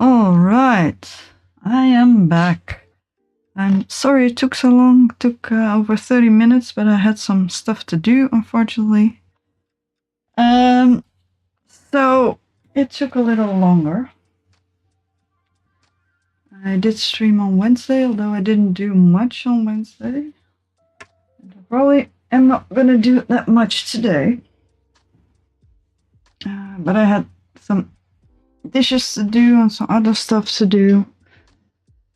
All right, I am back. I'm sorry it took so long. It took over 30 minutes, but I had some stuff to do, unfortunately. So it took a little longer. I did stream on Wednesday, although I didn't do much on Wednesday. And I probably am not gonna do that much today. But I had some dishes to do and some other stuff to do.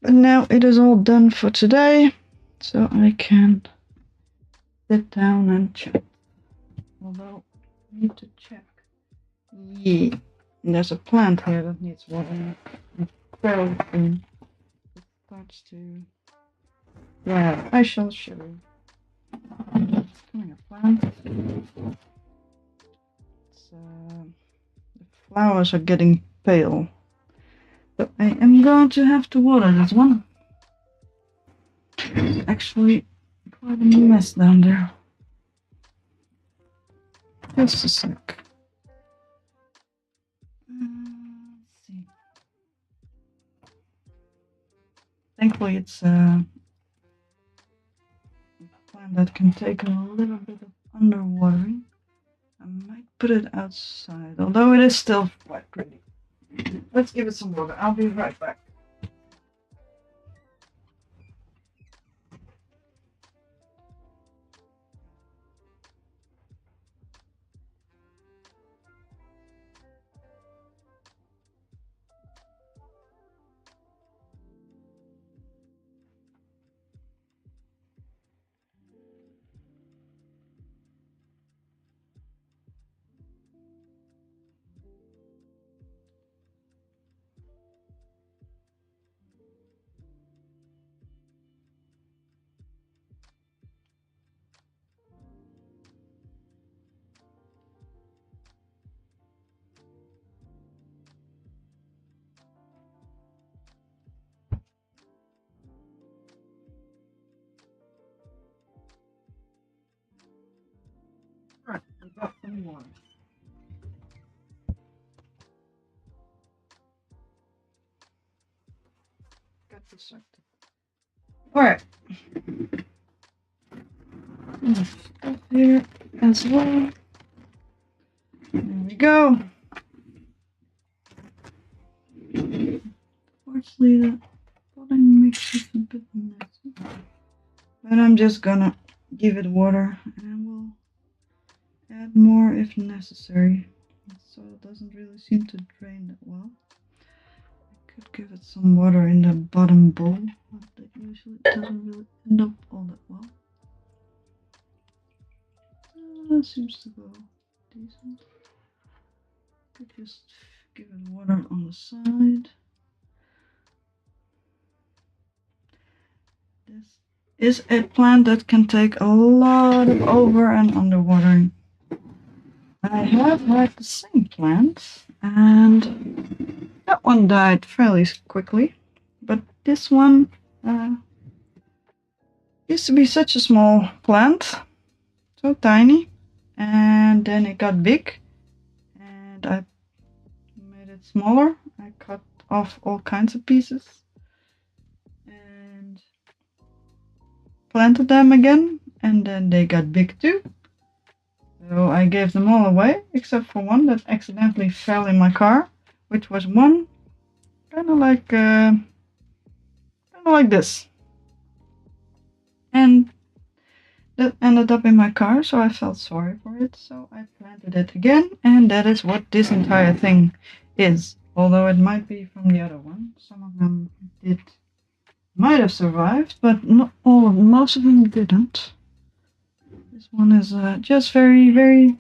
But now it is all done for today, so I can sit down and chat. Although, I need to check. Yeah, there's a plant here that needs watering. Very soon. It starts to. Yeah, I shall show you. It's coming a plant. The flowers are getting pale. So I am going to have to water this one. It's actually quite a mess down there. Just a sec. Let's see. Thankfully, it's a plant that can take a little bit of underwatering. I might put it outside, although it is still quite pretty. Let's give it some water. I'll be right back. Right, we got some water. Got distracted. Alright. Stuff here as well. There we go. Unfortunately, the potting mix is a bit messy. But I'm just gonna give it water and we'll add more if necessary. The soil doesn't really seem to drain that well. I could give it some water in the bottom bowl, but that usually doesn't really end up all that well. Seems to go decent. Could just give it water on the side. This is a plant that can take a lot of over and underwatering. I have had the same plant, and that one died fairly quickly, but this one used to be such a small plant, so tiny, and then it got big, and I made it smaller. I cut off all kinds of pieces and planted them again, and then they got big too. So I gave them all away, except for one that accidentally fell in my car, which was one kind of like this, and that ended up in my car. So I felt sorry for it. So I planted it again, and that is what this entire thing is. Although it might be from the other one. Some of them might have survived, but not all of them. Most of them didn't. This one is just very, very,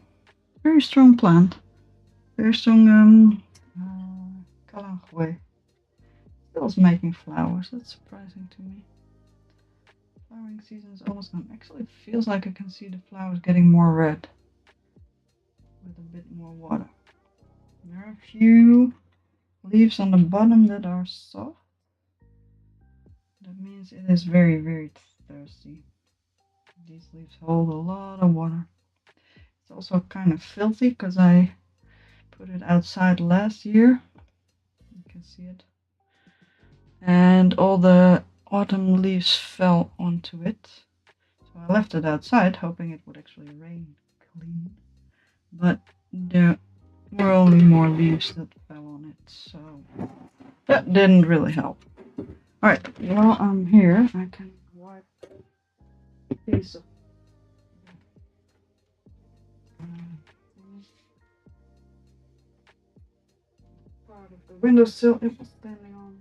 very strong plant. Very strong kalanchoe. Still is making flowers. That's surprising to me. Flowering season is almost gone. Actually, it feels like I can see the flowers getting more red with a bit more water. There are a few leaves on the bottom that are soft. That means it is very, very thirsty. These leaves hold a lot of water. It's also kind of filthy because I put it outside last year. You can see it and all the autumn leaves fell onto it. So I left it outside, hoping it would actually rain clean. But there were only more leaves that fell on it, so that didn't really help. Alright, while I'm here, I can wipe a piece of part of the windowsill it was standing on.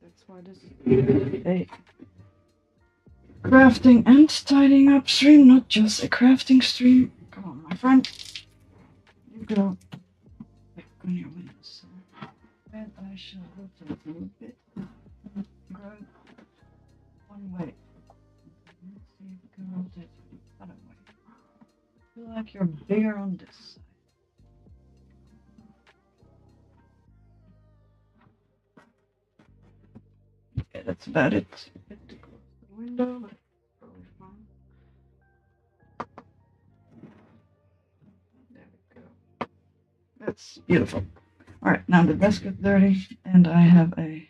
That's why this is a crafting and tidying up stream, not just a crafting stream. Come on, my friend. You go back on your windowsill. And I shall rotate a little bit. Go one way. Let's see if we can rotate the other way. I feel like you're bigger on this side. Yeah, that's about it. A bit to close the window, but probably fine. There we go. That's beautiful. Alright, now the desk is dirty, and I have a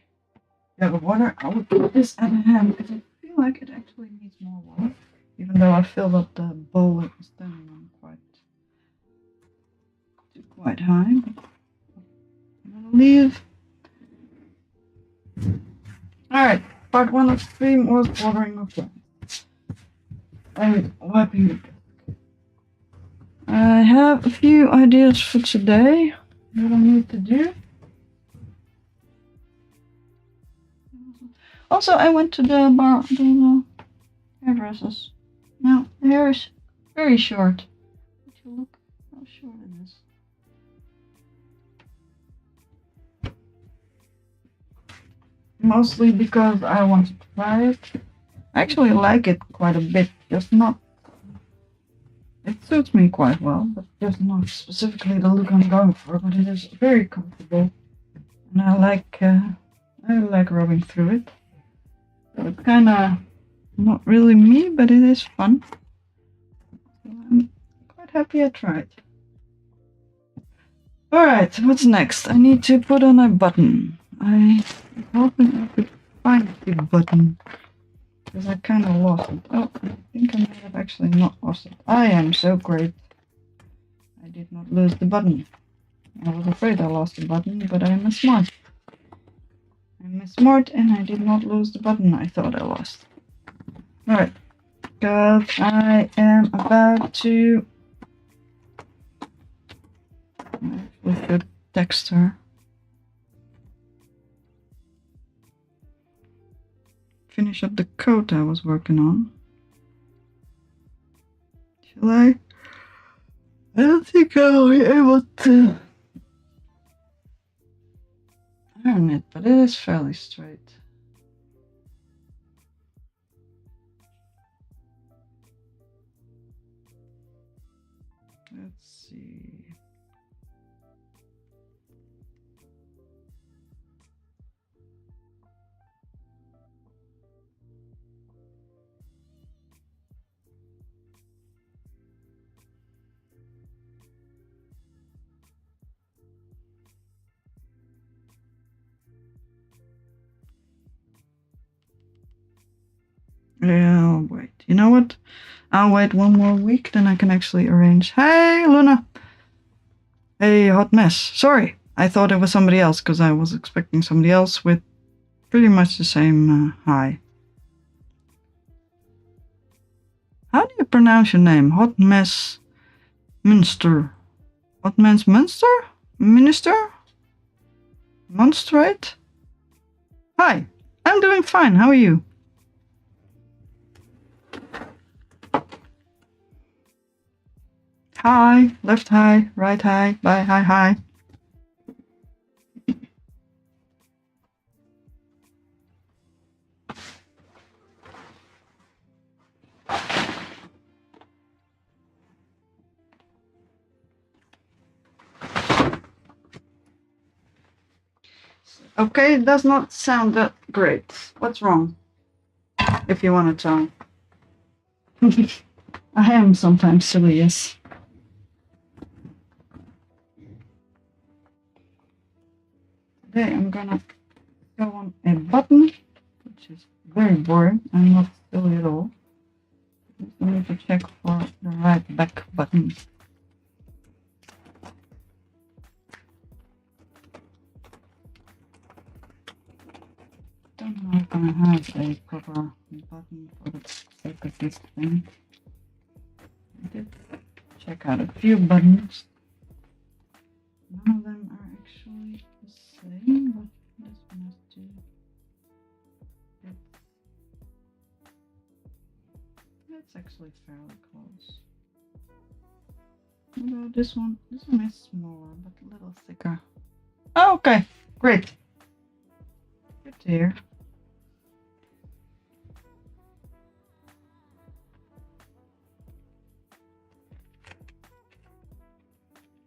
jug of water. I will put this at a hand because I feel like it actually needs more water, even though I filled up the bowl it was standing on quite high. I'm gonna leave. Alright, part 1 of stream was watering my plants and wiping the desk. I have a few ideas for today that I need to do. Also, I went to the hairdressers. Now, the hair is very short. Would you look how short it is? Mostly because I wanted to try it. I actually like it quite a bit, just not. It suits me quite well, but just not specifically the look I'm going for. But it is very comfortable, and I like rubbing through it. So it's kind of not really me, but it is fun. So I'm quite happy I tried. Alright, what's next? I need to put on a button. I was hoping I could find the button, because I kind of lost it. Oh, I think I may have actually not lost it. I am so great. I did not lose the button. I was afraid I lost the button, but I am smart. I'm smart and I did not lose the button I thought I lost. Alright, because I am about to... We should text her. Finish up the coat I was working on. Shall I? I don't think I'll be able to iron it, but it is fairly straight. Let's see. Yeah, I'll wait. You know what? I'll wait one more week, then I can actually arrange. Hey, Luna! Hey, hot mess. Sorry, I thought it was somebody else because I was expecting somebody else with pretty much the same hi. How do you pronounce your name? Hot mess Munster. Hot mess Munster? Minister? Monstrate? Hi, I'm doing fine. How are you? Hi, left high, right high, bye, hi, hi. Okay, it does not sound that great. What's wrong? If you want to tell. I am sometimes silly, yes. Today I'm gonna go on a button, which is very boring and not silly at all. I need to check for the right back button. Don't know if I have a proper button for the sake of this thing. I did check out a few buttons. None of them are actually the same, but this one has two. It's actually fairly close. Although this one is smaller, but a little thicker. Oh, okay, great. Good to hear.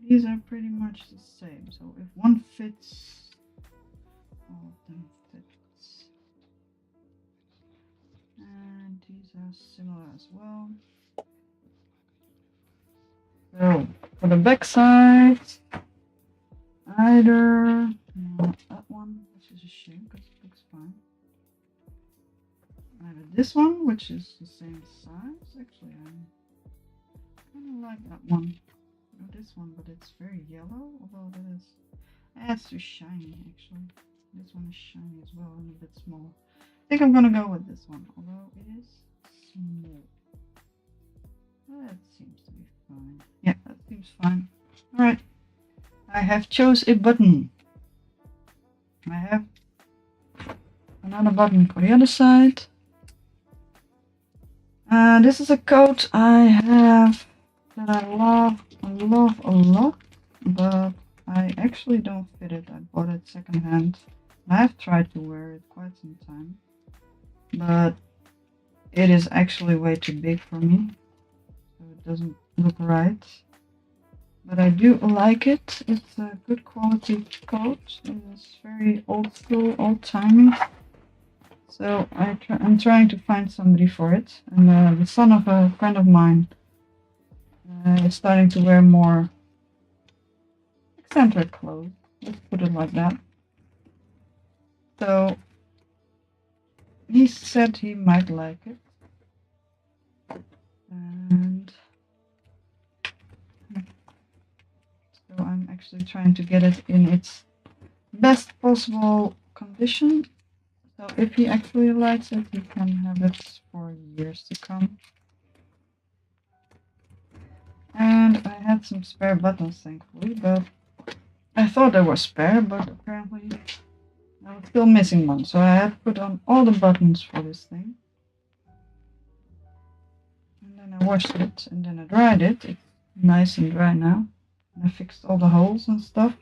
These are pretty much the same, so if one fits, all of them fits. And these are similar as well. So for the back side, either not that one, which is a shame because it looks fine. Either this one, which is the same size. Actually, I kind of like that one. Or this one, but it's very yellow. Although that is, it's too shiny actually. This one is shiny as well and a bit small. I think I'm gonna go with this one, although it is small. That seems to be fine. Yeah, that seems fine. Alright. I have chose a button. I have another button for the other side. This is a coat I have that I love a lot, but I actually don't fit it. I bought it secondhand. I have tried to wear it quite some time, but it is actually way too big for me, so it doesn't look right. But I do like it. It's a good quality coat. It is very old school, old timey. So I'm trying to find somebody for it. And the son of a friend of mine is starting to wear more eccentric clothes. Let's put it like that. So he said he might like it. And so I'm actually trying to get it in its best possible condition. So if he actually likes it, he can have it for years to come. And I had some spare buttons, thankfully, but I thought they were spare, but apparently I was still missing one. So I had to put on all the buttons for this thing. And then I washed it, and then I dried it. It's nice and dry now. And I fixed all the holes and stuff.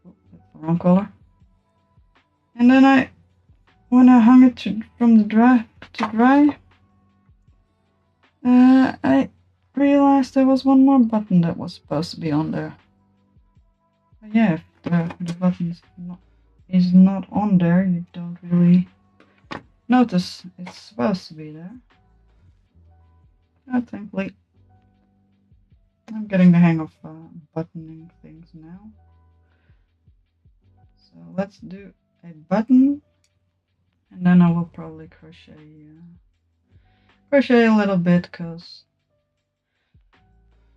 Oh, that's the wrong color. And then when I hung it from the dry, I realized there was one more button that was supposed to be on there. But yeah, if the button is not on there, you don't really notice it's supposed to be there. Thankfully, I'm getting the hang of buttoning things now. So let's do a button, and then I will probably crochet a little bit, because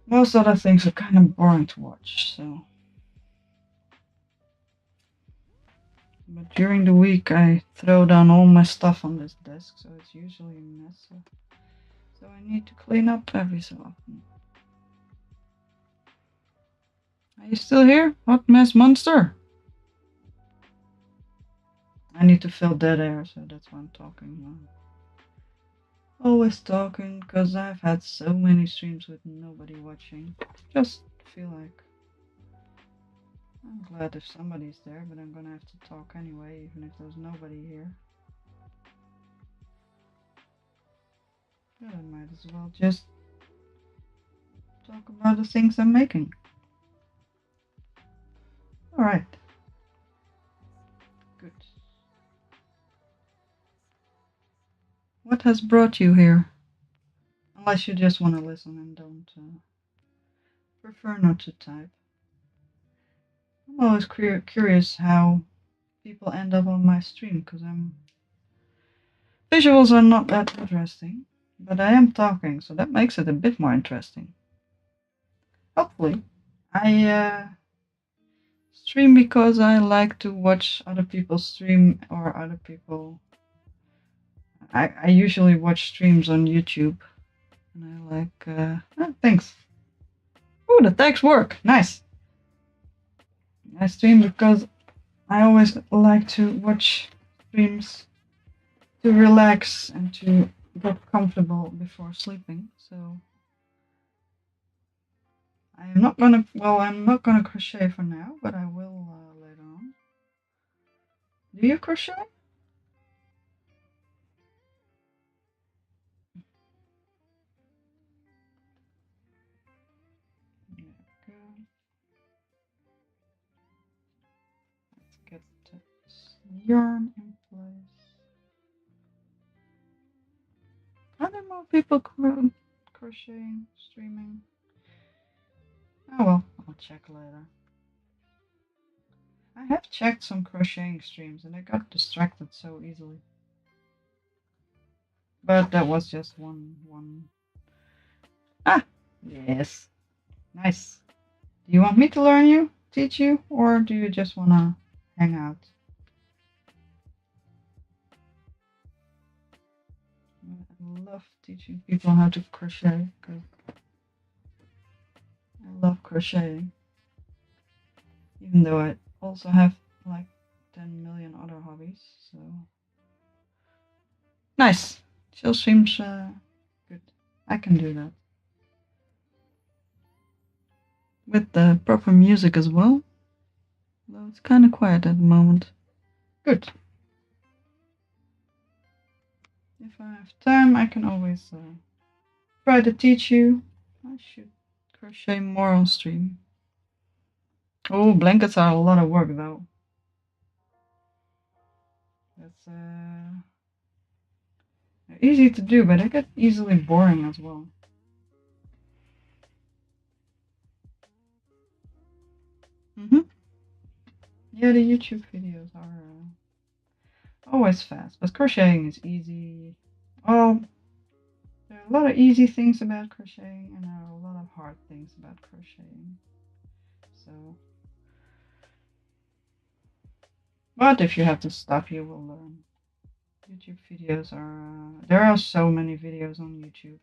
most other things are kind of boring to watch. So, but during the week I throw down all my stuff on this desk, so it's usually a mess. So I need to clean up every so often. Are you still here, hot mess monster? I need to fill dead air, so that's why I'm talking. Always talking, because I've had so many streams with nobody watching. Just feel like I'm glad if somebody's there, but I'm gonna have to talk anyway, even if there's nobody here. But I might as well just talk about the things I'm making. Alright. Good. What has brought you here? Unless you just want to listen and don't prefer not to type. I'm always curious how people end up on my stream because visuals are not that interesting, but I am talking, so that makes it a bit more interesting. Hopefully, I stream because I like to watch other people stream or other people. I usually watch streams on YouTube, and I like. Thanks. Oh, the tags work. Nice. I stream because I always like to watch streams to relax and to get comfortable before sleeping. So I'm not gonna crochet for now, but I will later on. Do you crochet? There we go. Let's get this yarn in place. Are there more people crocheting, streaming? Oh well, I'll check later. I have checked some crocheting streams and I got distracted so easily. But that was just one. Ah, yes, nice. Do you want me to teach you, or do you just wanna hang out? I love teaching people how to crochet because I love crocheting. Even though I also have like 10 million other hobbies, so nice. Chill seems good. I can do that with the proper music as well. Though it's kind of quiet at the moment. Good. If I have time, I can always try to teach you. I should crochet more on stream. Oh, blankets are a lot of work though. That's easy to do, but they get easily boring as well. Yeah, the YouTube videos are always fast, but crocheting is easy. Oh, there are a lot of easy things about crocheting, and there are a lot of hard things about crocheting. So, but if you have the stuff, you will learn. YouTube videos are there are so many videos on YouTube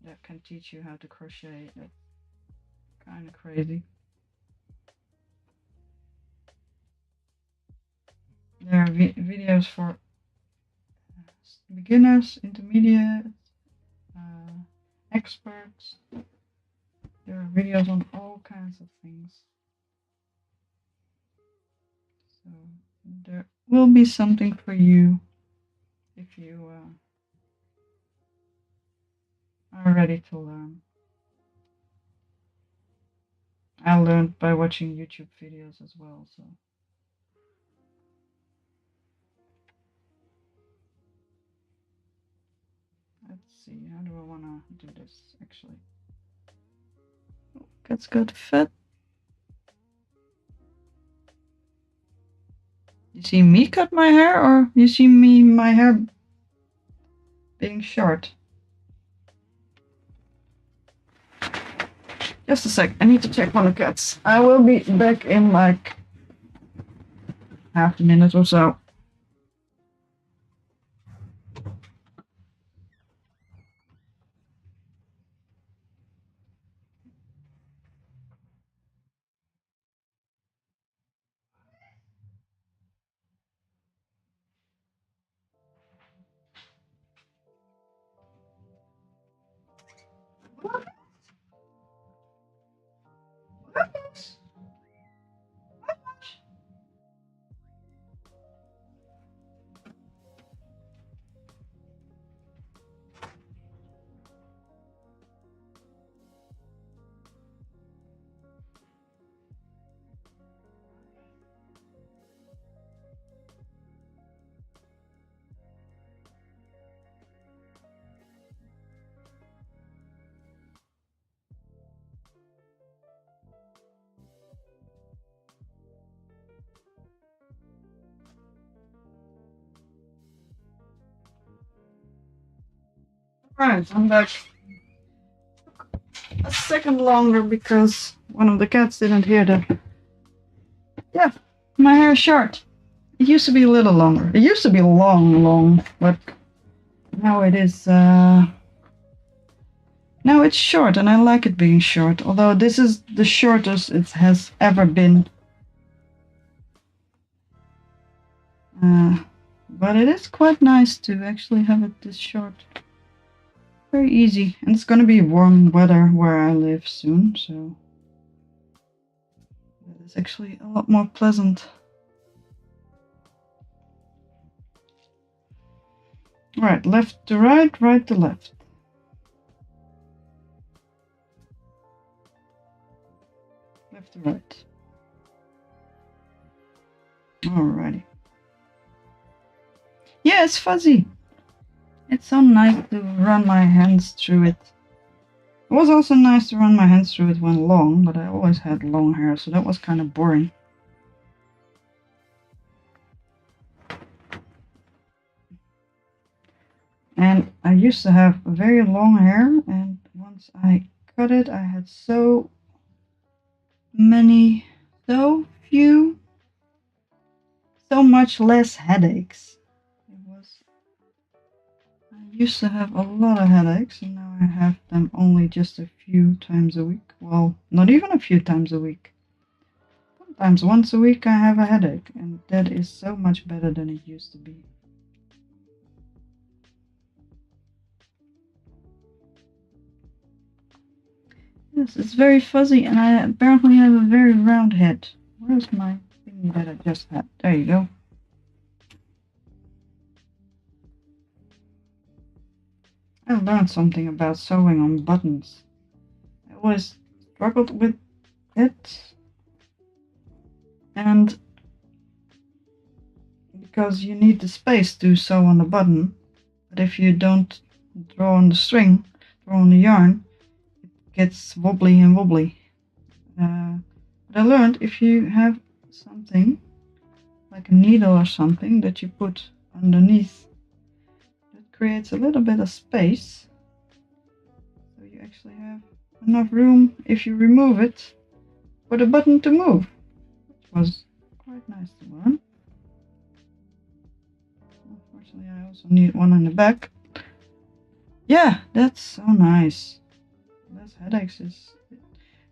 that can teach you how to crochet. That's kind of crazy. There are videos for beginners, intermediate, experts. There are videos on all kinds of things. So there will be something for you if you are ready to learn. I learned by watching YouTube videos as well, so. Let's see, how do I want to do this actually? Oh, cat's got fat. You see me cut my hair, or you see my hair being short? Just a sec, I need to check on the cats. I will be back in like half a minute or so. Right, I'm back. A second longer because one of the cats didn't hear the... Yeah, my hair is short. It used to be a little longer. It used to be long, but now it is, now it's short and I like it being short, although this is the shortest it has ever been. But it is quite nice to actually have it this short. Very easy, and it's gonna be warm weather where I live soon, so it's actually a lot more pleasant. Right, left to right, right to left. Left to right. Alrighty. Yeah, it's fuzzy. It's so nice to run my hands through it. It was also nice to run my hands through it when long, but I always had long hair, so that was kind of boring. And I used to have very long hair, and once I cut it, I had so much less headaches. I used to have a lot of headaches, and now I have them only just a few times a week. Well, not even a few times a week. Sometimes once a week I have a headache, and that is so much better than it used to be. Yes, it's very fuzzy, and I apparently have a very round head. Where's my thingy that I just had? There you go. I learned something about sewing on buttons. I always struggled with it, and because you need the space to sew on the button, but if you don't draw on the string, draw on the yarn, it gets wobbly and wobbly. But I learned if you have something like a needle or something that you put underneath, that creates a little bit of space, so you actually have enough room if you remove it for the button to move, which was quite nice to learn. Unfortunately, I also need one on the back. Yeah, that's so nice. Less headaches is...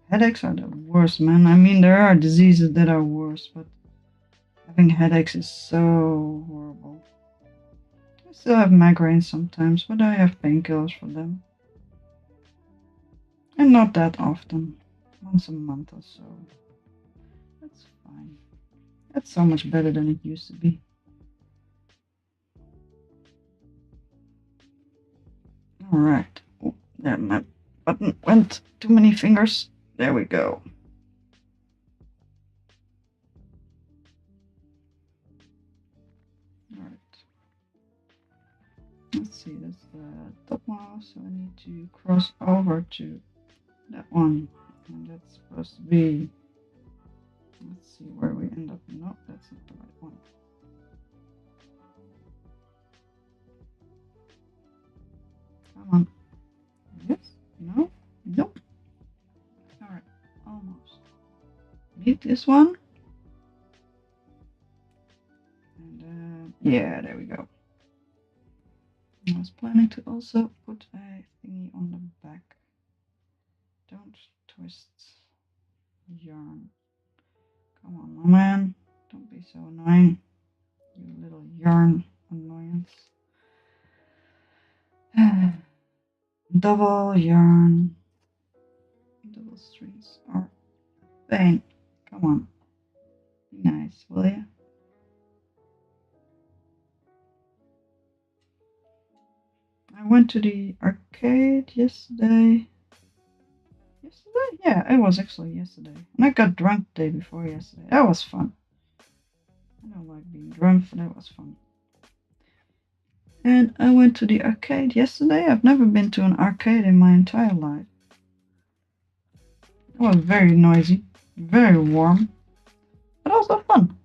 Headaches are the worst, man. I mean, there are diseases that are worse, but having headaches is so horrible. I still have migraines sometimes, but I have painkillers for them. And not that often. Once a month or so. That's fine. That's so much better than it used to be. Alright. Oh, there, my button went too many fingers. There we go. Alright. Let's see, that's the top one, so I need to cross over to that one. And that's supposed to be... Let's see where we end up. No, that's not the right one. Come on. Yes? No? Nope. Alright, almost. Need this one. And yeah, there we go. I was planning to also put a thingy on the back. Don't twist yarn. Come on, my man. Don't be so annoying. You little yarn annoyance. Double yarn. Double strings are a pain. Come on. Be nice, will you? I went to the arcade yesterday. Yesterday? Yeah, it was actually yesterday. And I got drunk the day before yesterday. That was fun. I don't like being drunk, but that was fun. And I went to the arcade yesterday. I've never been to an arcade in my entire life. It was very noisy, very warm, but also fun.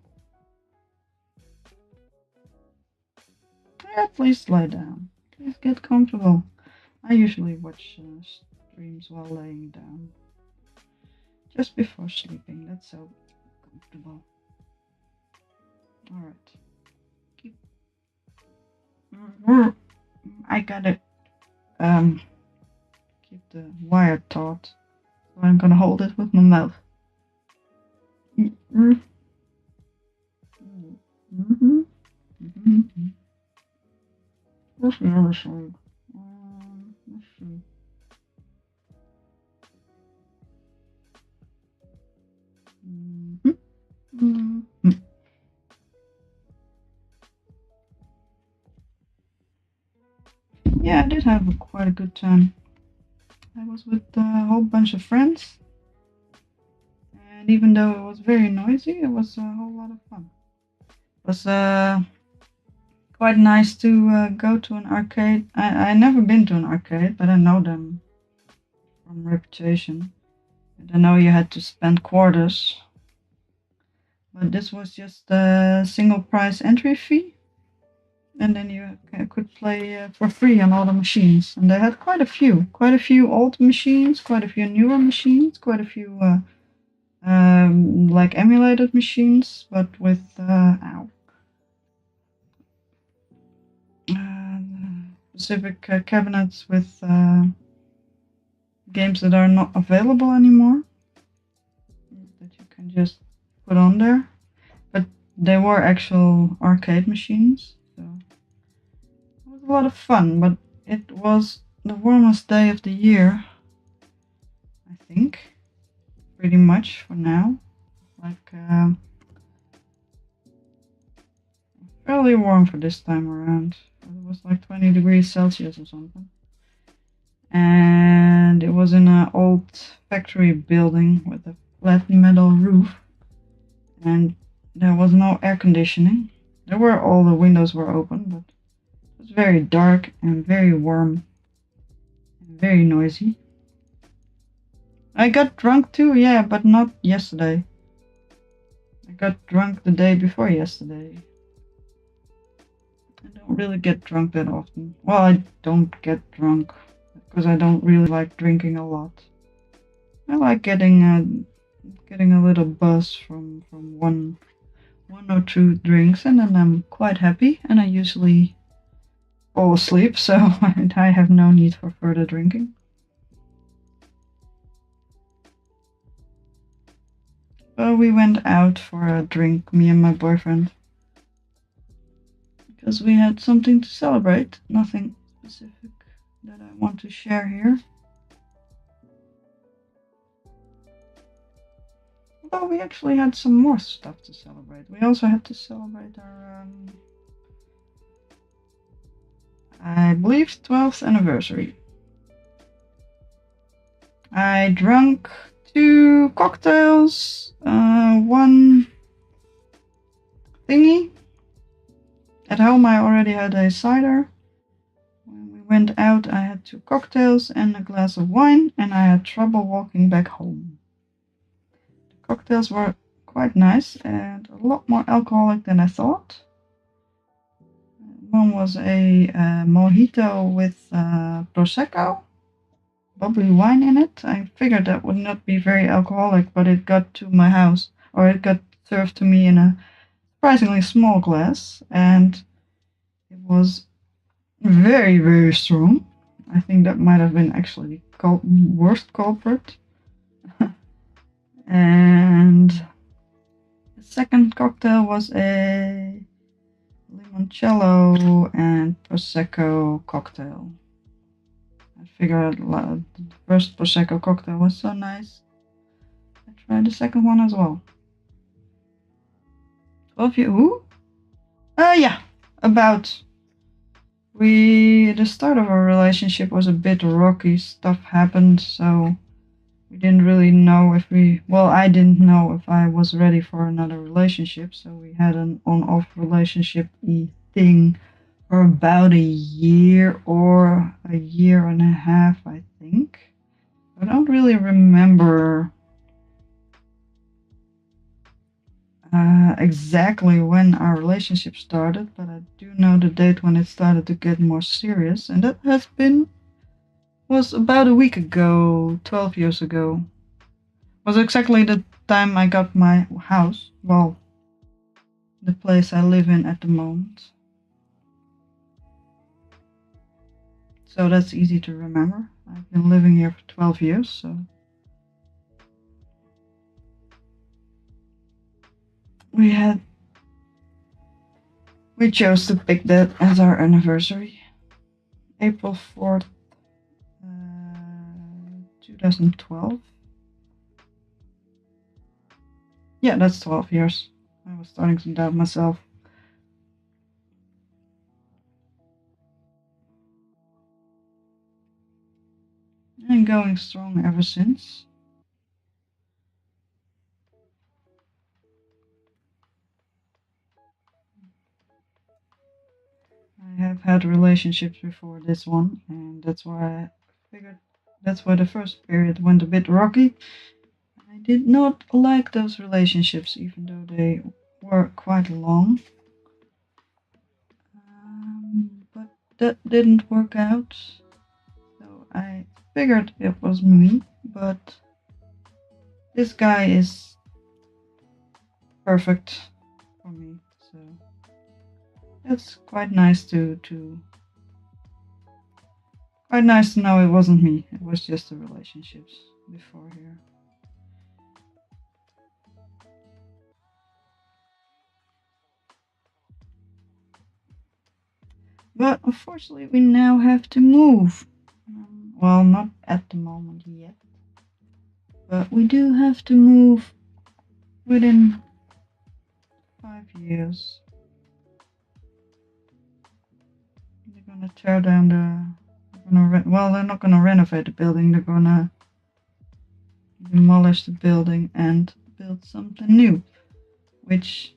Yeah, please lie down. Please get comfortable. I usually watch streams while laying down. Just before sleeping. That's so comfortable. Alright. I gotta keep the wire taut. So I'm gonna hold it with my mouth. What's the other side? Let's see. Yeah, I did have quite a good time. I was with a whole bunch of friends, and even though it was very noisy, it was a whole lot of fun. It was quite nice to go to an arcade. I never been to an arcade, but I know them from reputation. And I know you had to spend quarters, but this was just a single price entry fee, and then you could play for free on all the machines. And they had quite a few old machines, quite a few newer machines, quite a few like emulated machines, but with specific cabinets with games that are not available anymore that you can just put on there. But they were actual arcade machines, so it was a lot of fun. But it was the warmest day of the year, I think, pretty much for now. Like fairly warm for this time around. It was like 20 degrees Celsius or something. And it was in an old factory building with a flat metal roof. And there was no air conditioning. All the windows were open, but it was very dark and very warm and very noisy. I got drunk too, yeah, but not yesterday. I got drunk the day before yesterday. I don't really get drunk that often. Well, I don't get drunk because I don't really like drinking a lot. I like getting a little buzz from one or two drinks, and then I'm quite happy, and I usually fall asleep, so I have no need for further drinking. Well, we went out for a drink, me and my boyfriend, because we had something to celebrate. Nothing specific that I want to share here. Although we actually had some more stuff to celebrate. We also had to celebrate our, I believe, 12th anniversary. I drank 2 cocktails, 1 thingy. At home I already had a cider. When we went out I had 2 cocktails and a glass of wine, and I had trouble walking back home. The cocktails were quite nice and a lot more alcoholic than I thought. One was a mojito with prosecco, bubbly wine in it. I figured that would not be very alcoholic, but it got to my house, or it got served to me in a surprisingly small glass, and it was very, very strong. I think that might have been actually the worst culprit. And the second cocktail was a limoncello and prosecco cocktail. I figured the first prosecco cocktail was so nice, I tried the second one as well. 12 years? Who? Yeah, about. The start of our relationship was a bit rocky. Stuff happened, so we didn't really know I didn't know if I was ready for another relationship, so we had an on-off relationship-y thing for about a year or a year and a half, I think. I don't really remember exactly when our relationship started, but I do know the date when it started to get more serious, and that has been was about a week ago, 12 years ago. Was exactly the time I got my house. Well, the place I live in at the moment. So that's easy to remember. I've been living here for 12 years, so. We chose to pick that as our anniversary. April 4th, 2012. Yeah, that's 12 years. I was starting to doubt myself. And going strong ever since. I have had relationships before this one, and that's why I figured that's why the first period went a bit rocky. I did not like those relationships, even though they were quite long. But that didn't work out, so I figured it was me, but this guy is perfect for me, so it's quite nice to quite nice to know it wasn't me. It was just the relationships before here. But unfortunately, we now have to move. Well, not at the moment yet, but we do have to move within 5 years. They're gonna tear down they're not gonna renovate the building. They're gonna demolish the building and build something new, which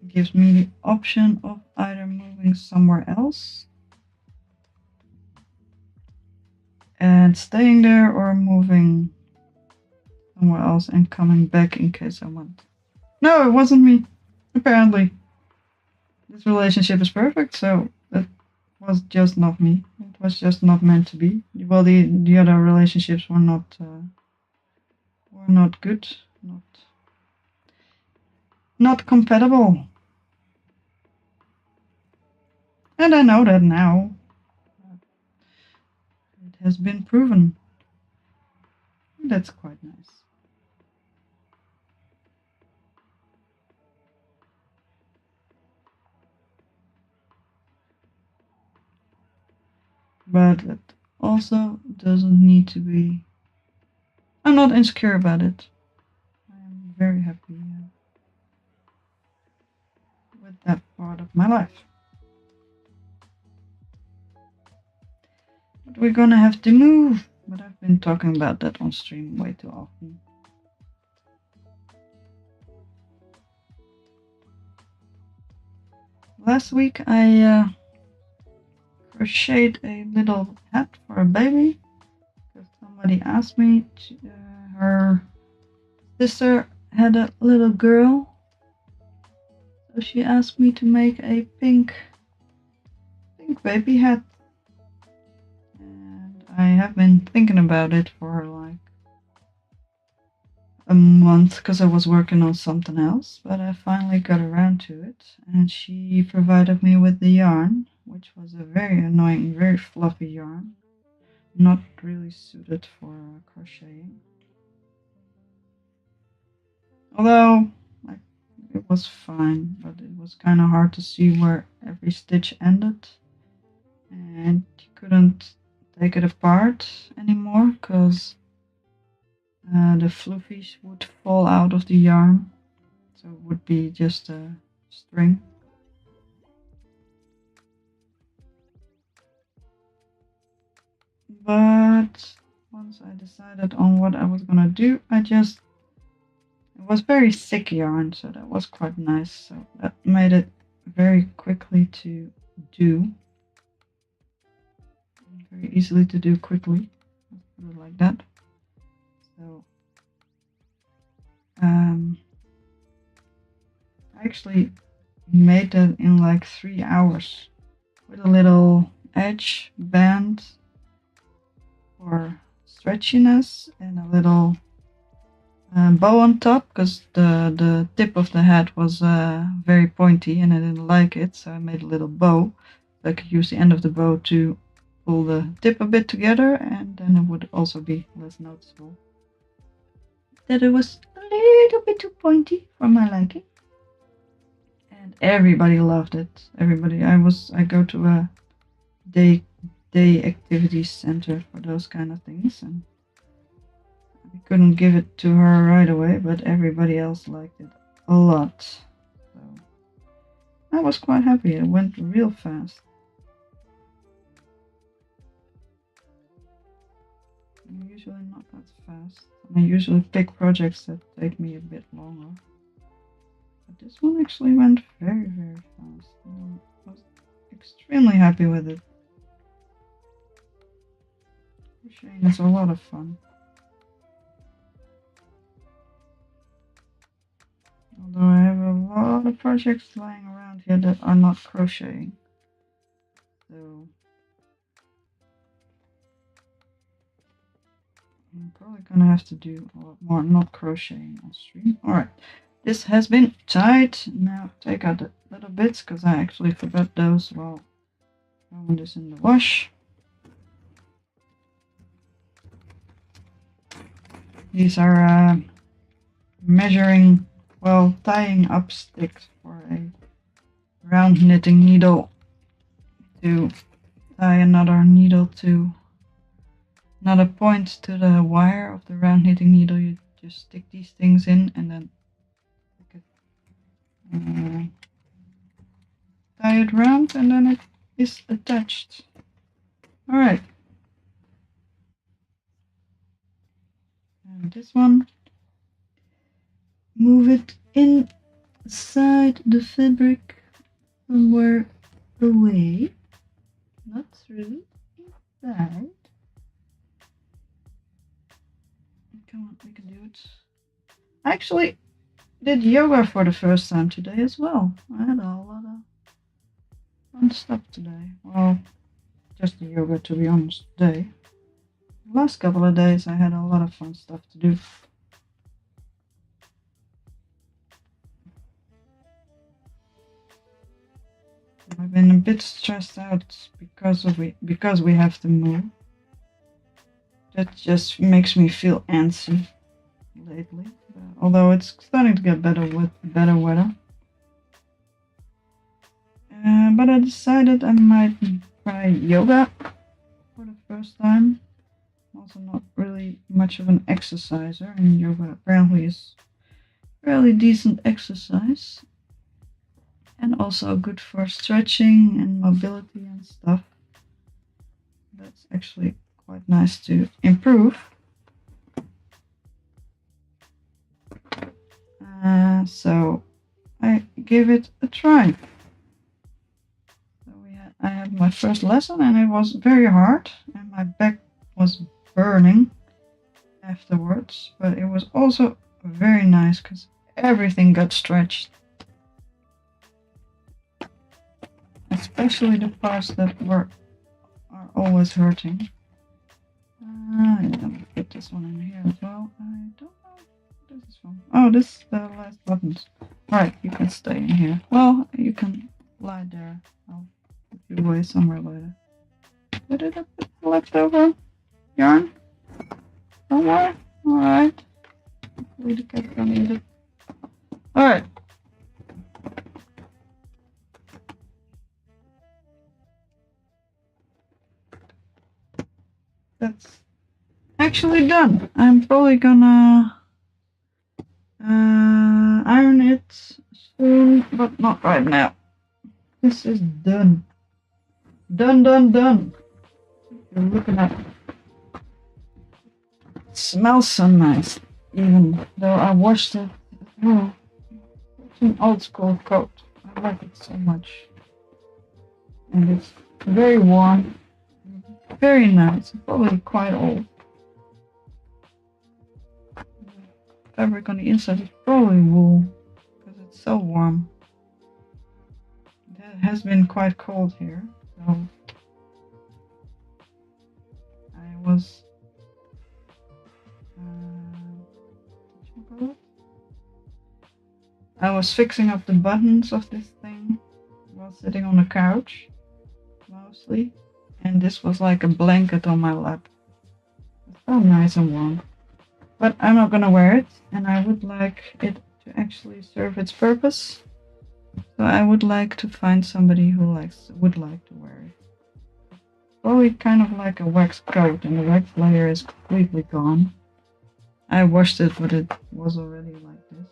gives me the option of either moving somewhere else and staying there, or moving somewhere else and coming back in case I want. No, it wasn't me. Apparently, this relationship is perfect, so it was just not me. It was just not meant to be. Well, the other relationships were not good, not compatible, and I know that now. It has been proven. That's quite nice. But it also doesn't need to be. I'm not insecure about it. I'm very happy with that part of my life. But we're gonna have to move. But I've been talking about that on stream way too often. Last week I crocheted a little hat for a baby because somebody asked me to, her sister had a little girl, so she asked me to make a pink baby hat, and I have been thinking about it for like a month because I was working on something else, but I finally got around to it, and she provided me with the yarn, which was a very annoying, very fluffy yarn, not really suited for crocheting. Although it was fine, but it was kind of hard to see where every stitch ended, and you couldn't take it apart anymore because the fluffies would fall out of the yarn, so it would be just a string. But once I decided on what I was gonna do, it was very thick yarn, so that was quite nice. So that made it very quickly to do. Very easily to do quickly. Let's put it like that. So I actually made that in like 3 hours with a little edge band for stretchiness and a little bow on top, because the tip of the hat was very pointy and I didn't like it, so I made a little bow. So I could use the end of the bow to pull the tip a bit together, and then it would also be less noticeable that it was a little bit too pointy for my liking. And everybody loved it. Everybody. I go to a day activity center for those kind of things, and I couldn't give it to her right away, but everybody else liked it a lot. So I was quite happy. It went real fast. I'm usually not that fast. I usually pick projects that take me a bit longer. But this one actually went very, very fast. I was extremely happy with it. Crocheting is a lot of fun. Although I have a lot of projects lying around here that are not crocheting. So I'm probably gonna have to do a lot more not crocheting on stream. Alright, this has been tied. Now take out the little bits, because I actually forgot those while throwing this in the wash. These are measuring, well, tying up sticks for a round knitting needle to tie another needle to another point to the wire of the round knitting needle. You just stick these things in and then tie it round, and then it is attached. Alright. And this one, move it inside the fabric somewhere away, not through, inside. Come on, we can do it. I actually did yoga for the first time today as well. I had a lot of fun stuff today. Well, just the yoga, to be honest, today. The last couple of days I had a lot of fun stuff to do. I've been a bit stressed out because we have to move. That just makes me feel antsy lately. Although it's starting to get better with better weather. But I decided I might try yoga for the first time. I'm also not really much of an exerciser, and yoga apparently is fairly decent exercise. And also good for stretching and mobility and stuff. That's actually quite nice to improve. So I gave it a try. So I had my first lesson, and it was very hard, and my back was burning afterwards. But it was also very nice because everything got stretched. Especially the parts that are always hurting. I'm gonna put this one in here as well. I don't know what this is from. Oh, this is the last buttons. Alright, you can stay in here. Well, you can lie there. I'll put you away somewhere later. Where did I put the leftover yarn? Somewhere? Alright. Hopefully the cat can eat it. Alright. That's actually done. I'm probably gonna iron it soon, but not right now. This is done. Done. You're looking at it. It smells so nice, even though I washed it. Oh, it's an old school coat. I like it so much. And it's very warm. Very nice, probably quite old. The fabric on the inside is probably wool, because it's so warm. It has been quite cold here, so I was call it. I was fixing up the buttons of this thing while sitting on the couch, mostly. And this was like a blanket on my lap. It felt nice and warm. But I'm not gonna wear it, and I would like it to actually serve its purpose. So I would like to find somebody who would like to wear it. Probably kind of like a wax coat, and the wax layer is completely gone. I washed it, but it was already like this.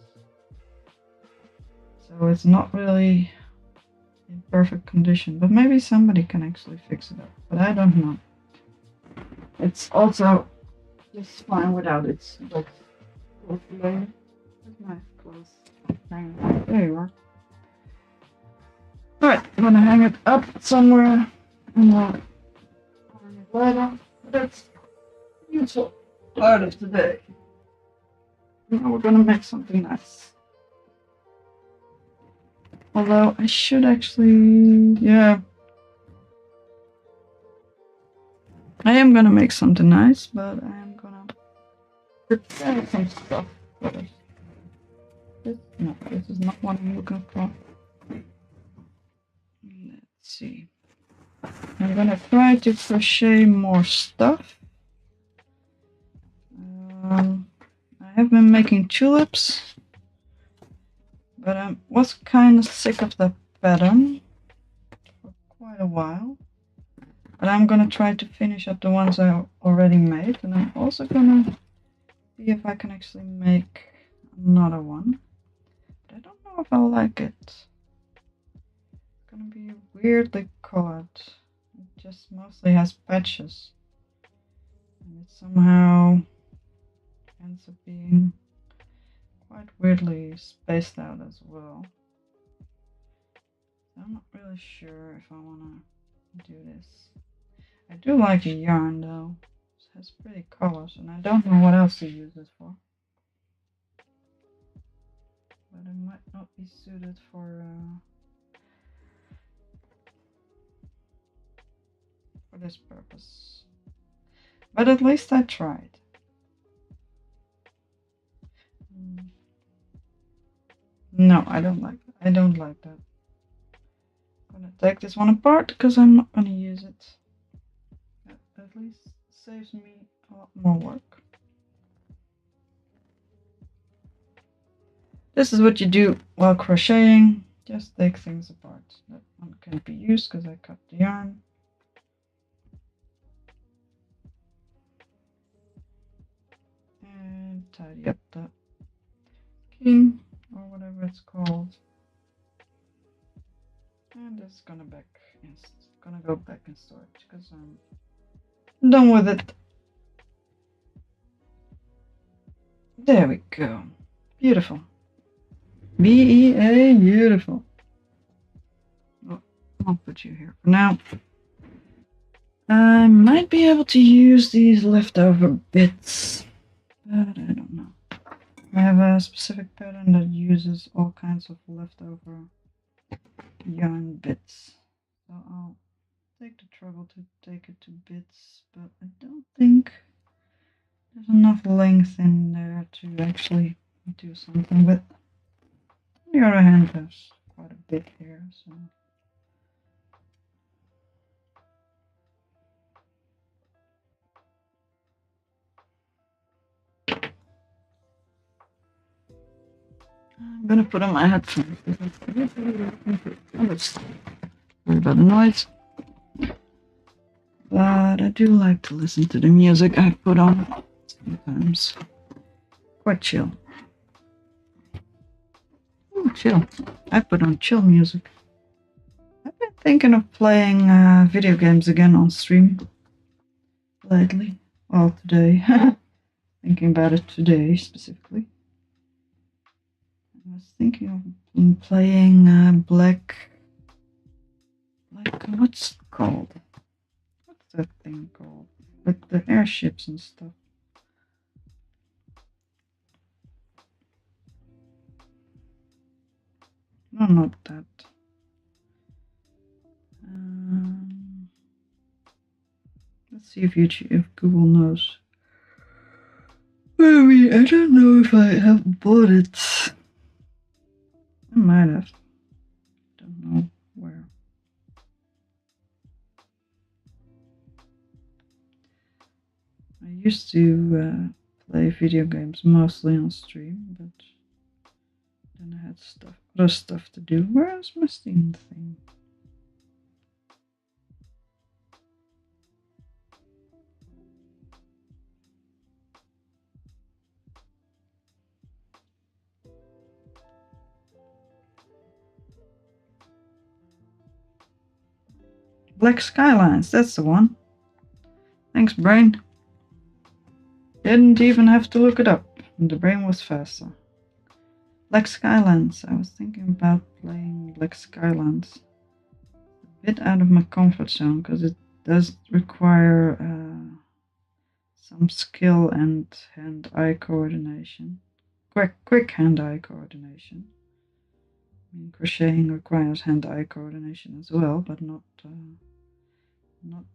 So it's not really in perfect condition, but maybe somebody can actually fix it up. But I don't know. It's also just fine without its wax layer. Where's my clothes? There you are. Alright, I'm gonna hang it up somewhere and I'll hang it later. But that's the useful part of today. Now we're gonna make something nice. Although I should actually, yeah. I am gonna make something nice, but I am gonna prepare some stuff first. No, this is not what I'm looking for. Let's see. I'm gonna try to crochet more stuff. I have been making tulips, but I was kind of sick of the pattern for quite a while. But I'm gonna try to finish up the ones I already made, and I'm also gonna see if I can actually make another one. But I don't know if I like it. It's gonna be weirdly colored. It just mostly has patches, and it somehow ends up being quite weirdly spaced out as well. I'm not really sure if I want to do this. I do like the yarn though. It has pretty colors, and I don't know what else to use it for. But it might not be suited for this purpose. But at least I tried. No, I don't like that. I don't like that. I'm gonna take this one apart because I'm not gonna use it. That at least saves me a lot more work. This is what you do while crocheting. Just take things apart. That one can't be used because I cut the yarn. And tidy up the skein or whatever it's called. And this is gonna go back in storage because I'm done with it. There we go. Beautiful. B-E-A, beautiful. Well, I'll put you here for now. I might be able to use these leftover bits, but I don't know. I have a specific pattern that uses all kinds of leftover yarn bits. So I'll take the trouble to take it to bits, but I don't think there's enough length in there to actually do something with. On the other hand, there's quite a bit here, so. I'm gonna put on my headphones. Sorry about the noise. But I do like to listen to the music I put on sometimes. Quite chill. Ooh, chill. I put on chill music. I've been thinking of playing video games again on stream lately. Well, today. Thinking about it today specifically. I was thinking of playing what's it called? What's that thing called? With the airships and stuff. No, not that. Let's see if Google knows. I mean, I don't know if I have bought it. I might have. Don't know where. I used to play video games mostly on stream, but then I had other stuff to do. Where's my Steam thing? Black Skylines, that's the one. Thanks, brain. Didn't even have to look it up. The brain was faster. Black Skylines. I was thinking about playing Black Skylines. A bit out of my comfort zone because it does require some skill and hand-eye coordination. Quick hand-eye coordination. I mean, crocheting requires hand-eye coordination as well, but not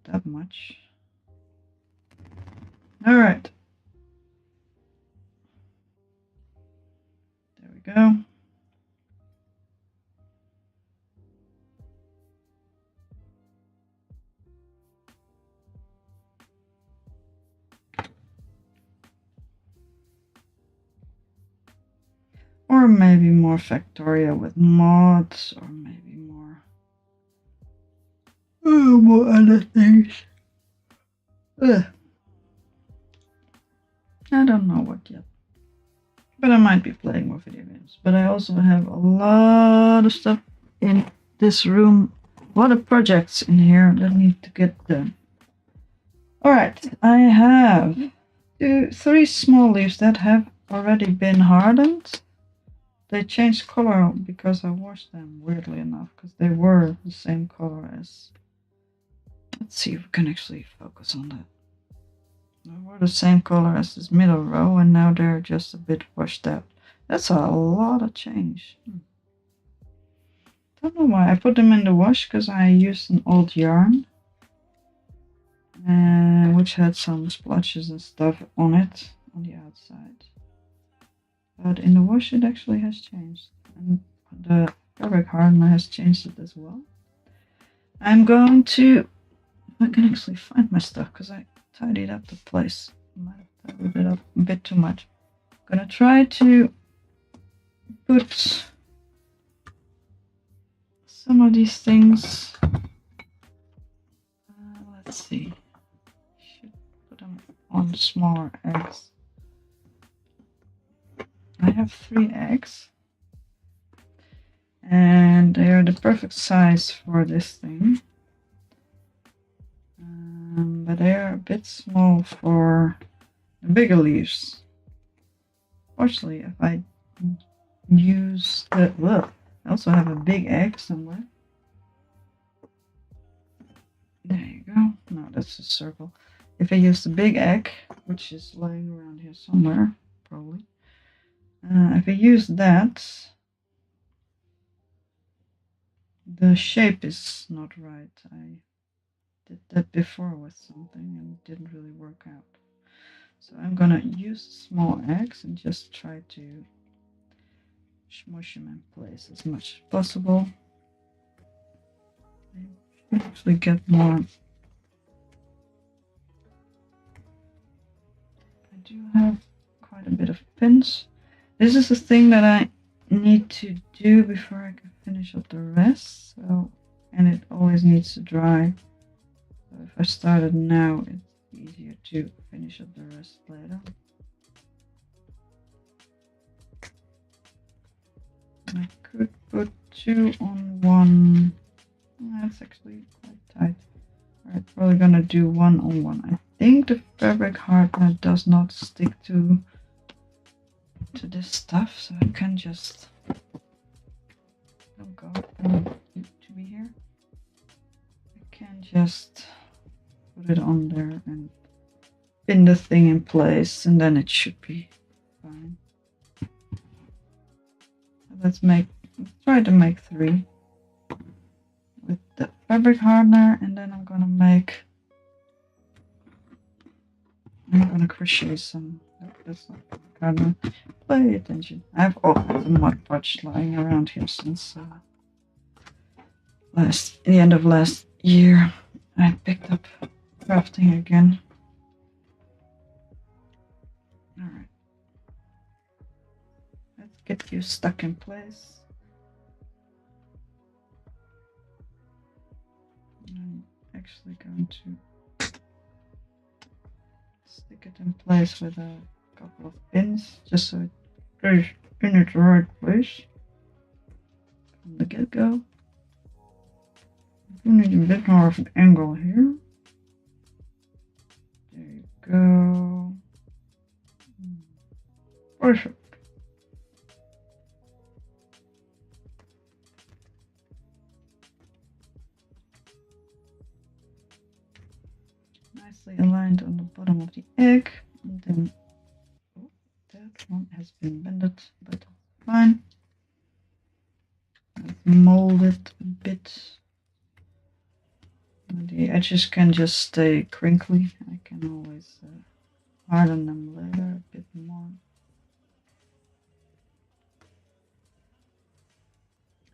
that much. All right. There we go. Or maybe more Factoria with mods, or maybe more other things. Ugh. I don't know what yet. But I might be playing more video games. But I also have a lot of stuff in this room. A lot of projects in here that need to get done. Alright, I have 3 small leaves that have already been hardened. They changed color because I washed them, weirdly enough, because they were the same color as... Let's see if we can actually focus on that. They were the same color as this middle row, and now they're just a bit washed out. That's a lot of change. Don't know why. I put them in the wash because I used an old yarn, which had some splotches and stuff on it, on the outside. But in the wash it actually has changed, and the fabric hardener has changed it as well. I'm going to, if I can actually find my stuff, because I tidied up the place. I might have tidied it up a bit too much. I'm gonna try to put some of these things, let's see, should put them on smaller eggs. I have 3 eggs, and they are the perfect size for this thing, but they are a bit small for the bigger leaves. Fortunately, if I use the... Well, I also have a big egg somewhere. There you go. No, that's a circle. If I use the big egg, which is lying around here somewhere, probably. If I use that, the shape is not right. I did that before with something and it didn't really work out. So I'm gonna use small eggs and just try to smush them in place as much as possible. I should actually get more. I do have quite a bit of pins. This is the thing that I need to do before I can finish up the rest. So, and it always needs to dry. So if I start it now, it's easier to finish up the rest later. I could put 2 on 1. That's actually quite tight. Alright, probably gonna do 1 on 1. I think the fabric hardener does not stick to this stuff, so I can just... Oh god, I need to be here. I can just put it on there and pin the thing in place, and then it should be fine. Let's try to make 3 with the fabric hardener, and then I'm gonna crochet some. That's not gonna pay attention. I have all kinds of mod podge lying around here since the end of last year. I picked up crafting again. Alright. Let's get you stuck in place. I'm actually going to stick it in place with a couple of pins just so it goes in its right place from the get-go. You need a bit more of an angle here. There you go. Perfect. Nicely aligned on the bottom of the egg. And then that one has been bended, but fine. Let's mold it a bit. The edges can just stay crinkly. I can always harden them later a bit more.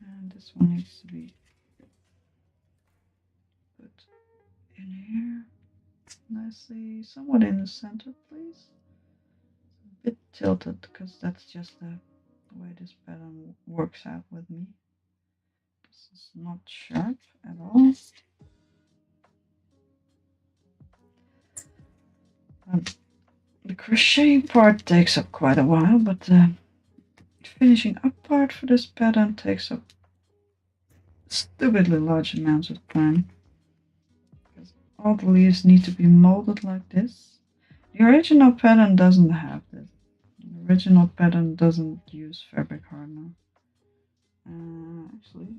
And this one needs to be put in here nicely, somewhat in the center, please. A bit tilted because that's just the way this pattern works out with me. This is not sharp at all. The crocheting part takes up quite a while, but the finishing up part for this pattern takes up stupidly large amounts of time. Because all the leaves need to be molded like this. The original pattern doesn't have this. The original pattern doesn't use fabric hardener. Actually,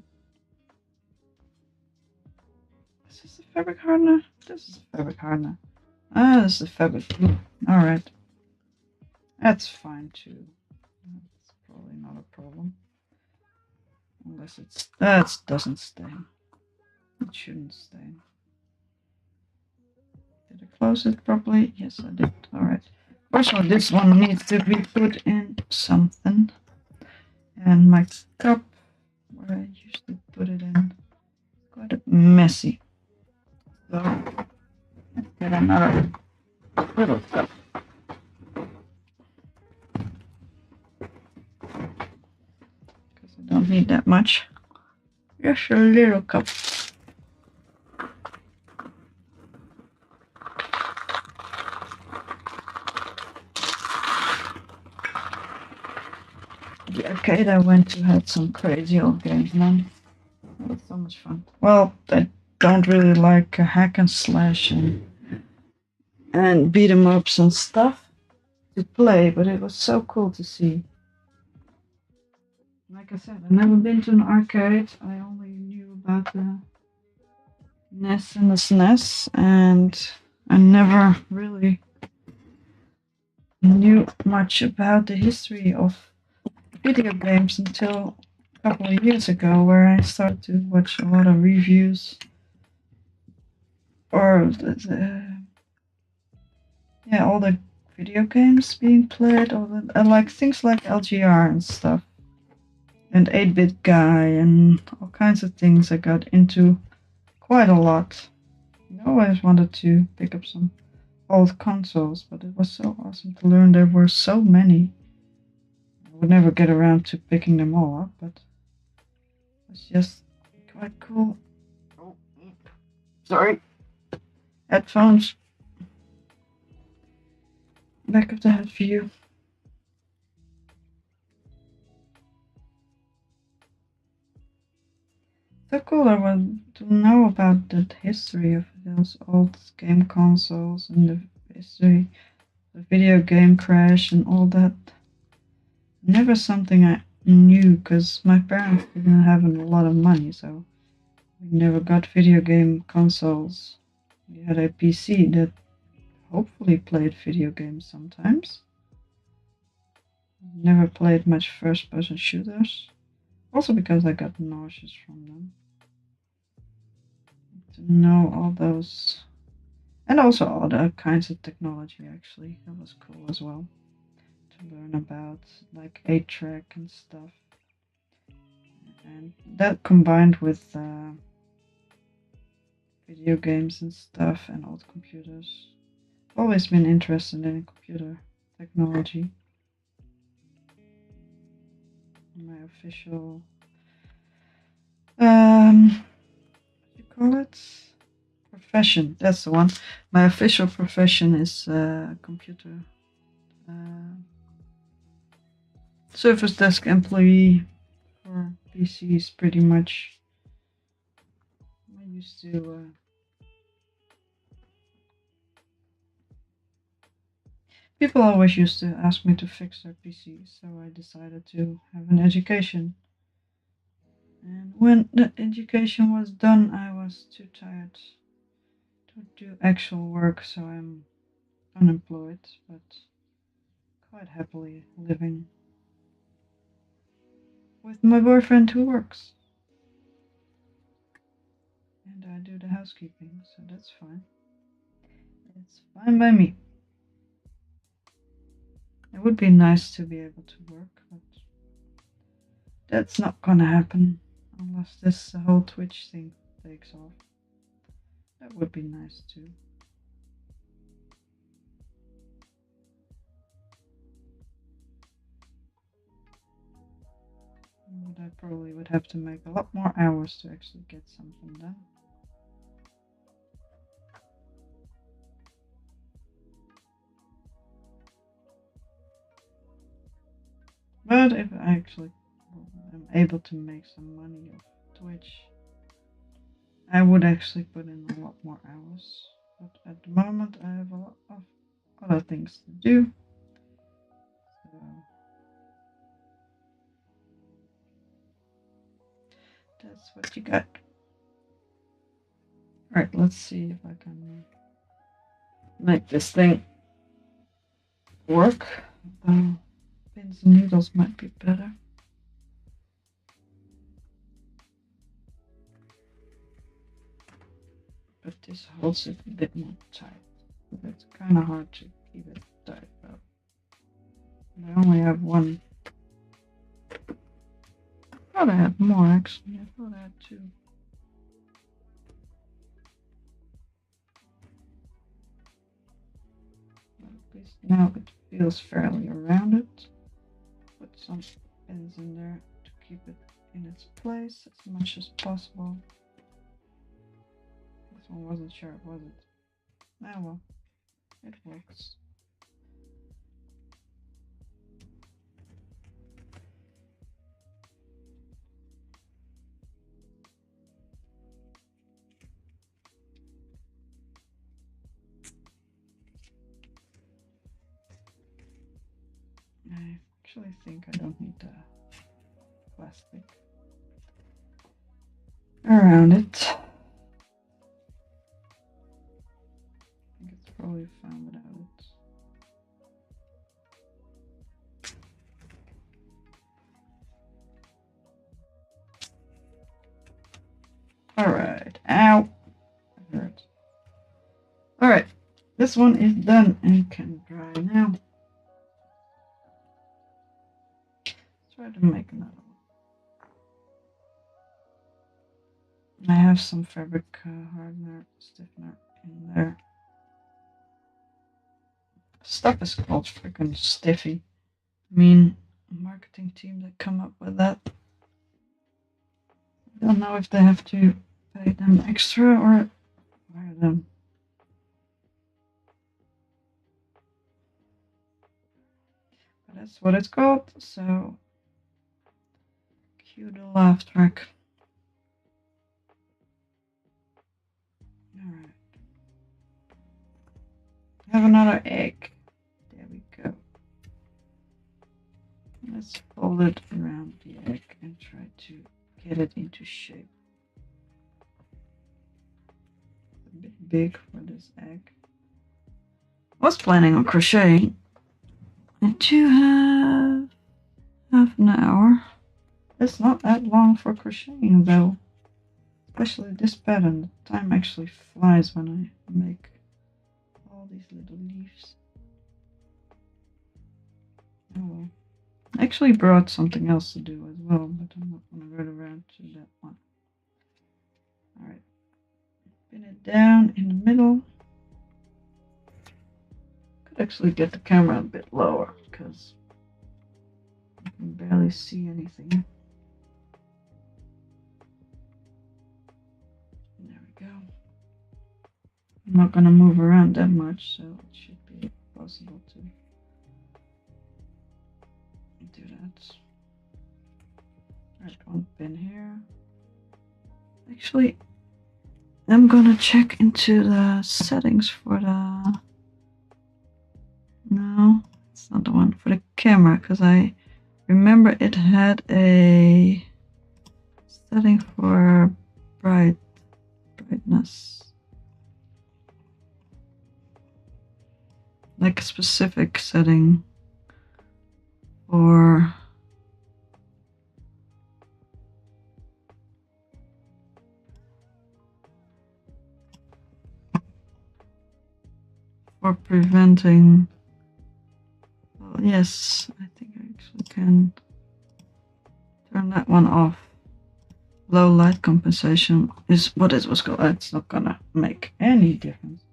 is this a fabric hardener? This is a fabric hardener. This is a fabric glue. Alright. That's fine too. That's probably not a problem. Unless that doesn't stain. It shouldn't stain. Did I close it properly? Yes, I did. Alright. Also, this one needs to be put in something. And my cup, where I usually put it in, quite messy. So, let's get another little cup. Because I don't need that much. Just a little cup. The arcade I went to had some crazy old games, man. It was so much fun. Well, I don't really like hack and slash and beat 'em ups and stuff to play, but it was so cool to see. Like I said, I've never been to an arcade. I only knew about the NES and the SNES, and I never really knew much about the history of video games until a couple of years ago, where I started to watch a lot of reviews or all the video games being played, or like things like LGR and stuff, and 8-Bit Guy and all kinds of things. I got into quite a lot. I always wanted to pick up some old consoles, but it was so awesome to learn there were so many. I would never get around to picking them all up, but it's just quite cool. Oh, sorry. Headphones. Back of the head view. So cool I want to know about the history of those old game consoles and the history, the video game crash and all that. Never something I knew because my parents didn't have a lot of money, so we never got video game consoles. We had a PC that hopefully played video games sometimes. Never played much first-person shooters, also because I got nauseous from them. To know all those, and also other kinds of technology, actually, that was cool as well. learn about like 8-track and stuff. And that combined with video games and stuff and old computers. Always been interested in computer technology. My official what do you call it? Profession. That's the one. My official profession is computer service desk employee for PCs, pretty much. I used to. People always used to ask me to fix their PCs, so I decided to have an education. And when the education was done, I was too tired to do actual work, so I'm unemployed, but quite happily living with my boyfriend who works. And I do the housekeeping, so that's fine. It's fine by me. It would be nice to be able to work, but that's not gonna happen unless this whole Twitch thing takes off. That would be nice too. But I probably would have to make a lot more hours to actually get something done. But if I actually am able to make some money off Twitch, I would actually put in a lot more hours. But at the moment, I have a lot of other things to do. So that's what you got. Alright, let's see if I can make this thing work. Pins and needles might be better. But this holds it a bit more tight. It's kind of hard to keep it tight though. I only have one. I thought I had more actually. I thought I had two. But at least now it feels fairly rounded. Put some pins in there to keep it in its place as much as possible. This one wasn't sharp, was it? Ah well, it works. I actually think I don't need the plastic around it. I think it's probably fine without it. Alright, ow, that hurt. Alright, this one is done and can dry now. Try to make another one. I have some fabric hardener, stiffener in there. Stuff is called freaking Stiffy. I mean, marketing team that come up with that. I don't know if they have to pay them extra or hire them. But that's what it's called, so cue the laugh track. Alright. Have another egg. There we go. Let's fold it around the egg and try to get it into shape. A bit big for this egg. I was planning on crocheting and to have half an hour. It's not that long for crocheting though. Especially this pattern. The time actually flies when I make all these little leaves. Oh well. I actually brought something else to do as well, but I'm not going to go around to that one. Alright. Pin it down in the middle. Could actually get the camera a bit lower because I can barely see anything. There we go. I'm not going to move around that much, so it should be possible to do that. Alright, one pin here. Actually, I'm gonna check into the settings for the... No, it's not the one for the camera, because I remember it had a setting for brightness. Like a specific setting for... for preventing... Well, yes, I think I actually can turn that one off. Low light compensation is what it was called. It's not gonna make any difference.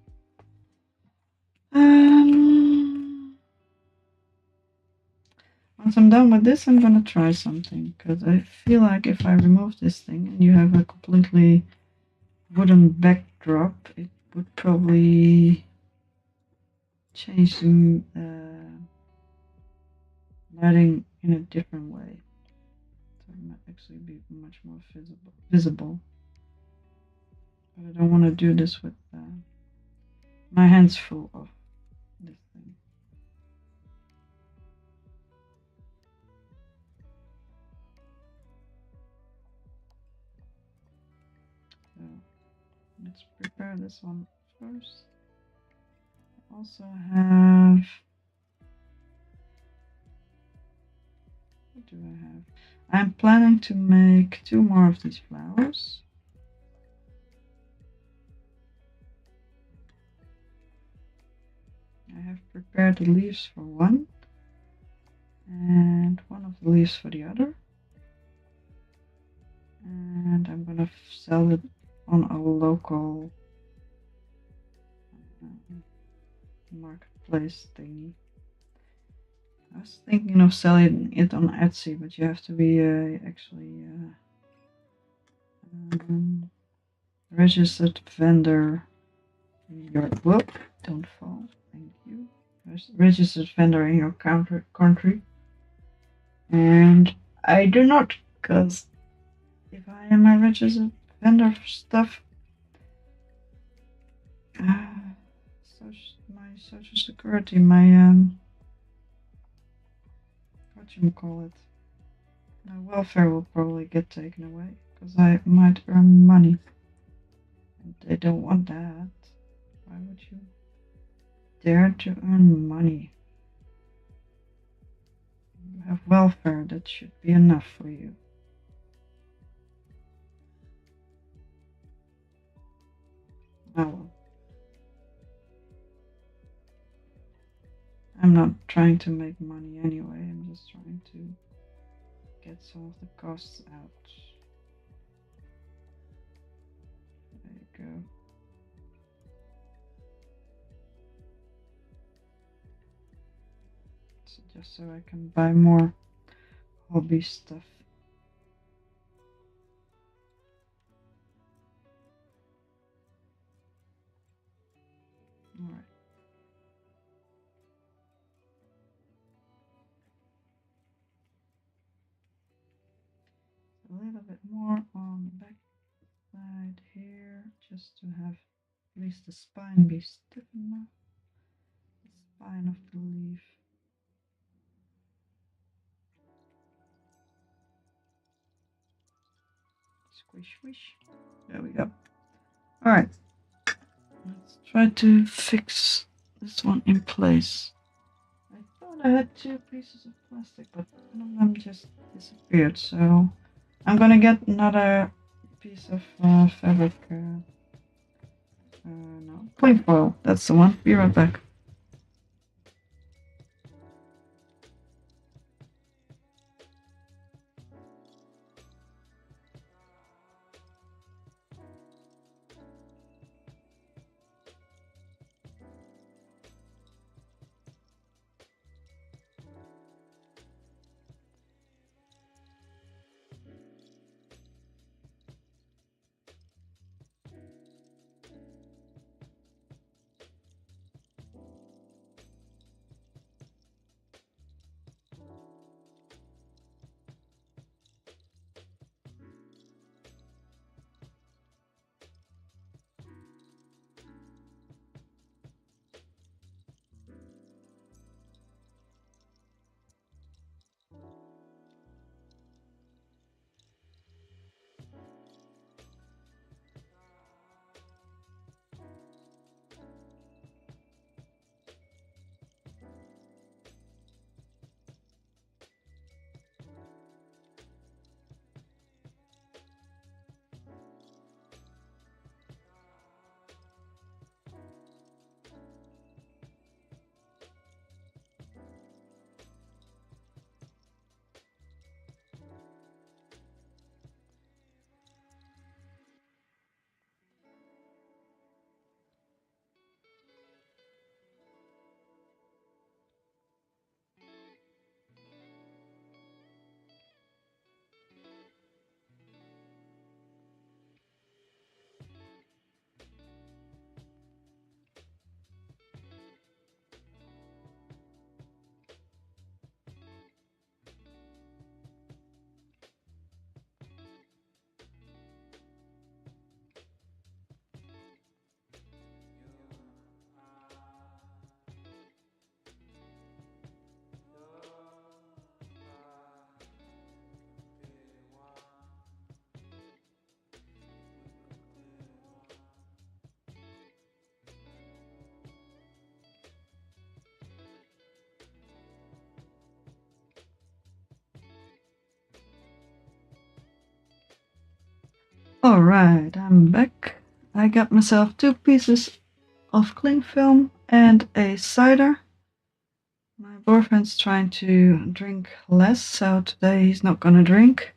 Once I'm done with this, I'm gonna try something, because I feel like if I remove this thing and you have a completely wooden backdrop, it would probably change the lighting in a different way. So it might actually be much more visible. But I don't want to do this with my hands full of this thing. So let's prepare this one first. I also have... What do I have? I'm planning to make 2 more of these flowers. I have prepared the leaves for one and one of the leaves for the other. And I'm gonna sell it on a local marketplace thingy. I was thinking of selling it on Etsy, but you have to be actually registered vendor in your... Whoop, don't fall, thank you. Registered vendor in your country. And I do not, because if I am a registered vendor for stuff, my social security, my whatchamacallit, my welfare will probably get taken away, because I might earn money. And they don't want that. Why would you dare to earn money? You have welfare, that should be enough for you. Oh well. I'm not trying to make money anyway, I'm just trying to get some of the costs out. There you go. So just so I can buy more hobby stuff. Alright. A little bit more on the back side here, just to have at least the spine be stiff enough. The spine of the leaf. Squish, squish. There we go. Alright. Let's try to fix this one in place. I thought I had 2 pieces of plastic, but one of them just disappeared, so I'm gonna get another piece of fabric. No, cling foil, that's the one. Be right back. Alright, I'm back. I got myself 2 pieces of cling film and a cider. My boyfriend's trying to drink less, so today he's not gonna drink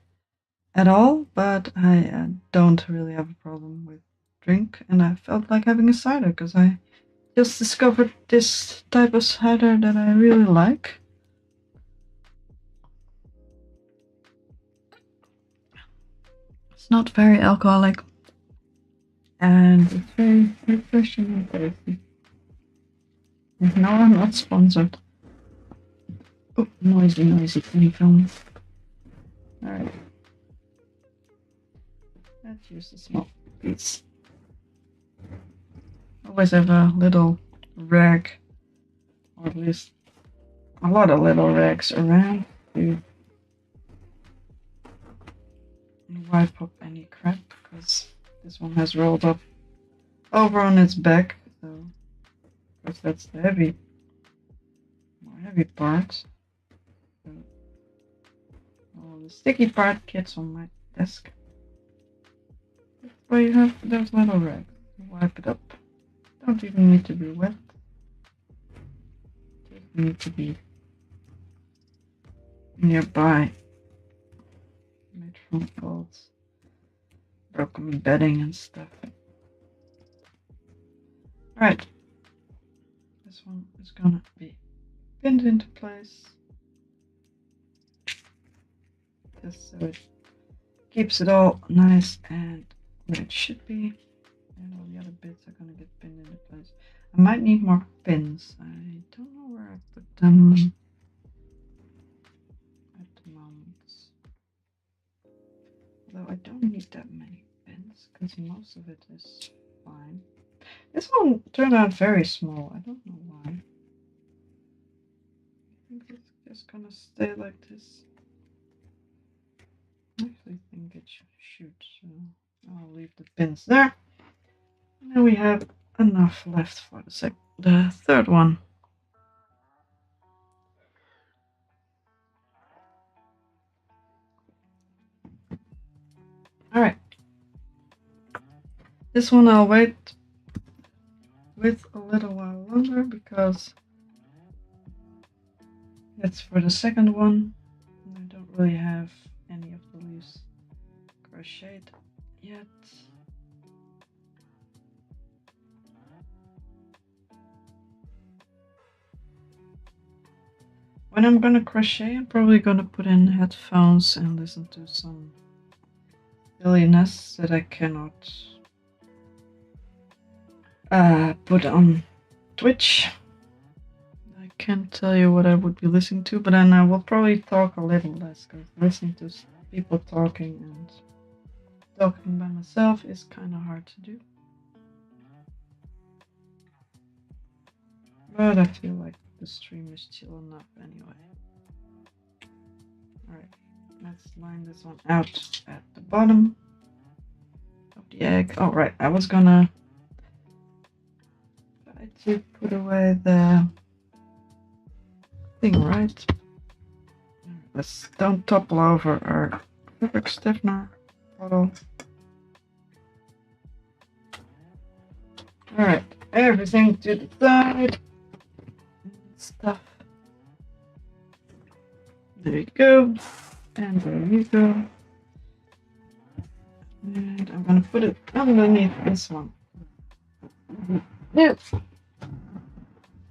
at all, but I don't really have a problem with drink, and I felt like having a cider because I just discovered this type of cider that I really like. It's not very alcoholic, and it's very refreshing and tasty. No, I'm not sponsored. Oh, noisy cling film. Alright. Let's use a small piece. Always have a little rag, or at least a lot of little rags around to wipe up any crap, because this one has rolled up over on its back, so because that's the more heavy part. So all the sticky part gets on my desk. That's why you have those little rags. Wipe it up. Don't even need to be wet. Just need to be nearby. Made from old broken bedding and stuff. Right. This one is gonna be pinned into place. Just so it keeps it all nice and where it should be. And all the other bits are gonna get pinned into place. I might need more pins. I don't know where I put them at the moment. Although I don't need that many pins because most of it is fine. This one turned out very small. I don't know why. I think it's just gonna stay like this. I actually think it should, so I'll leave the pins there. And then we have enough left for the third one. Alright. This one I'll wait with a little while longer because it's for the second one. And I don't really have any of the leaves crocheted yet. When I'm gonna crochet, I'm probably gonna put in headphones and listen to some silliness that I cannot put on Twitch. I can't tell you what I would be listening to, but then I will probably talk a little less because listening to people talking and talking by myself is kind of hard to do. But I feel like the stream is chill enough anyway. Alright, let's line this one out at the bottom of the egg. Alright, I was gonna try to put away the thing, right? Let's don't topple over our fabric stiffener bottle. Alright, everything to the side. Stuff. There you go. And there you go. And I'm gonna put it underneath this one. There.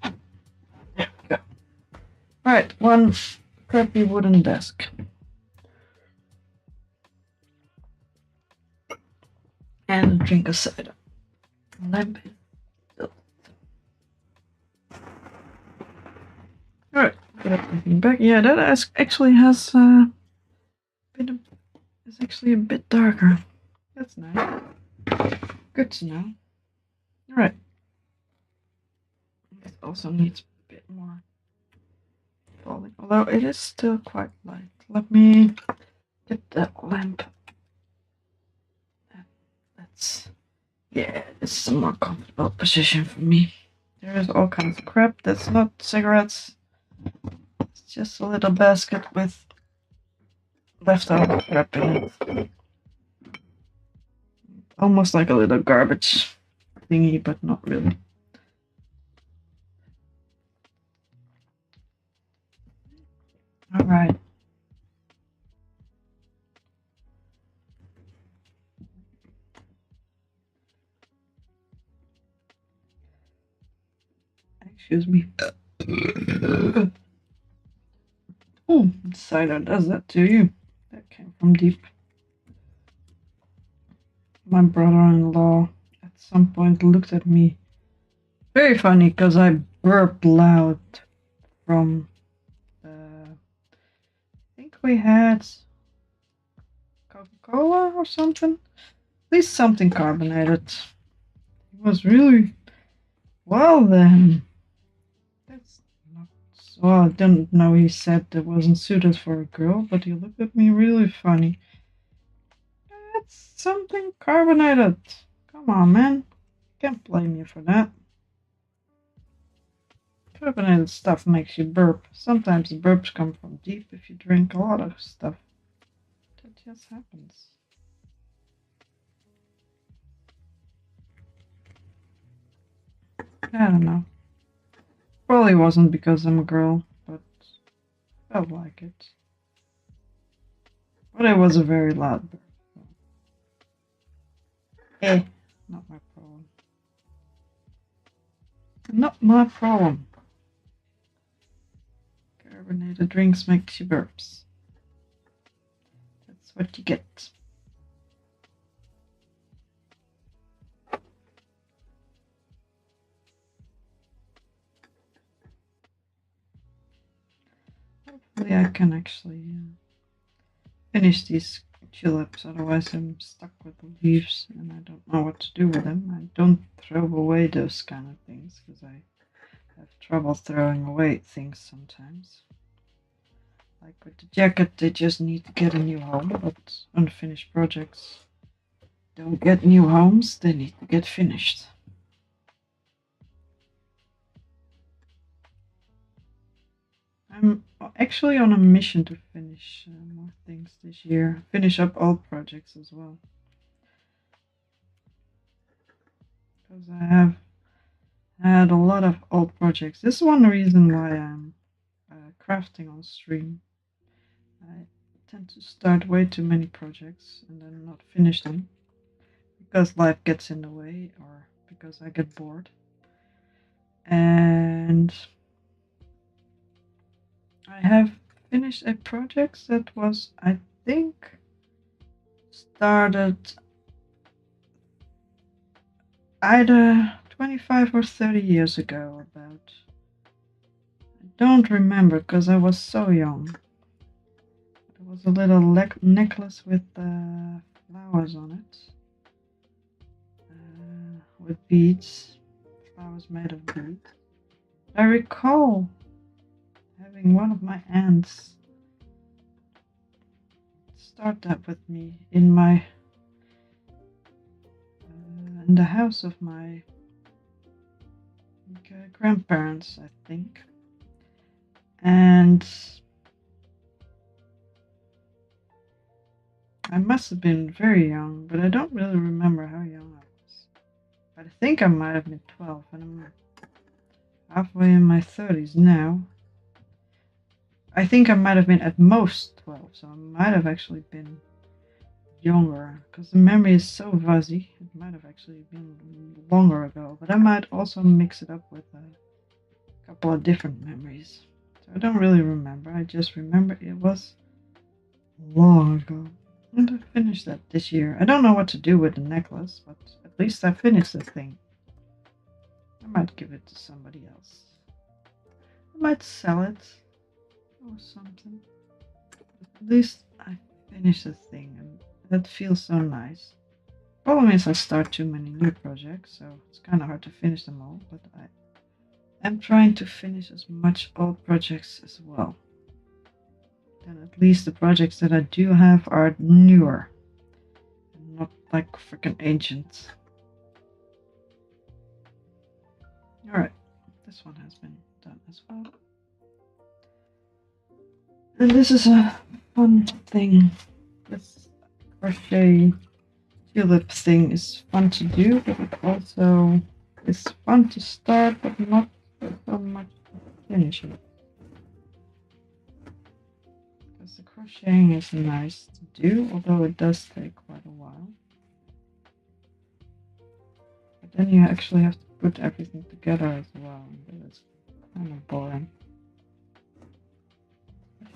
There we go. Right, one crappy wooden desk. And a drink of cider. Lamp. Alright, put everything back. Yeah, that actually has it's actually a bit darker. That's nice. Good to know. Alright. It also needs a bit more falling, although it is still quite light. Let me get that lamp. Yeah, this is a more comfortable position for me. There is all kinds of crap that's not cigarettes. It's just a little basket with leftover crap in it. almost like a little garbage thingy, but not really. All right. Excuse me. Oh, cider does that to you. That came from deep. My brother-in-law at some point looked at me. Very funny, because I burped loud from I think we had Coca-Cola or something. At least something carbonated. It was really well then. That's not well. I didn't know he said that wasn't suited for a girl, but he looked at me really funny. That's something carbonated. Come on, man. Can't blame you for that. Carbonated stuff makes you burp. Sometimes the burps come from deep if you drink a lot of stuff. That just happens. I don't know. Probably wasn't because I'm a girl, but felt like it. But it was a very loud burp. So. Not my problem. Not my problem. Carbonated drinks make you burps. That's what you get. Hopefully I can actually finish these Chillhops, otherwise I'm stuck with the leaves and I don't know what to do with them. I don't throw away those kind of things because I have trouble throwing away things sometimes. Like with the jacket, they just need to get a new home, but unfinished projects don't get new homes, they need to get finished. I'm actually on a mission to finish more things this year. Finish up old projects as well. Because I have had a lot of old projects. This is one reason why I'm crafting on stream. I tend to start way too many projects and then not finish them. Because life gets in the way or because I get bored. And I have finished a project that was, I think, started either 25 or 30 years ago about. I don't remember because I was so young. There was a little necklace with flowers on it. With beads. Flowers made of beads. I recall having one of my aunts start that with me in my in the house of my grandparents, I think. And I must have been very young, but I don't really remember how young I was. But I think I might have been 12, and I'm halfway in my 30s now. I think I might have been at most 12, so I might have actually been younger, because the memory is so fuzzy. It might have actually been longer ago, but I might also mix it up with a couple of different memories. So I don't really remember. I just remember it was long ago. And I finished that this year. I don't know what to do with the necklace, but at least I finished the thing. I might give it to somebody else. I might sell it or something. But at least I finished the thing, and that feels so nice. Problem is I start too many new projects, so it's kind of hard to finish them all, but I am trying to finish as much old projects as well. Then at least the projects that I do have are newer, not like freaking ancient. Alright, this one has been done as well. And this is a fun thing. This crochet tulip thing is fun to do, but it also is fun to start, but not so much to finish it. Because the crocheting is nice to do, although it does take quite a while. But then you actually have to put everything together as well, and it's kind of boring.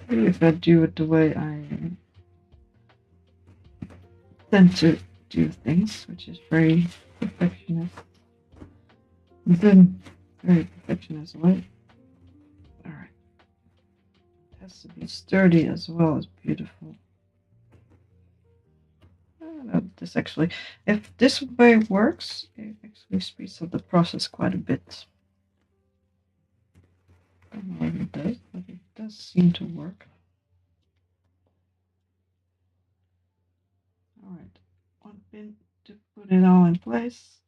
If I do it the way I tend to do things, which is very perfectionist. Then very perfectionist way. Alright. It has to be sturdy as well as beautiful. This actually, if this way works, it actually speeds up the process quite a bit. I don't know if it does, but it does seem to work. Alright, one pin to put it all in place.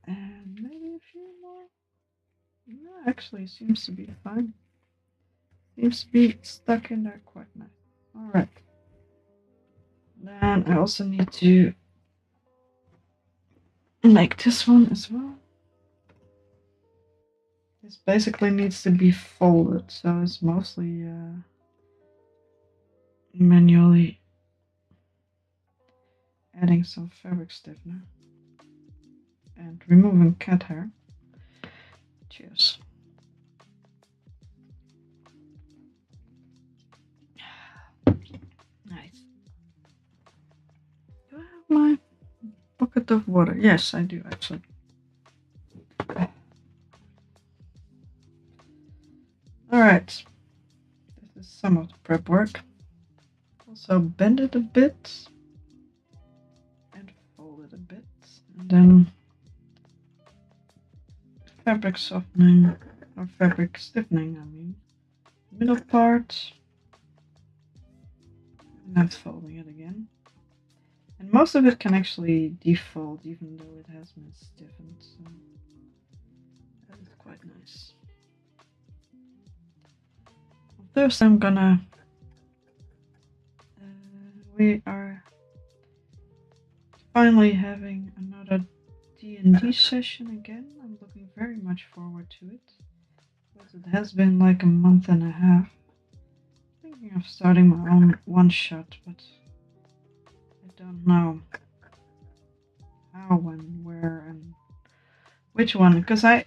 And maybe a few more. No, actually, seems to be fine. Seems to be stuck in there quite nice. Alright. Then I also need to make this one as well. This basically needs to be folded, so it's mostly manually adding some fabric stiffener and removing cat hair. Cheers. Nice. Do I have my bucket of water? Yes, I do actually. Alright. This is some of the prep work. Also bend it a bit and fold it a bit, and then fabric softening or fabric stiffening, I mean. Middle part, and then folding it again. And most of it can actually defold even though it has been stiffened, so that is quite nice. First I'm gonna we are finally having another D&D session again. I'm looking very much forward to it, because it has been like a month and a half. I'm thinking of starting my own one-shot, but I don't know how and where and which one, because I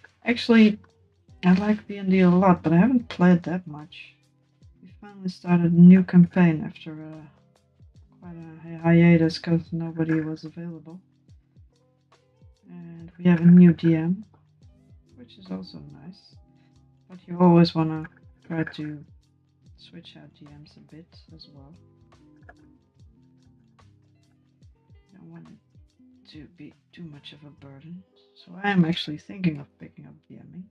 like D&D a lot, but I haven't played that much. We finally started a new campaign after quite a hiatus because nobody was available. And we have a new DM, which is also nice. But you always want to try to switch out DMs a bit as well. You don't want it to be too much of a burden. So I am actually thinking of picking up DMing.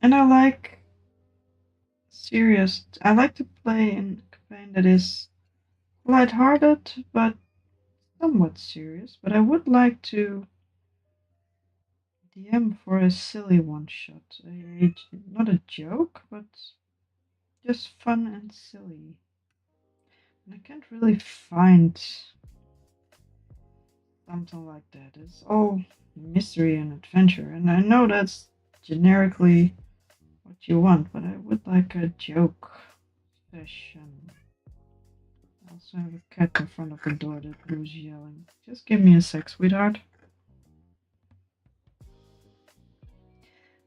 And I like I like to play in a campaign that is lighthearted, but somewhat serious. But I would like to DM for a silly one-shot. Not a joke, but just fun and silly. And I can't really find something like that. It's all mystery and adventure. And I know that's generically what you want, but I would like a joke session. I also have a cat in front of the door that was yelling. Just give me a sec, sweetheart.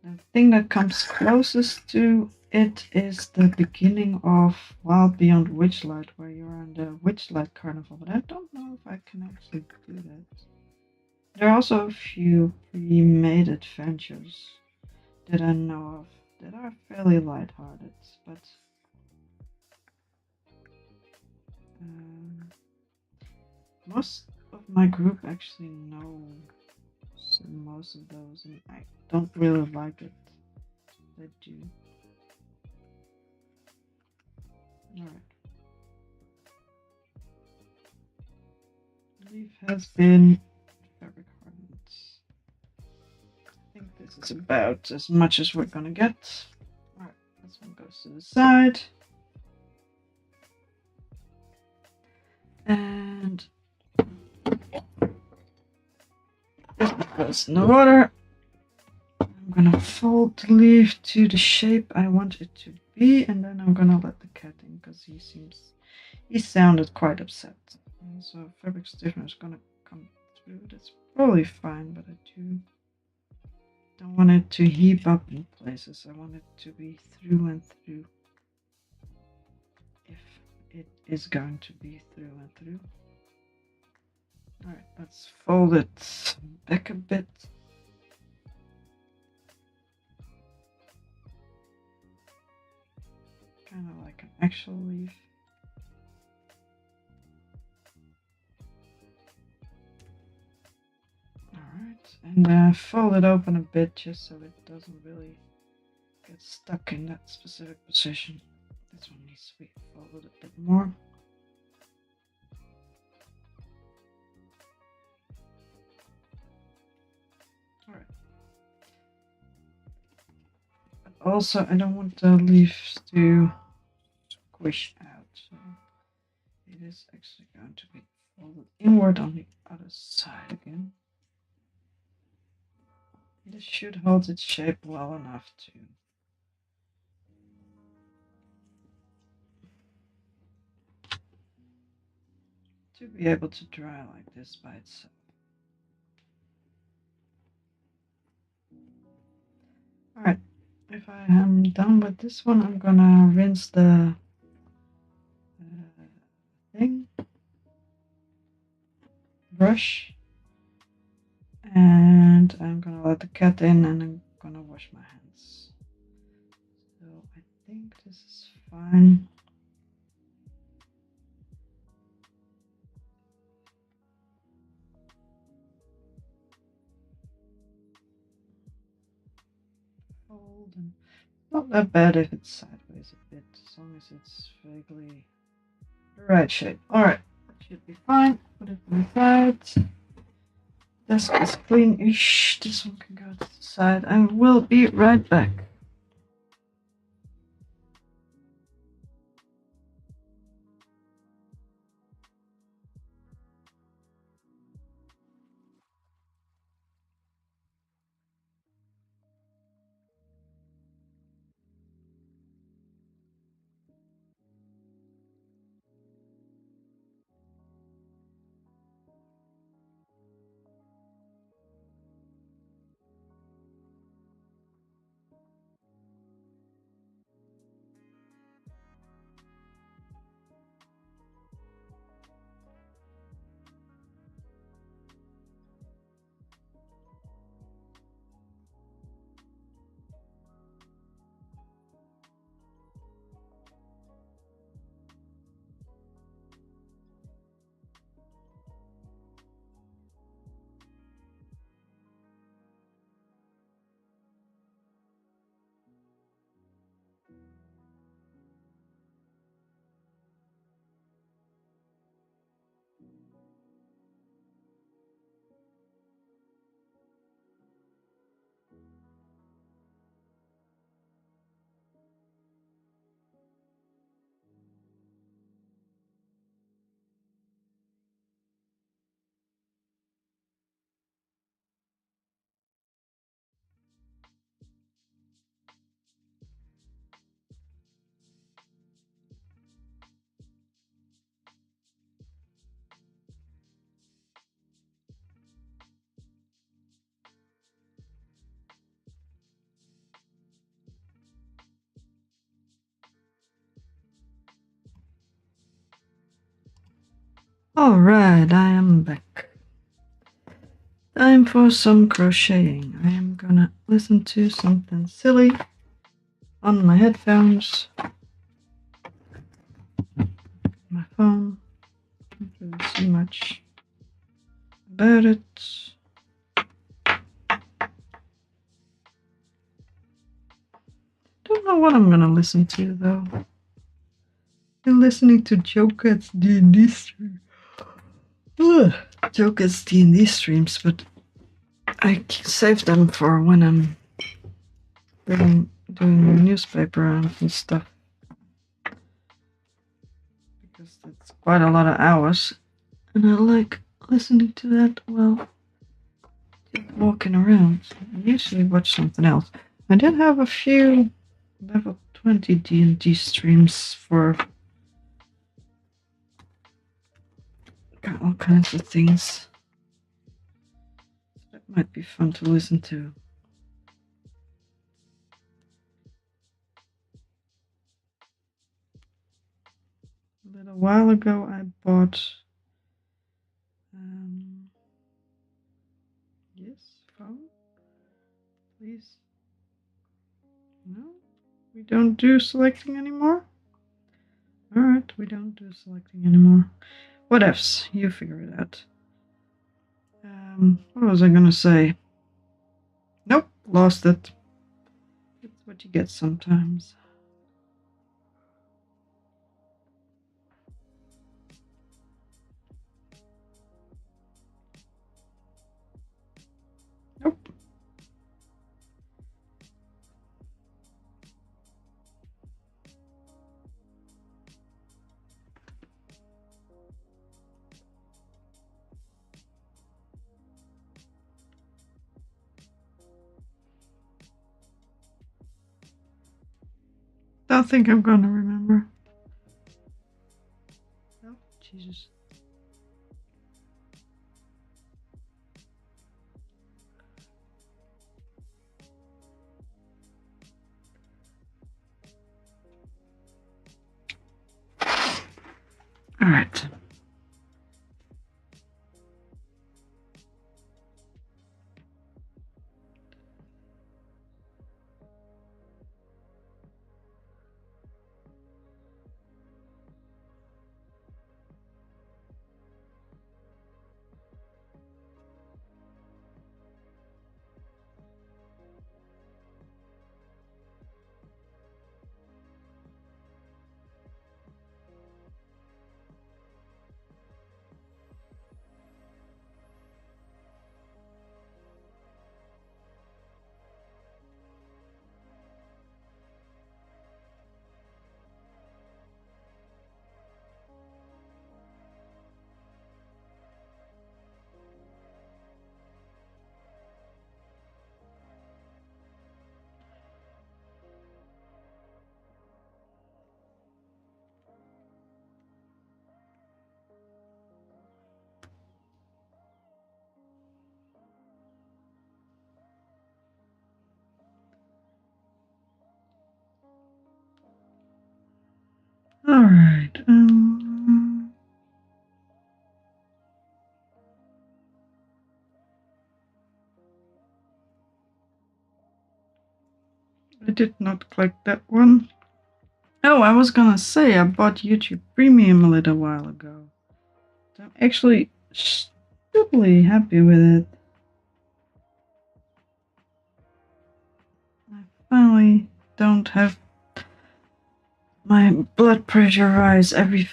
The thing that comes closest to it is the beginning of Wild Beyond Witchlight, where you're on the Witchlight Carnival, but I don't know if I can actually do that. There are also a few pre-made adventures that I know of that are fairly lighthearted, but most of my group actually know most of those, and I don't really like it. They do. Alright. Leaf has been fabric hardened. I think this is about as much as we're gonna get. Alright, this one goes to the side. goes in the water. I'm gonna fold the leaf to the shape I want it to be, and then I'm gonna let the cat in because he sounded quite upset. And so fabric stiffener is gonna come through. That's probably fine, but I don't want it to heap up in places. I want it to be through and through. If it is going to be through and through. Alright, let's fold it back a bit. Kind of like an actual leaf. Alright, and fold it open a bit just so it doesn't really get stuck in that specific position. This one needs to be folded a bit more. Alright. But also I don't want the leaves to squish out, so it is actually going to be folded inward on the other side again. This should hold its shape well enough to be able to dry like this by itself. Alright, if I am done with this one, I'm gonna rinse the brush, and I'm gonna let the cat in, and I'm gonna wash my hands. So I think this is fine. Fold, and not that bad if it's sideways a bit, as long as it's vaguely the right shape. Alright, that should be fine. Put it on the side. Desk is clean-ish. This one can go to the side. I will be right back. Alright, I am back. Time for some crocheting. I am gonna listen to something silly on my headphones. My phone. Can't really see much about it. Don't know what I'm gonna listen to though. Been listening to Joker's D&D stream. Joker's D&D streams, but I save them for when I'm doing newspaper and stuff, because that's quite a lot of hours, and I like listening to that while walking around. I usually watch something else. I did have a few level 20 D&D streams for all kinds of things. That might be fun to listen to. A little while ago I bought yes, phone, please. No, we don't do selecting anymore. Alright, we don't do selecting anymore. Whatevs, you figure it out. What was I gonna say? Nope, lost it. That's what you get sometimes. Nope. Don't think I'm gonna remember. Oh, Jesus. Alright. Alright. I did not click that one. Oh, I was gonna say I bought YouTube Premium a little while ago. So I'm actually stupidly happy with it. I finally don't have my blood pressure rise every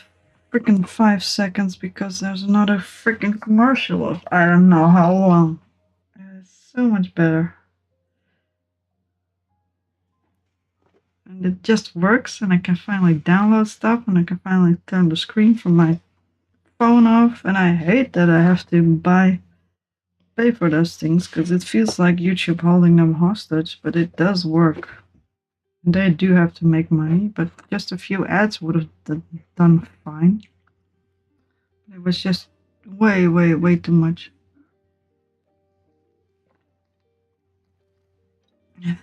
freaking 5 seconds because there's another freaking commercial of I don't know how long. It's so much better. And it just works, and I can finally download stuff, and I can finally turn the screen from my phone off. And I hate that I have to pay for those things because it feels like YouTube holding them hostage, but it does work. They do have to make money, but just a few ads would have done fine. It was just way, way, way too much. Yeah.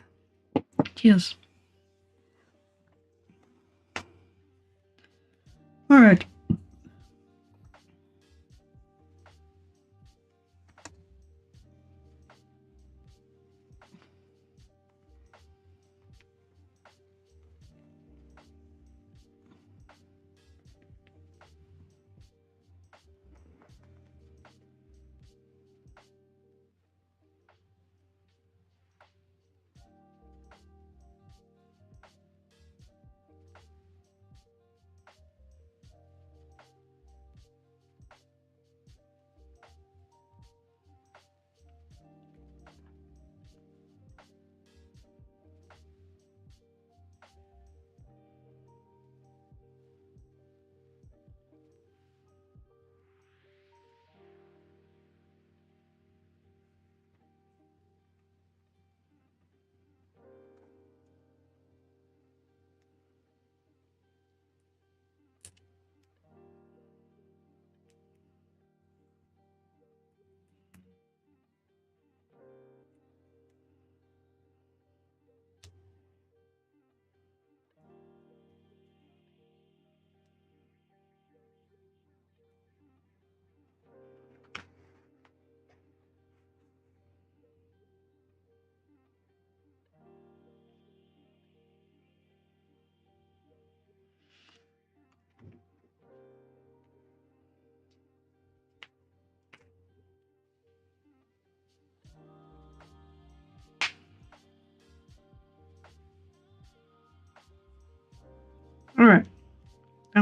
Cheers. All right.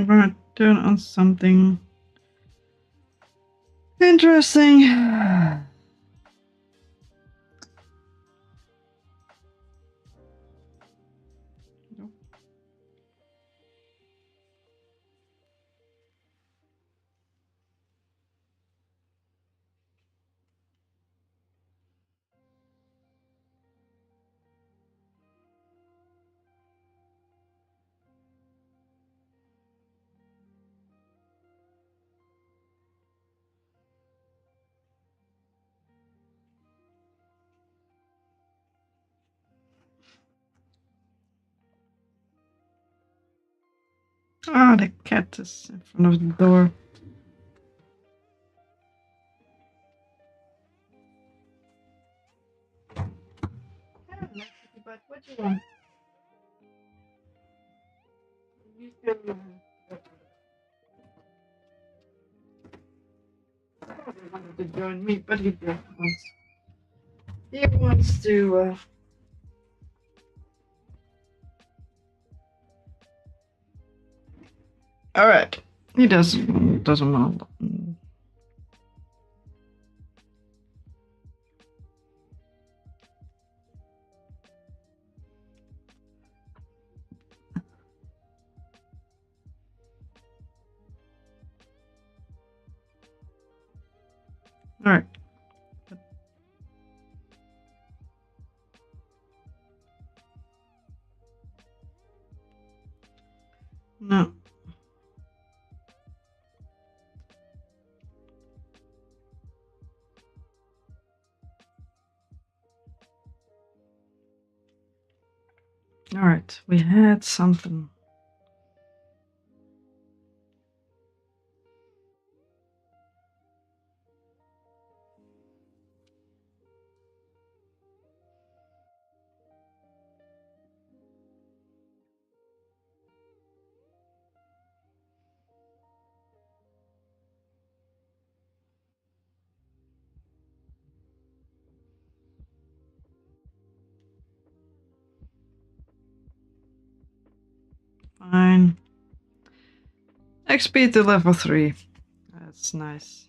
I'm gonna turn on something interesting. Ah, the cat is in front of the door. But what do you want? You can, he wanted to join me, but he just wants. He wants to. All right. He doesn't want. All right. No. All right. We had something. Fine. XP to level 3. That's nice.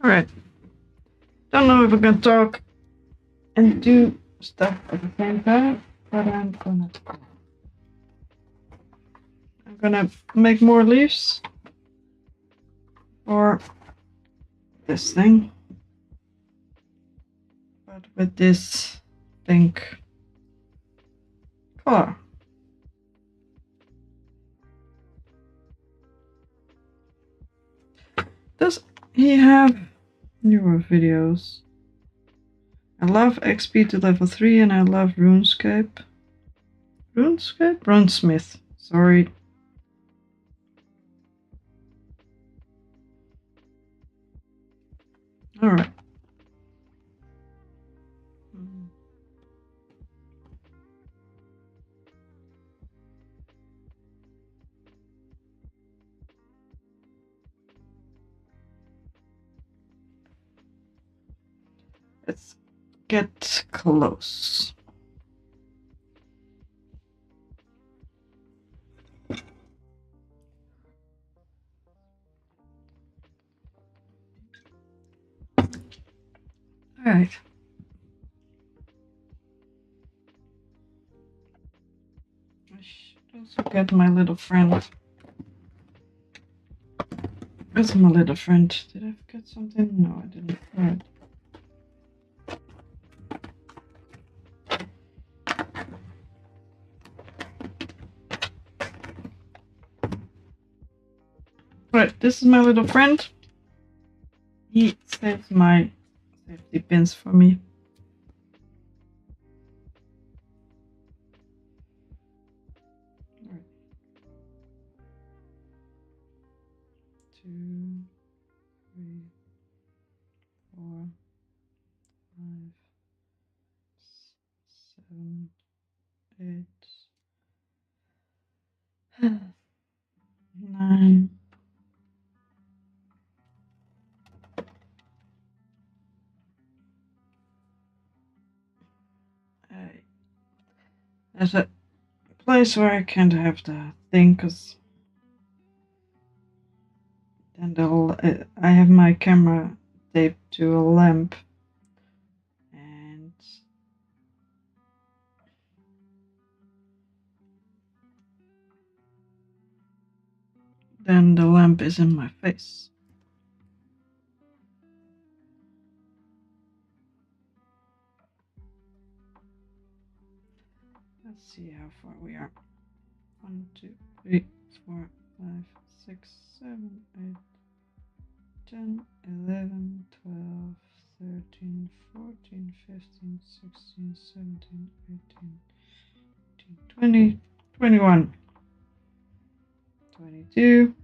Alright. Don't know if we can talk and do stuff at the same time, but I'm gonna make more leaves for this thing. But with this pink color. Does he have newer videos? I love XP to level 3 and I love RuneScape. RuneScape? RuneSmith. Sorry. Alright. Let's get close. Alright. I should also get my little friend. Where's my little friend? Did I forget something? No, I didn't. Alright. Right, this is my little friend. He saves my safety pins for me. Right. 2, 3, 4, 5, 7, 8, 9. as a place where I can't have the thing, because then I have my camera taped to a lamp, and then the lamp is in my face. Let's see how far we are. 1, 2, 3, 4, 5, 6, 7, 8, 10, 11, 12, 13, 14, 15, 16, 17, 18, 19, 20, 21, 22,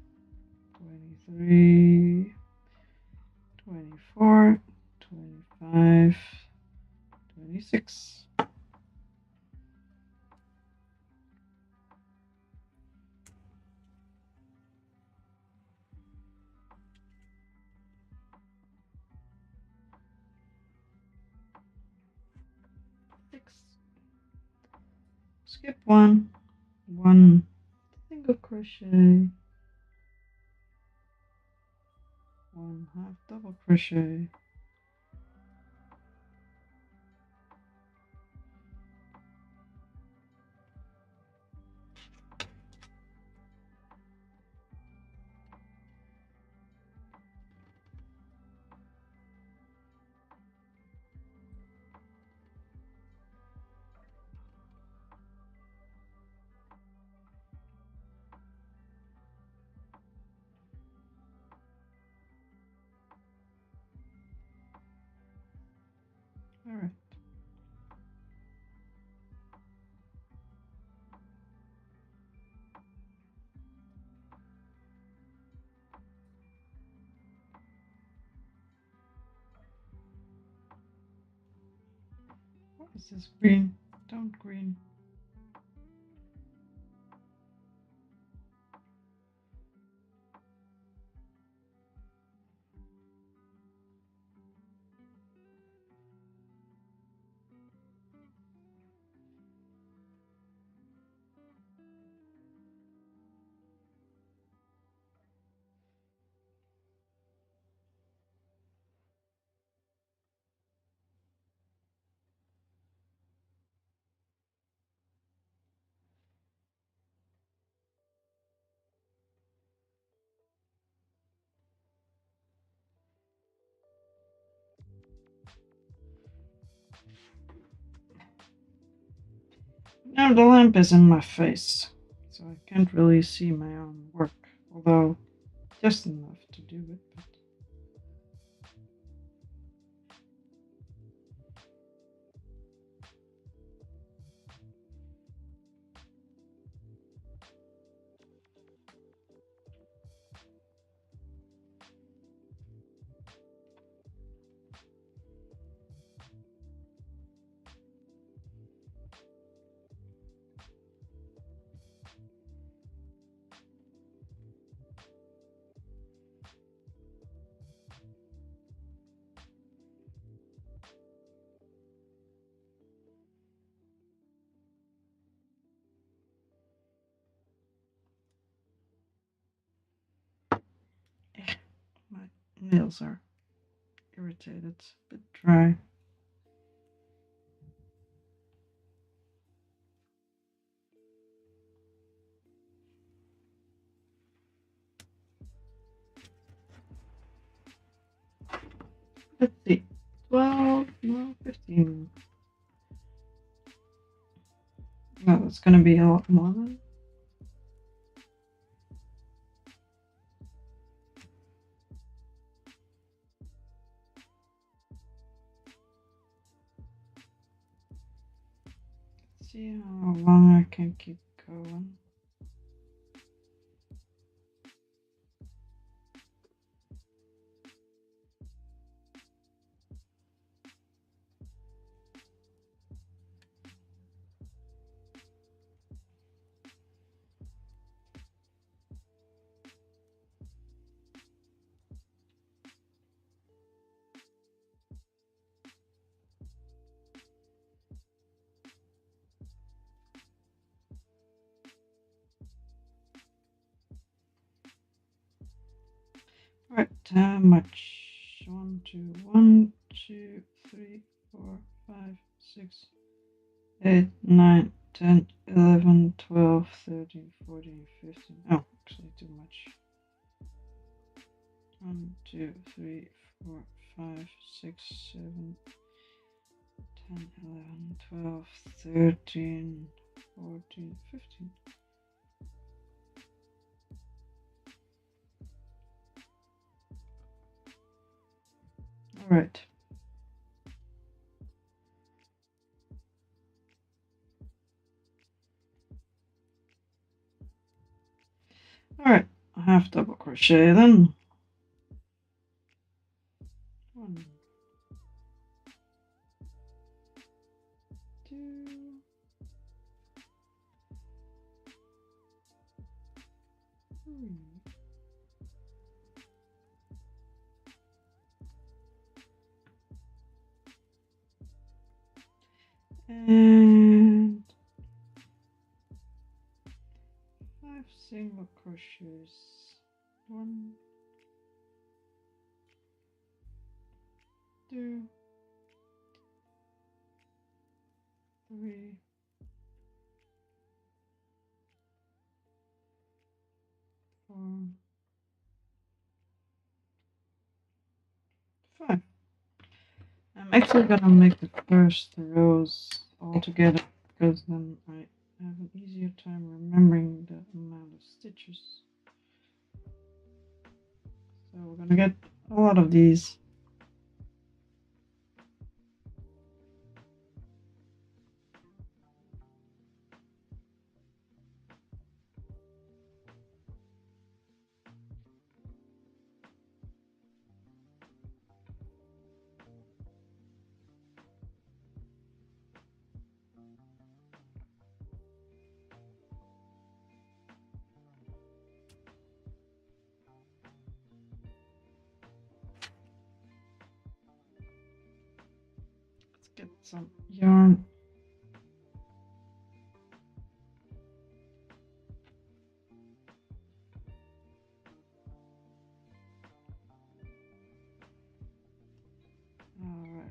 23, 24, 25, 26. Skip one single crochet, 1 half double crochet, all right. What is this green? Don't green. Now the lamp is in my face, so I can't really see my own work, although just enough to do it. But my nails are irritated, a bit dry. Let's see. 12, no, 15. No, that's gonna be a lot more than. Let's see how long I can keep going. how much? 1, 2, 1, 2, 3, 4, 5, 6, 8, 9, 10, 11, 12, 13, 14, 15. Oh, actually too much. 1, 2, 3, 4, 5, 6, 7, 10, 11, 12, 13, 14, 15. All right. All right. I have double crochet then. 1, 2, 3. And 5 single crochets. 1, 2, 3, 4, 5. I'm actually gonna make the first rows all together because then I have an easier time remembering the amount of stitches. So we're gonna get a lot of these. Let's get some yarn. All right.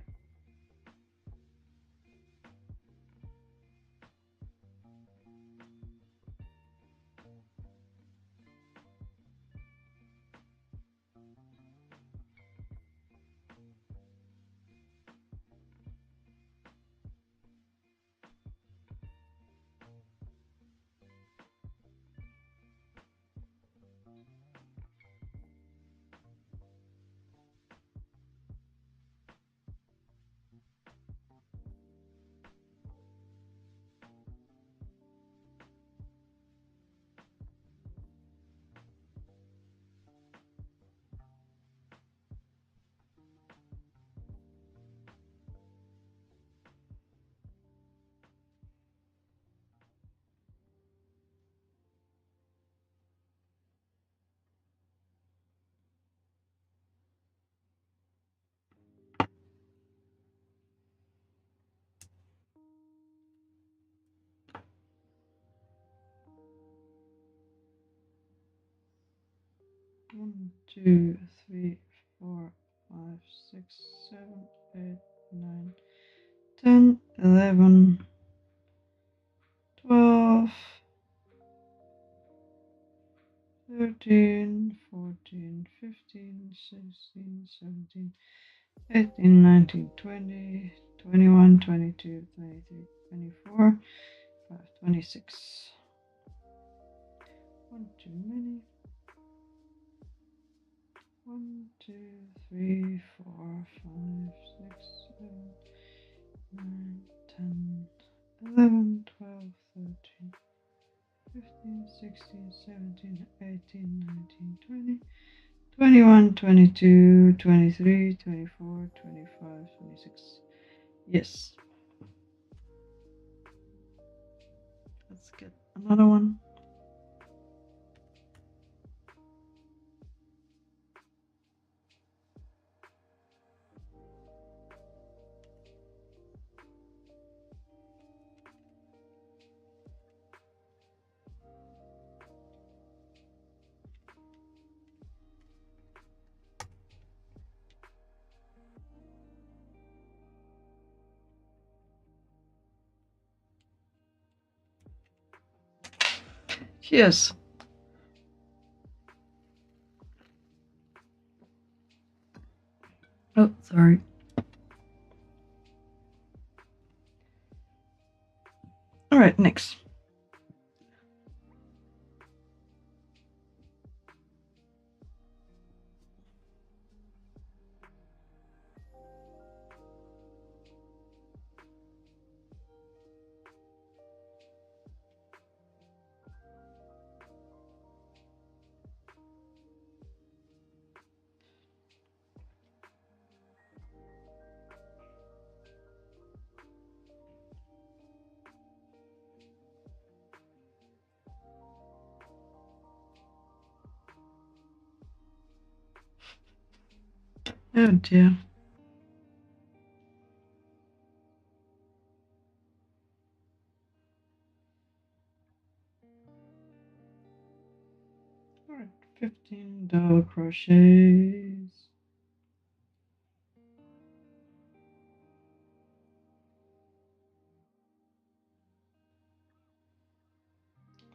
One, 2, 3, 4, 5, 6, 7, 8, 9, 10, 11, 12, 13, 14, 15, 16, 17, 18, 19, 20, 21, 22, 23, 24, 26. One too many. 1, 2, 3, 4, 5, 6, 7, 9, 10, 11, 12, 13, 15, 16, 17, 18, 19, 20, 21, 22, 23, 24, 25, 26. Yes. Let's get another one. Yes. Oh, sorry. All right, next. Oh dear. All right, 15 double crochets.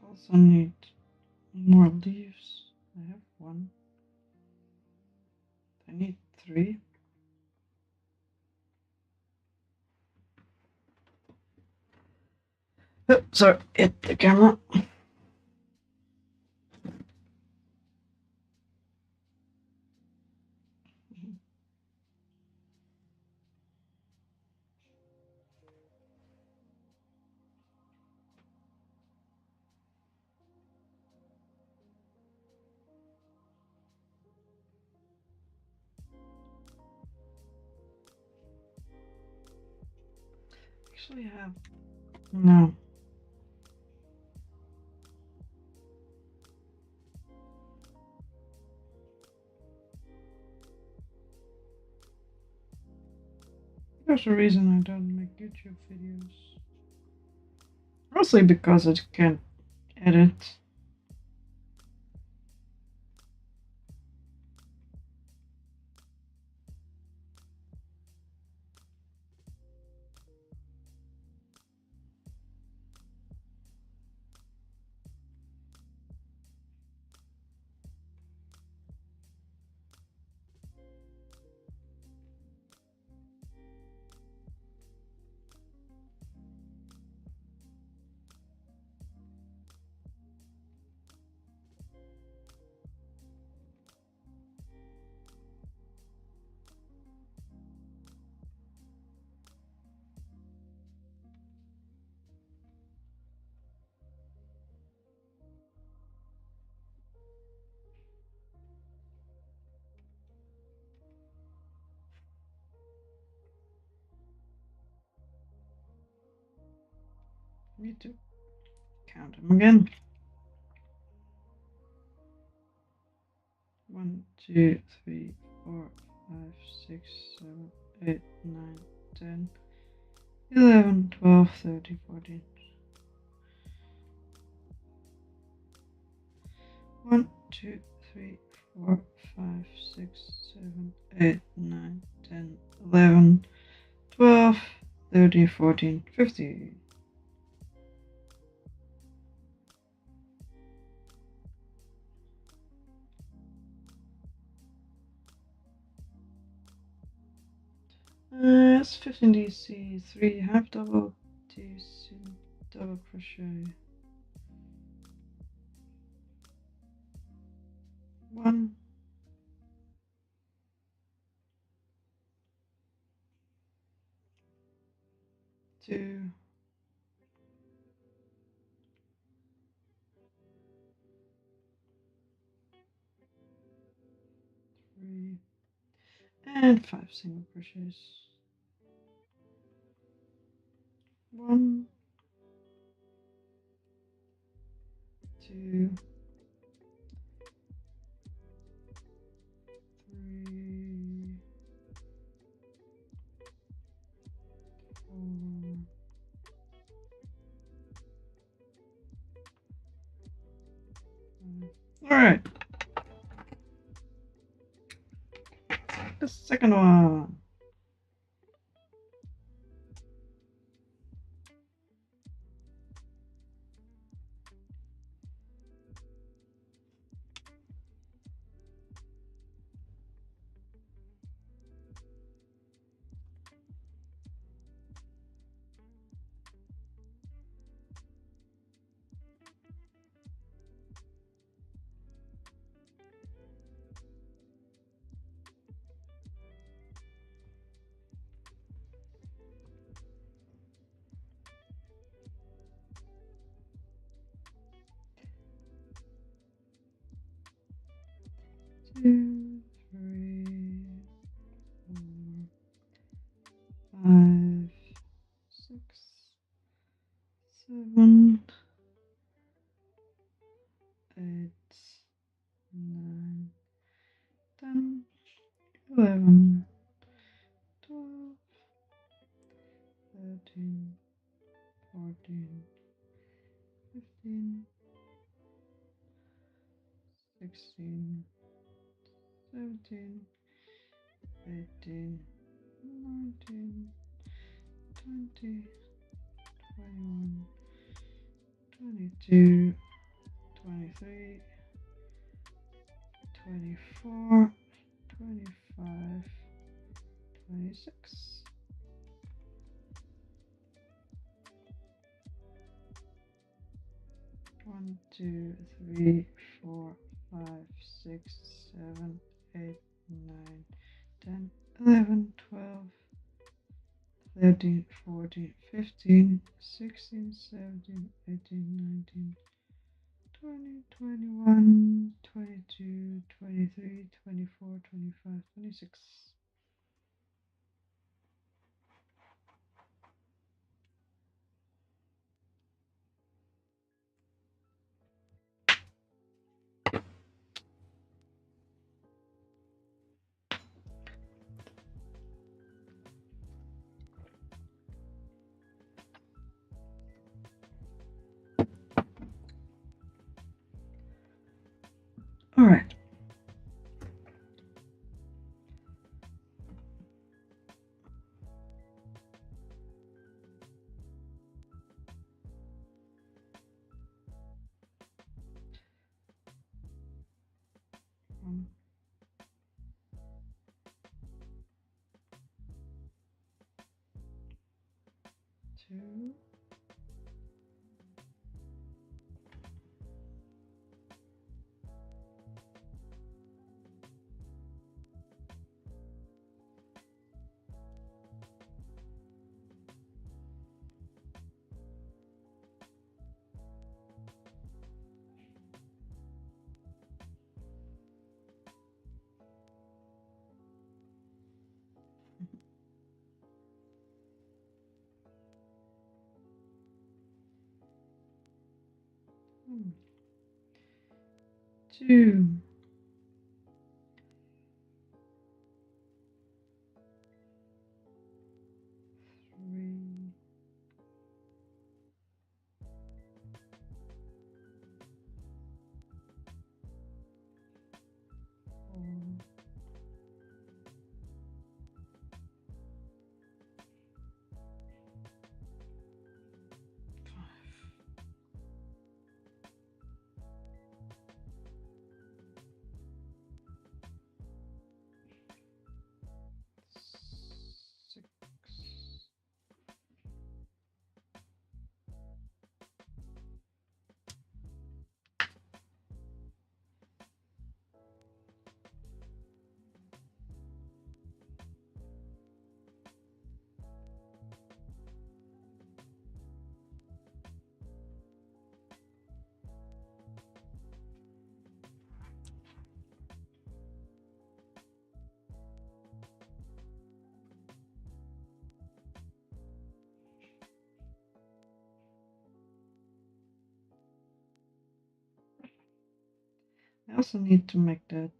Also need more leaves. I have one. I need 3. Oh, sorry, hit the camera. Actually, I have. No. There's a reason I don't make YouTube videos. Mostly because I can't edit. Need to count them again. 1, 2, 3, 4, 5, 6, 7, 8, 9, 10, 11, 12, 13, 14. 1, 2, 3, 4, 5, 6, 7, 8, 9, 10, 11, 12, 13, 14, 15. It's 15 DC, 3 half double DC, double crochet. 1, 2, 3, and 5 single crochets. 1, 2, 3, 4, all right. The second one. 2, 3, 4, 5, 6, 7, 8, 9, 10, 11, 12, 13, 14, 15, 16, 17, 18, 19, 20, 21, 22, 23, 24, 25, 26. 1, 2, 3, 4, 5, 6, 7, 8, 9, 10, 11, 12, 13, 14, 15, 16, 17, 18, 19, 20, 21, 22, 23, 24, 25, 26. All right. One, 2, 2, 3, 4, 6. I also need to make the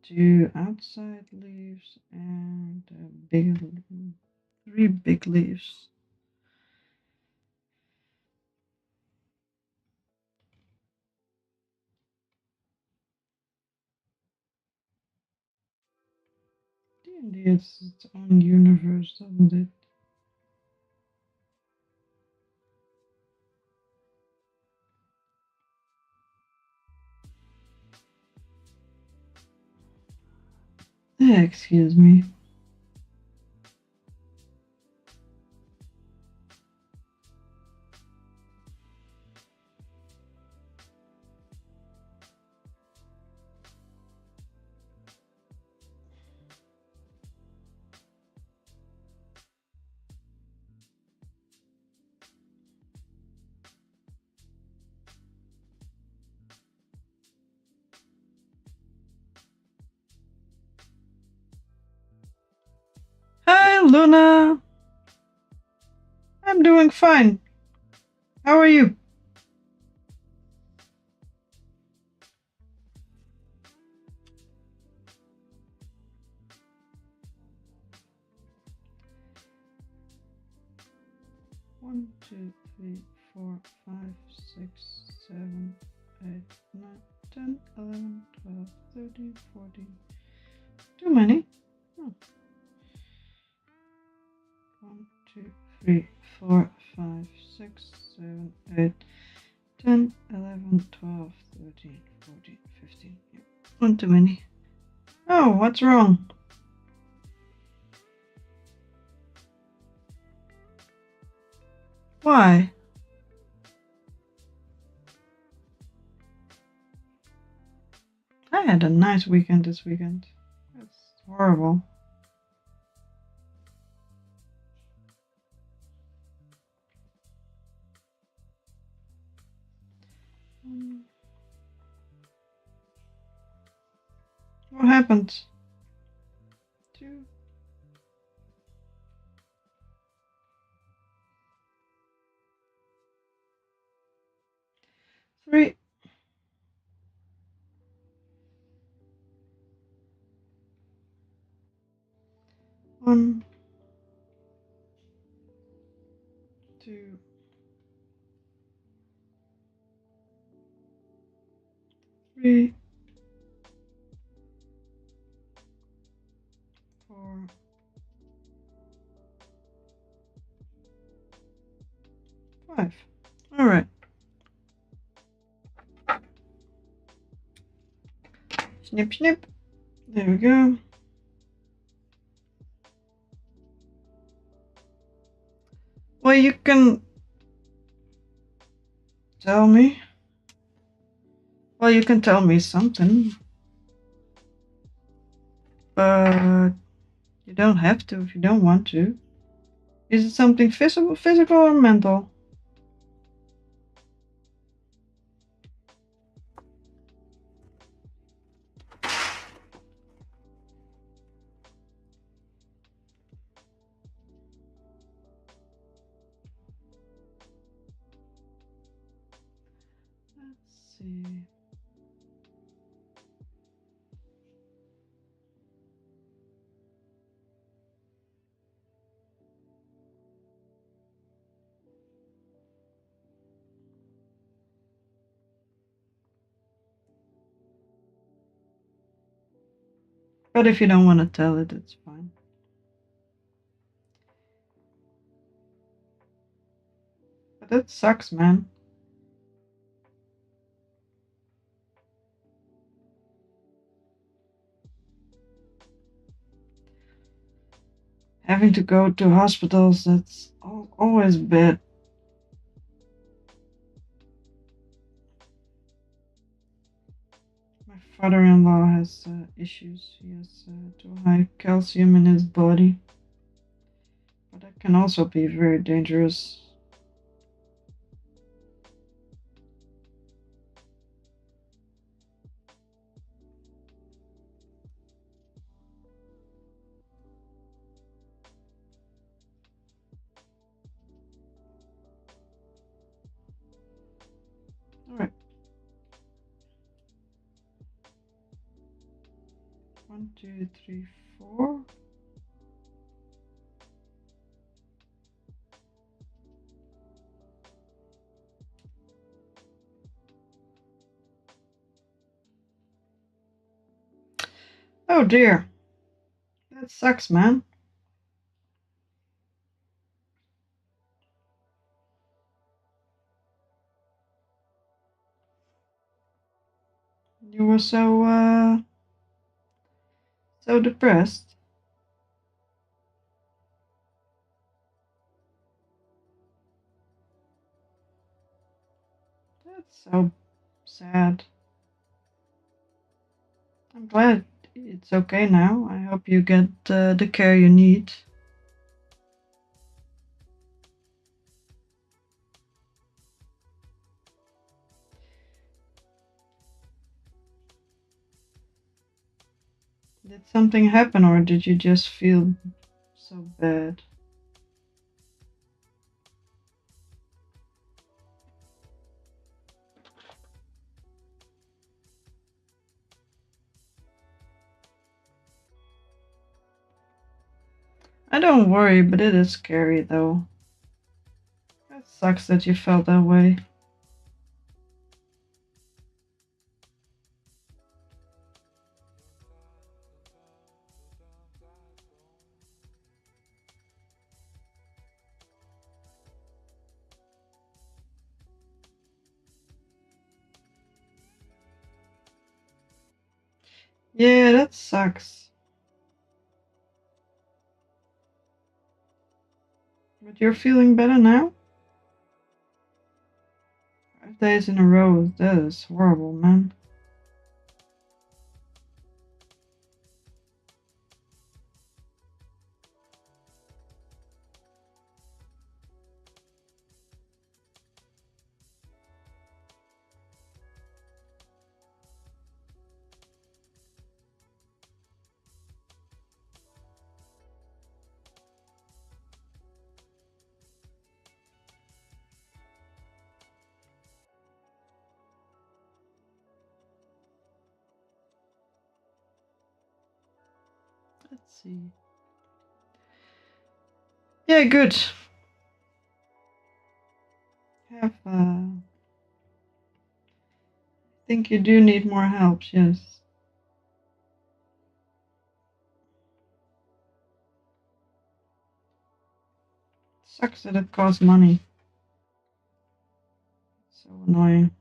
2 outside leaves and 3 big leaves. D&D is its own universe, doesn't it? Excuse me. Luna. I'm doing fine. How are you? One, 2, 3, 4, 5, 6, 7, 8, 9, 10, 11, 12, 13, 14. Too many. Oh. 1, 2, 3, 4, 5, 6, 7, 8, 10, 11, 12, 13, 14, 15. Yeah. One too many. Oh, what's wrong? Why? I had a nice weekend this weekend. That's horrible. What happened? 2, 3. 1, 2, 3, 4, 5. All right. Snip, snip. There we go. Well, you can tell me. Well, you can tell me something. But you don't have to if you don't want to. Is it something physical or mental? Let's see. But if you don't want to tell it, it's fine. But that sucks, man. Having to go to hospitals, that's always bad. My father-in-law has issues. He has too high calcium in his body. But that can also be very dangerous. Alright. 1, 2, 3, 4. Oh dear. That sucks, man. You were so depressed. That's so sad. I'm glad it's okay now. I hope you get the care you need. Did something happen or did you just feel so bad. I don't worry, but it is scary though. It sucks that you felt that way. Yeah, that sucks. But you're feeling better now? 5 days in a row, that is horrible, man. Let's see. Yeah, good. I think you do need more help, yes. Sucks that it costs money. So annoying.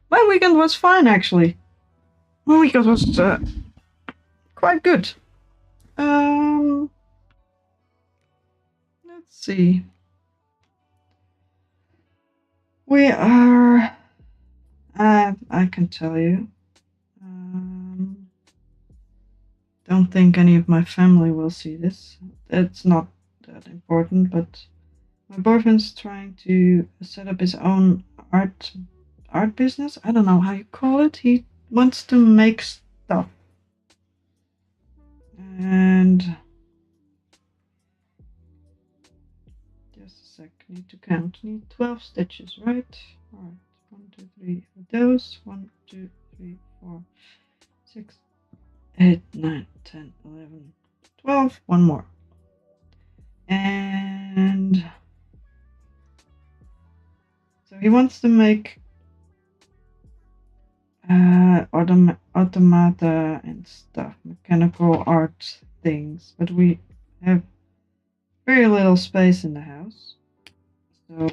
My weekend was fine, actually. My weekend was quite good. Let's see. We are. I can tell you. Don't think any of my family will see this. It's not that important, but my boyfriend's trying to set up his own art business. I don't know how you call it. He wants to make stuff. And just a sec, need to count. Need 12 stitches, right? Alright. 1, 2, 3 of those. 1, 2, 3, 4, 6, 8, 9, 10, 11, 12. One more. And so he wants to make automata and stuff, mechanical art things, but we have very little space in the house. So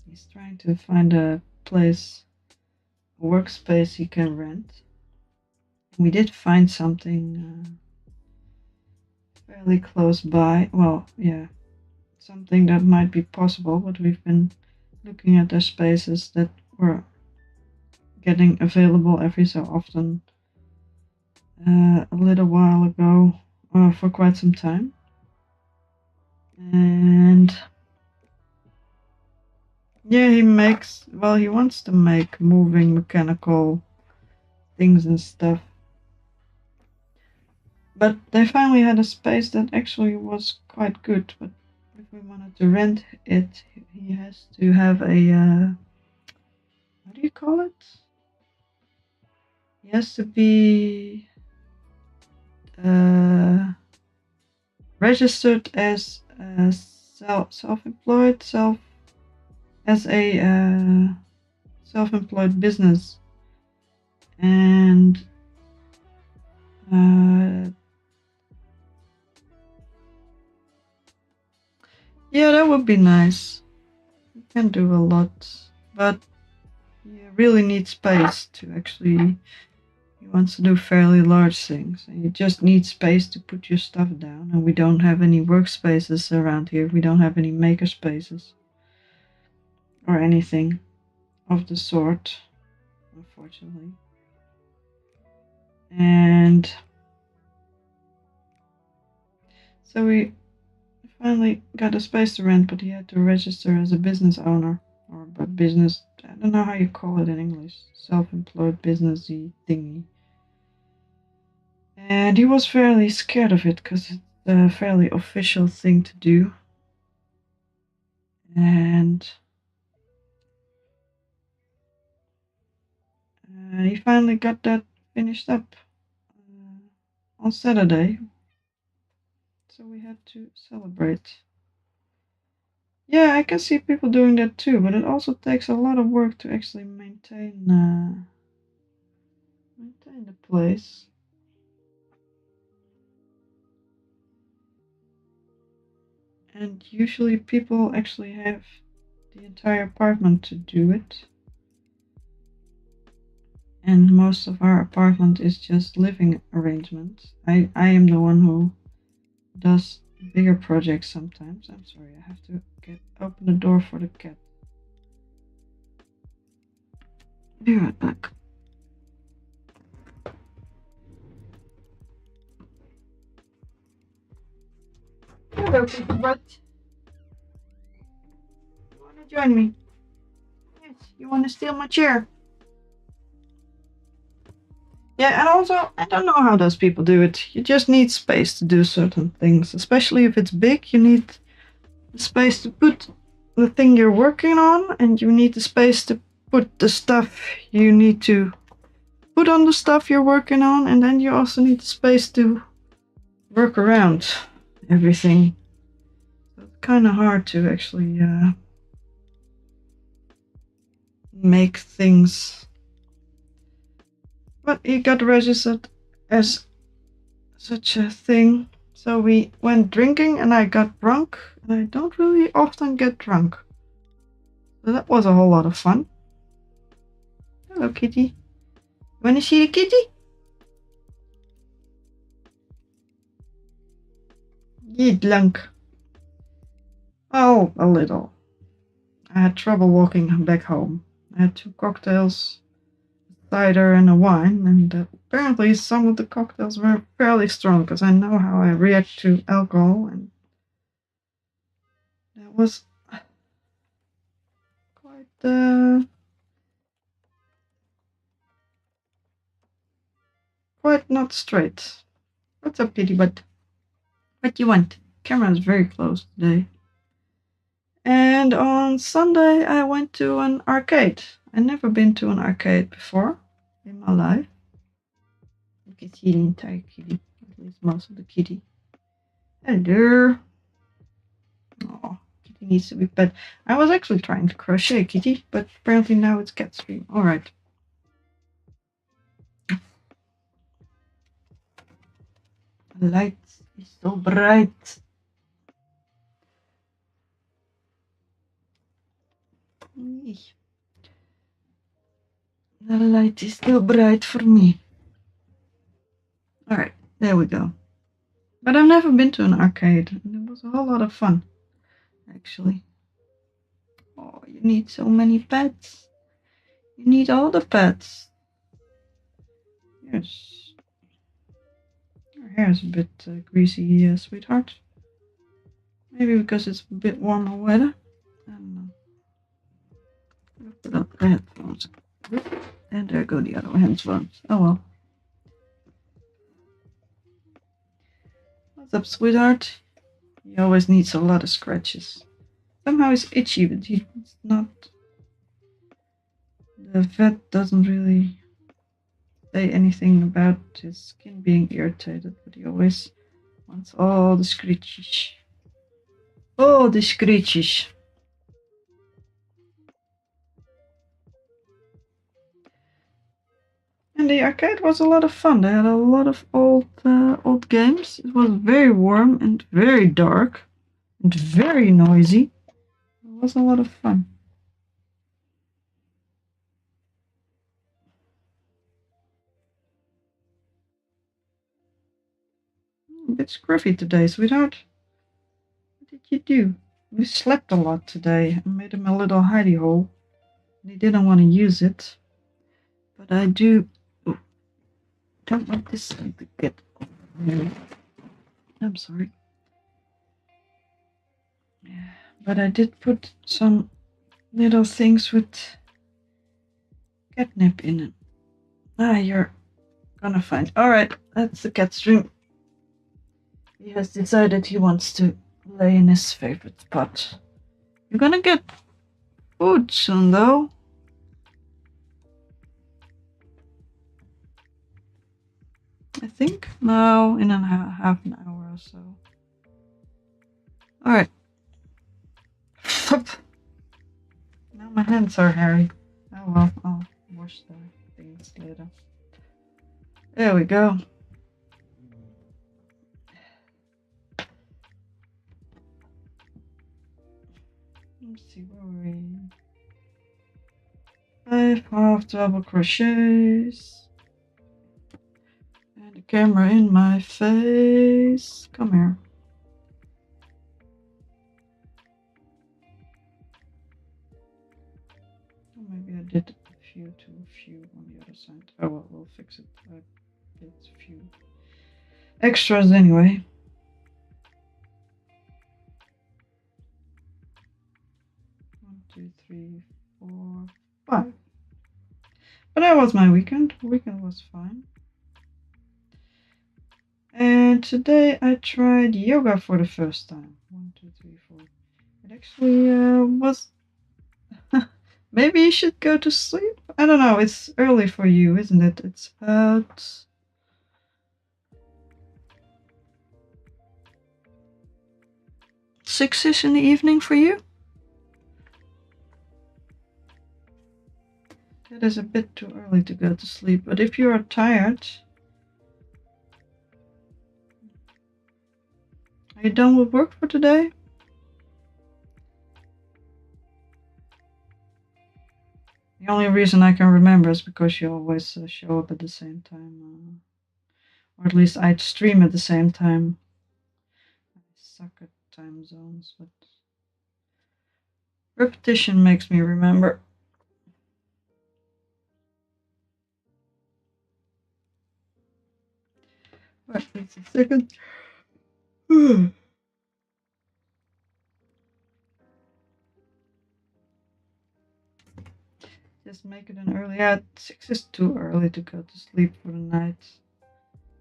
he's trying to find a place, a workspace he can rent. We did find something fairly close by. Well, yeah, something that might be possible, but we've been looking at the spaces that were getting available every so often a little while ago, for quite some time. And yeah, he wants to make moving mechanical things and stuff. But they finally had a space that actually was quite good. But if we wanted to rent it, he has to have a, what do you call it? He has to be registered as self-employed, as a self-employed business. And yeah, that would be nice. You can do a lot, but you really need space to actually. He wants to do fairly large things, and you just need space to put your stuff down. And we don't have any workspaces around here. We don't have any maker spaces or anything of the sort, unfortunately. And so we finally got a space to rent, but he had to register as a business owner or a business. I don't know how you call it in English. Self-employed businessy thingy. And he was fairly scared of it because it's a fairly official thing to do. And he finally got that finished up on Saturday. So we had to celebrate. Yeah, I can see people doing that too, but it also takes a lot of work to actually maintain the place. And usually people actually have the entire apartment to do it. And most of our apartment is just living arrangements. I am the one who does bigger projects sometimes. I'm sorry, I have to open the door for the cat. Be right back. Hello, Kitty Butt. You want to join me? Yes, you want to steal my chair? Yeah, and also, I don't know how those people do it. You just need space to do certain things. Especially if it's big, you need the space to put the thing you're working on, and you need the space to put the stuff you need to put on the stuff you're working on, and then you also need the space to work around everything. So it's kind of hard to actually make things. But he got registered as such a thing. So we went drinking and I got drunk. And I don't really often get drunk. So that was a whole lot of fun. Hello, kitty. Wanna see the kitty? You drunk. Oh, a little. I had trouble walking back home. I had 2 cocktails, cider and a wine, and apparently some of the cocktails were fairly strong because I know how I react to alcohol, and that was quite not straight. What's up, kitty butt? What do you want? Camera is very close today. And on Sunday I went to an arcade. I've never been to an arcade before in my life. You can see the entire kitty, at least most of the kitty. Hello. Oh, kitty needs to be pet. I was actually trying to crochet, kitty, but apparently now it's cat stream. Alright. The light is so bright. The light is still bright for me. Alright, there we go. But I've never been to an arcade, and it was a whole lot of fun, actually. Oh, you need so many pets. You need all the pets. Yes. Your hair is a bit greasy, sweetheart. Maybe because it's a bit warmer weather. I don't know. Put on the headphones. And there go the other headphones. Oh well. What's up, sweetheart? He always needs a lot of scratches. Somehow he's itchy, but he's not. The vet doesn't really say anything about his skin being irritated, but he always wants all the scratches. All the scratches. And the arcade was a lot of fun. They had a lot of old games. It was very warm and very dark and very noisy. It was a lot of fun. A bit scruffy today, sweetheart. What did you do? We slept a lot today. I made him a little hidey hole. He didn't want to use it. But I do. Oh, don't want this thing to get. I'm sorry. But I did put some little things with catnip in it. Ah, you're gonna find. Alright, that's the cat's room. He has decided he wants to lay in his favorite spot. You're gonna get food soon, though. I think. No, in half an hour or so. Alright. Now my hands are hairy. Oh well, I'll wash the things later. There we go. Let's see, where were we? 5 half double crochets. And the camera in my face. Come here. Maybe I did a few too few on the other side. Oh well, we'll fix it. I did a few extras anyway. One, two, three, 4, 5. But that was my weekend. The weekend was fine. And today I tried yoga for the first time. 1, 2, 3, 4. It actually was. Maybe you should go to sleep. I don't know. It's early for you, isn't it? It's about 6ish in the evening for you. It is a bit too early to go to sleep, but if you are tired, are you done with work for today? The only reason I can remember is because you always show up at the same time, or at least I stream at the same time. I suck at time zones, but repetition makes me remember. Wait a second. Just make it an early. Yeah, 6 is too early to go to sleep for the night.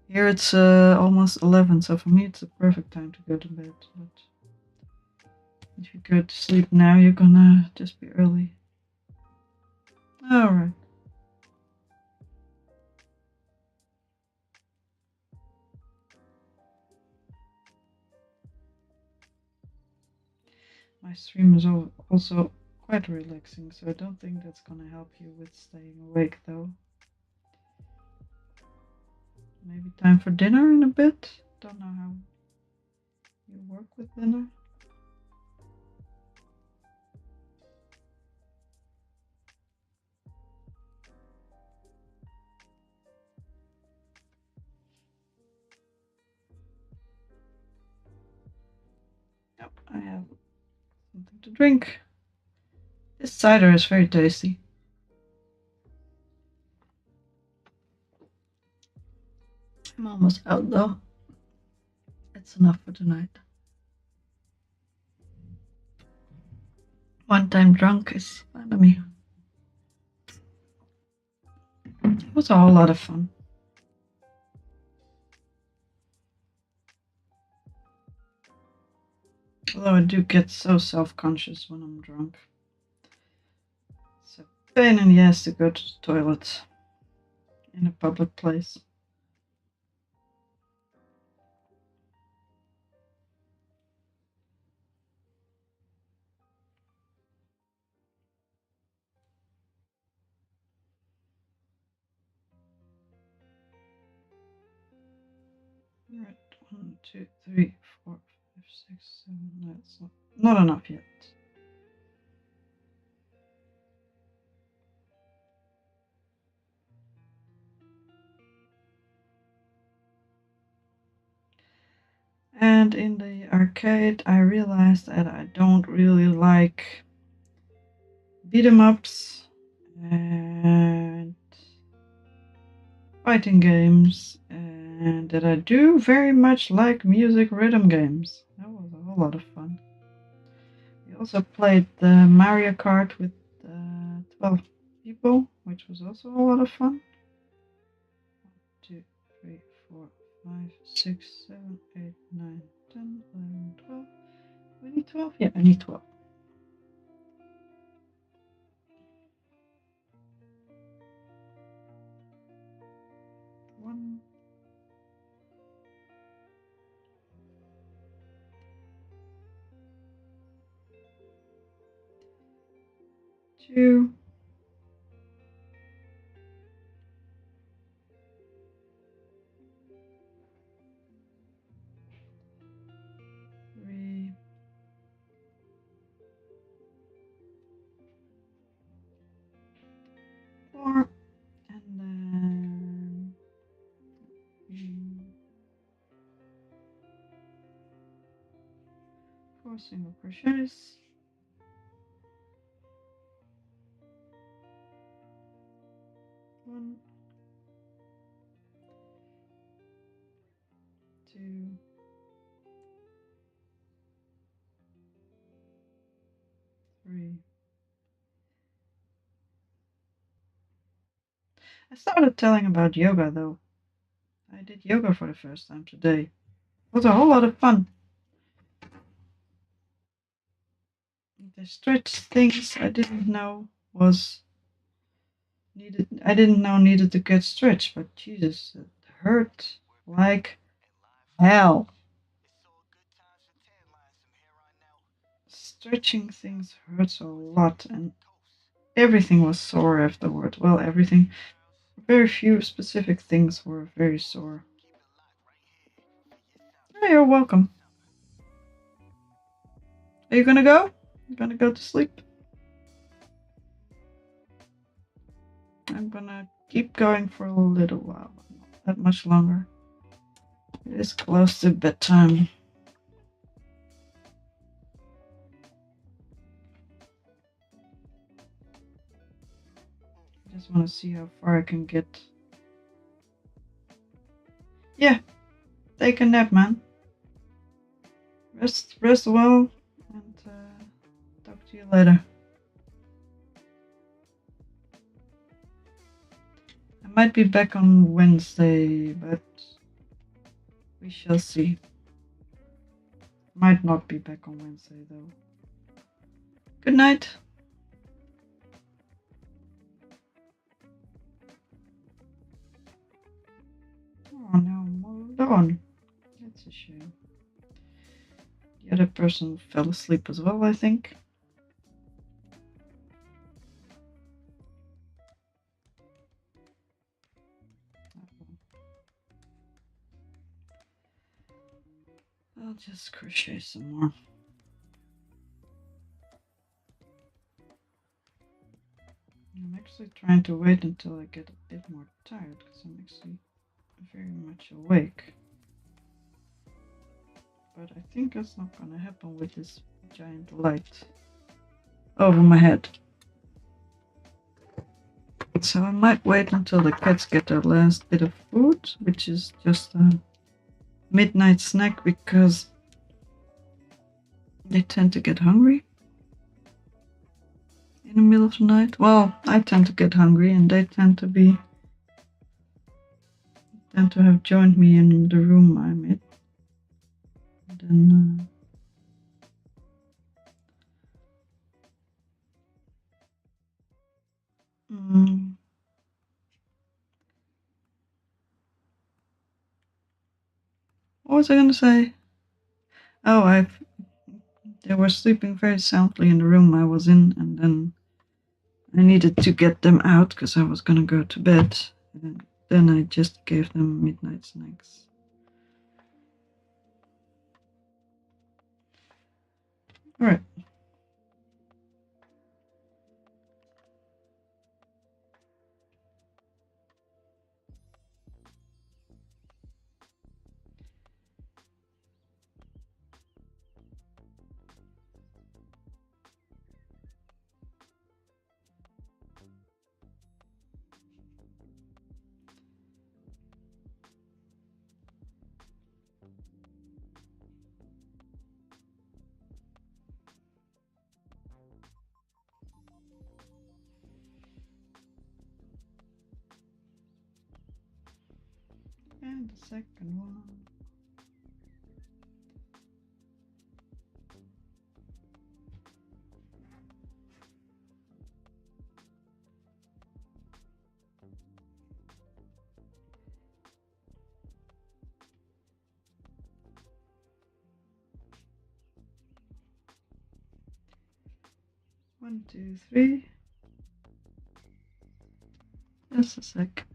Here it's almost 11, so for me it's a perfect time to go to bed. But if you go to sleep now, you're gonna just be early. Alright. My stream is also quite relaxing, so I don't think that's gonna help you with staying awake though. Maybe time for dinner in a bit. Don't know how you work with dinner. Yep, I have something to drink. This cider is very tasty. I'm almost out though. It's enough for tonight. One time drunk is fine by me. It was a whole lot of fun. Although I do get so self-conscious when I'm drunk. It's a pain in the ass to go to the toilet in a public place. Right, 1, 2, 3, 4, 5, 6, 7. No, it's not enough yet. And in the arcade, I realized that I don't really like beat 'em ups and fighting games, and that I do very much like music rhythm games. That was a whole lot of fun. We also played the Mario Kart with 12 people, which was also a lot of fun. 1, 2, 3, 4, 5, 6, 7, 8, 9, 10, 11, 12. We need 12? Yeah, I need 12. 1, 2, 3, 4, and then 4 single crochets. 1, 2, 3. I started telling about yoga though. I did yoga for the first time today. It was a whole lot of fun. They stretched things I didn't know was needed. I didn't know needed to get stretched, but Jesus, it hurt like hell. Stretching things hurts a lot, and everything was sore afterward. Well, everything. Very few specific things were very sore. Oh, you're welcome. Are you gonna go? You gonna go to sleep? I'm gonna keep going for a little while, but not that much longer. It is close to bedtime. I just want to see how far I can get. Yeah, take a nap, man. Rest well, and talk to you later. I might be back on Wednesday, but we shall see. Might not be back on Wednesday, though. Good night. Oh no, moved on. That's a shame. The other person fell asleep as well, I think. I'll just crochet some more. I'm actually trying to wait until I get a bit more tired because I'm actually very much awake. But I think that's not gonna happen with this giant light over my head. So I might wait until the cats get their last bit of food, which is just a midnight snack because they tend to get hungry in the middle of the night. Well, I tend to get hungry and they tend to have joined me in the room I'm in. And then what was I gonna say? Oh, they were sleeping very soundly in the room I was in, and then I needed to get them out because I was gonna go to bed. And then I just gave them midnight snacks. All right. And the second one. One, two, three. Just a sec.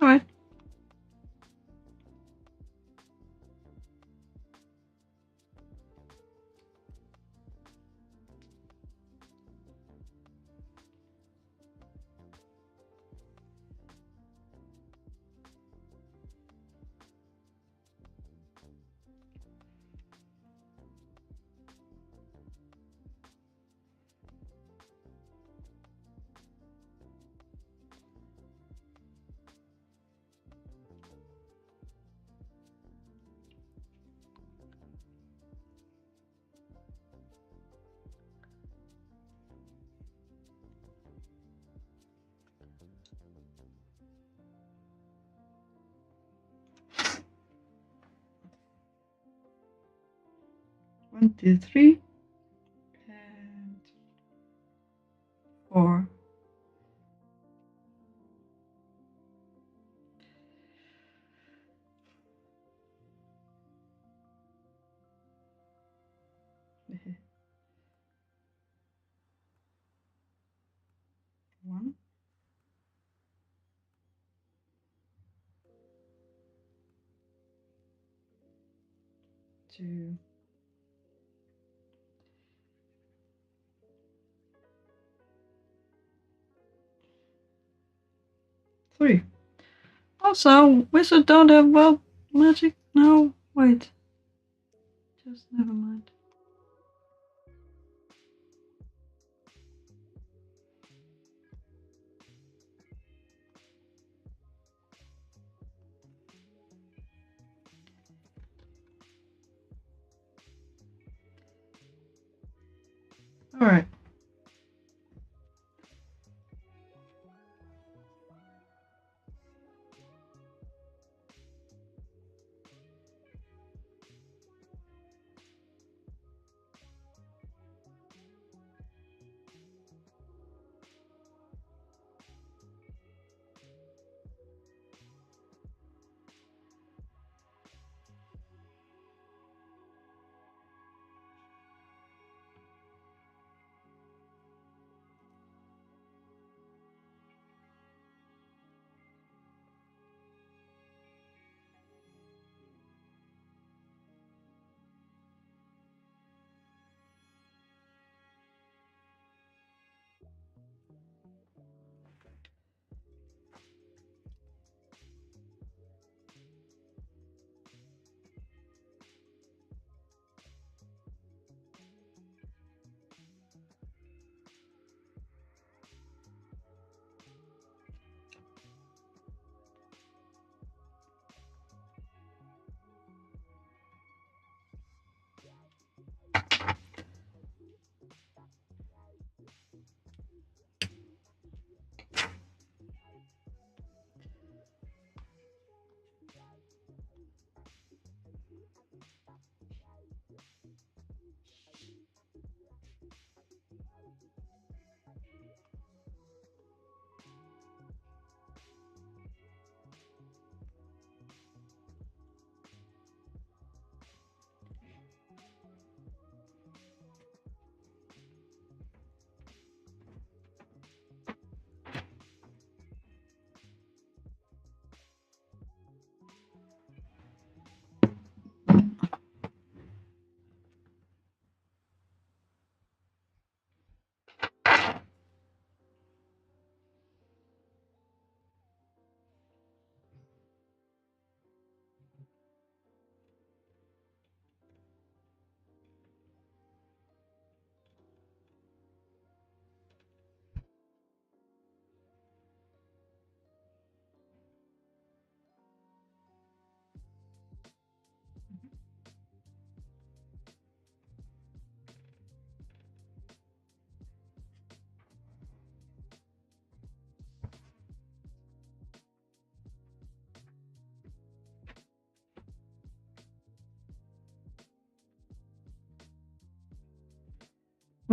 All right. One, two, three. And 4. One, 2, 3. Also, wizards don't have wild magic. No, wait. Just never mind. All right.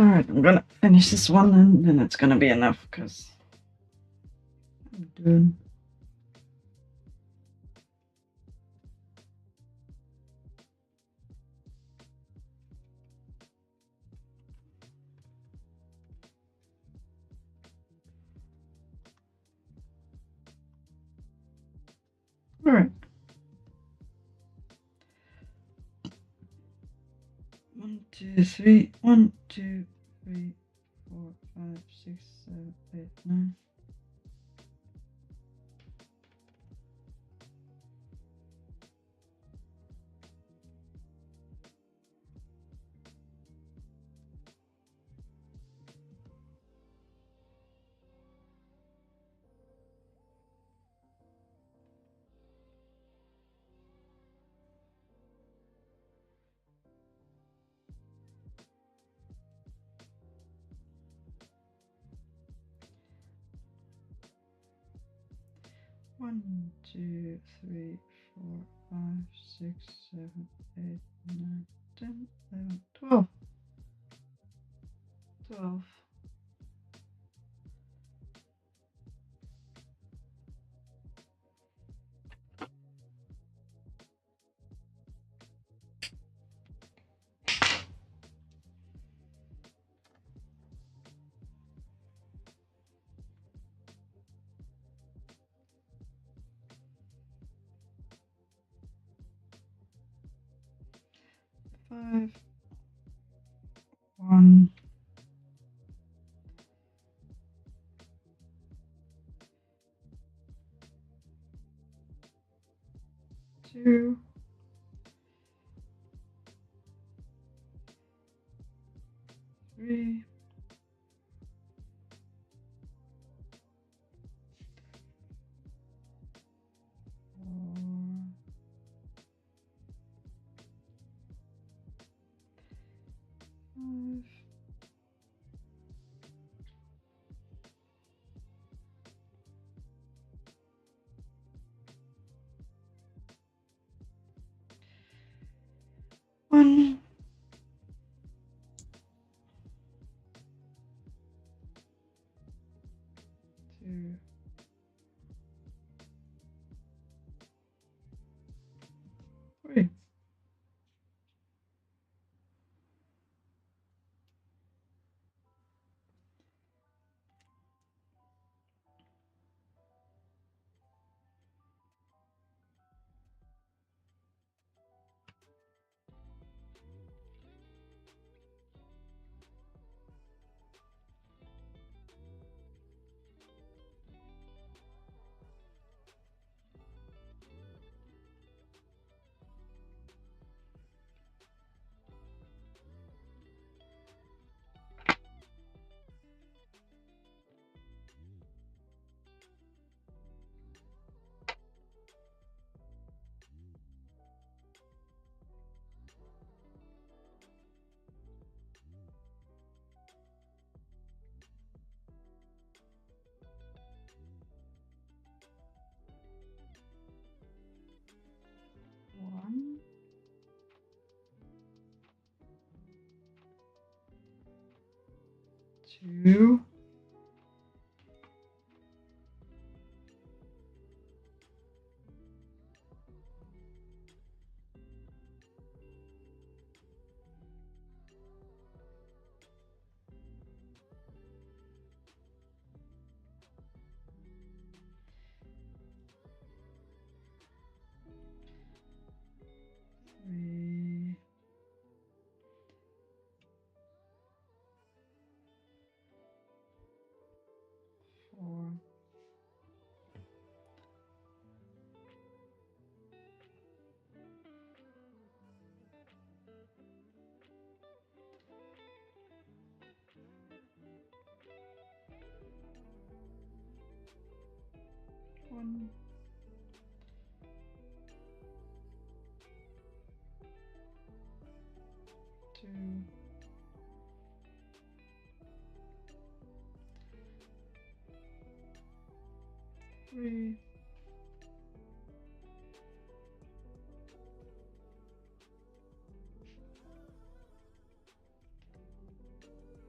Alright, I'm gonna finish this one and then it's gonna be enough because I'm done. Alright. 1, 2, 3, 1, 2, 3, 4, 5, 6, 7, 8, 9. One, 2, 3, 4, 5, 6, 7, 8, 9, 10, 11, 12. 12. Five, 1, 2, 3, 4, 5, 1, 2, 3. One, 2, 3, 4, 1, 2, 3,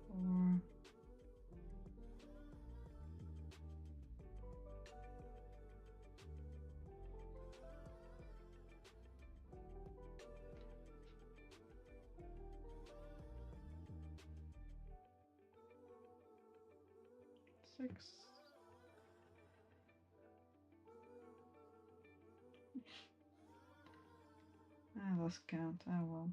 4, 6. I lost count. Oh well.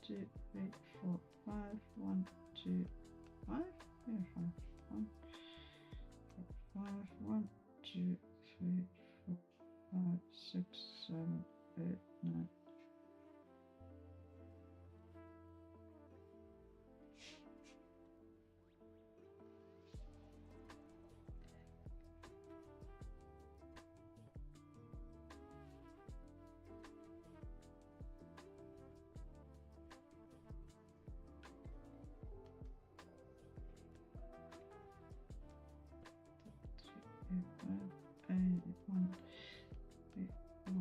Two, 3, 4, 5. 1, 2, 5. Yeah, 5. 1, 5. 1, 2, 3, 4, 5, 6, 7, 8, 9. Eight, 1, 3, 4,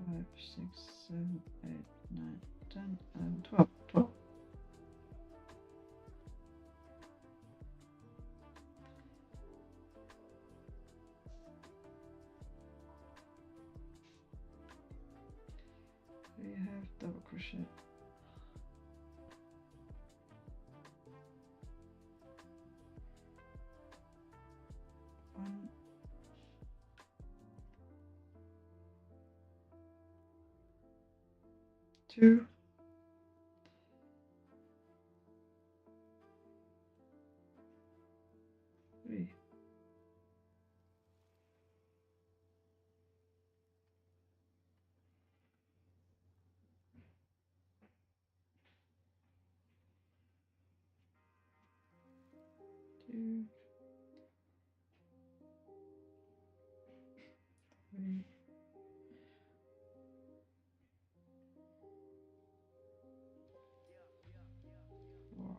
5, 6, 7, 8, 9, 10, 11, 12. 12. We have double crochet. 1, 2, 3. 2, 3, 4.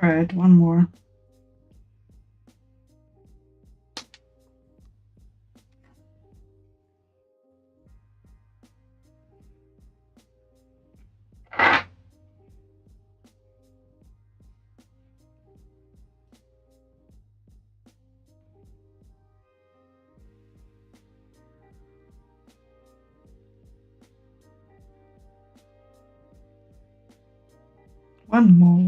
All right, one more. One more.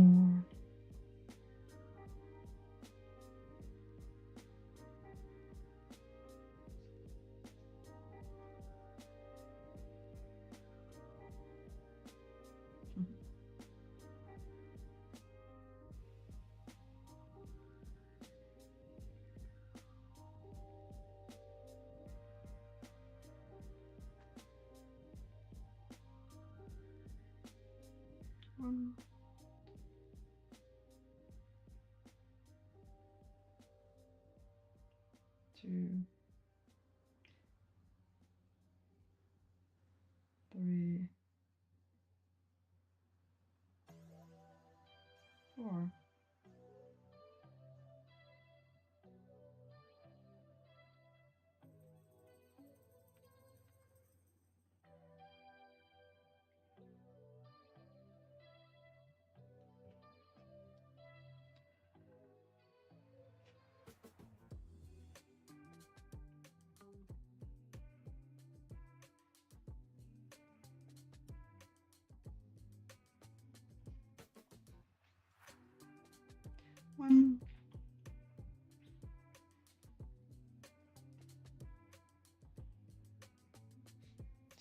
One, 2, 3, 4. 1,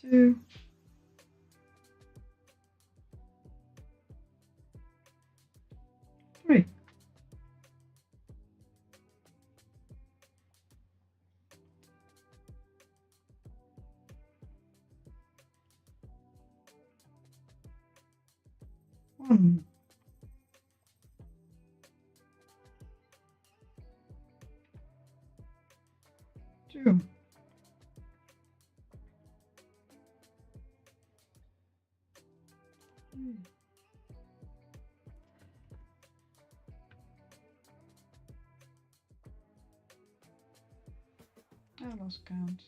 2, 3. One, 2, 3. I lost count.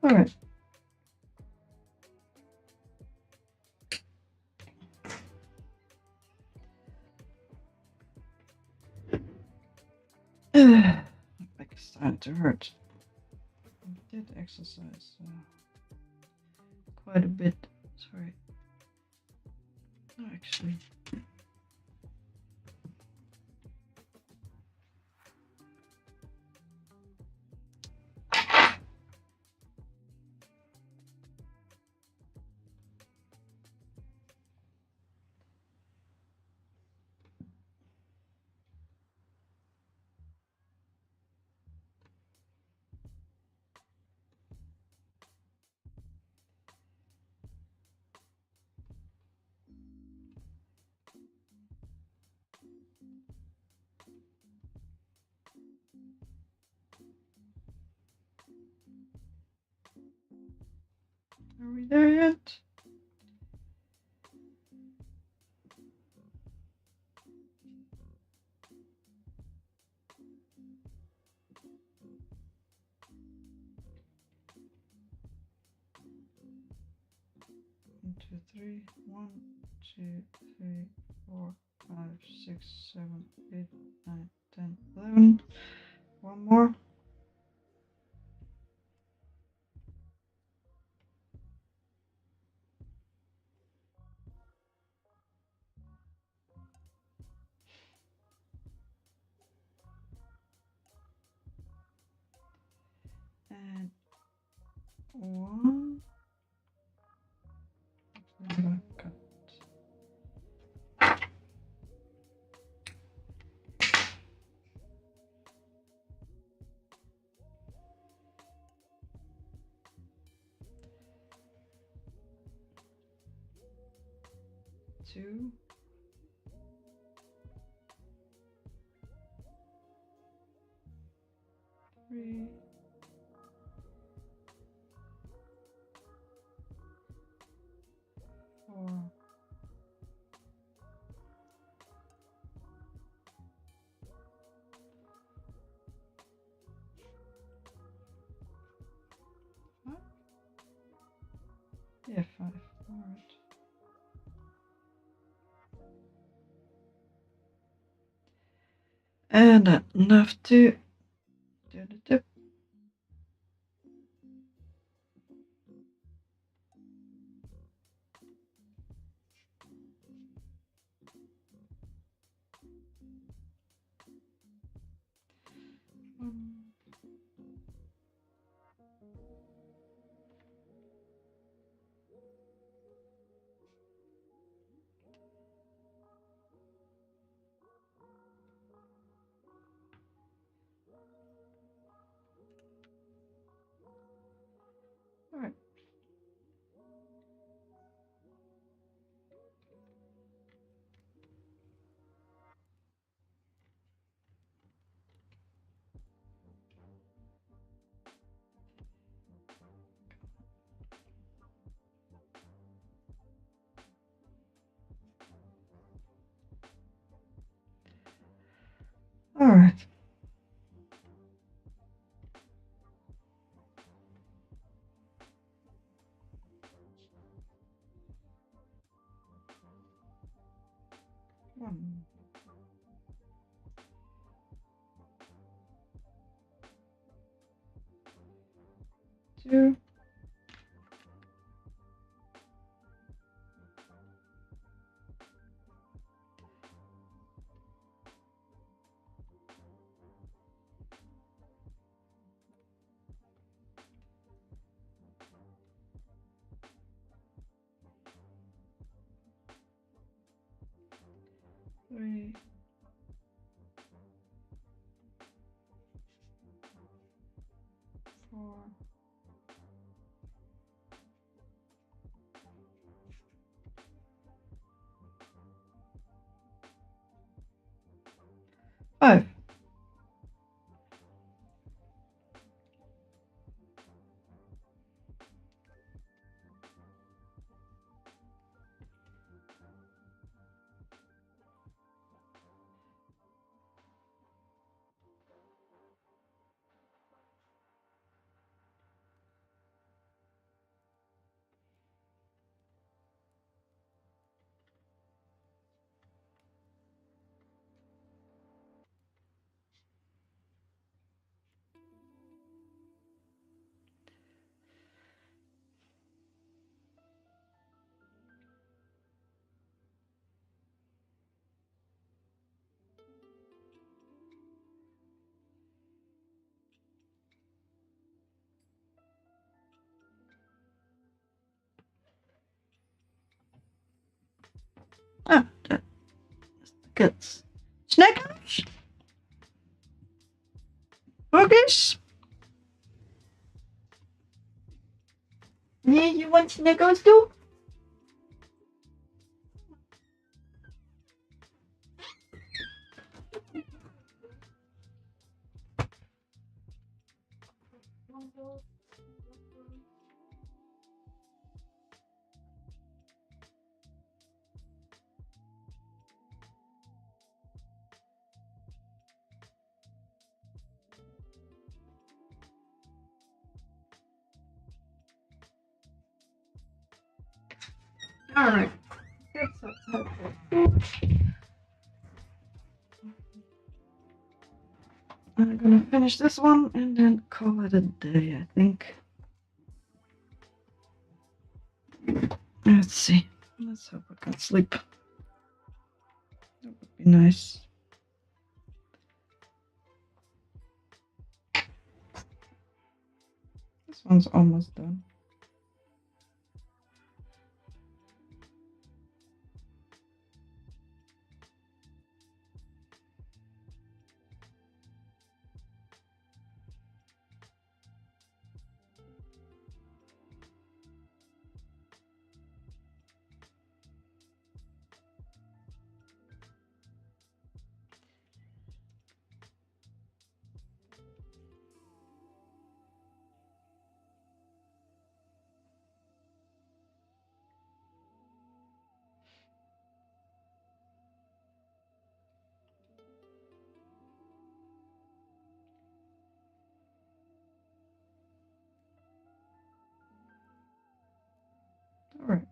All right. My back is starting to hurt. I did exercise quite a bit. Sorry. No, actually. Are we there yet? One, two, three. 1, 2, 3, 4, 5, 6, 7, 8, 9, 10, 11. One more. And 1. Cut. 2. 3. 4. 5. Yeah, 5. All right. And enough to do the tip. 1, 2, 3, 4, 5. Ah, that's the kids. Snackers? Boogies? Yeah, you want Snickers too? Alright. I'm gonna finish this one and then call it a day, I think. Let's see. Let's hope I can sleep. That would be nice. This one's almost done. Alright.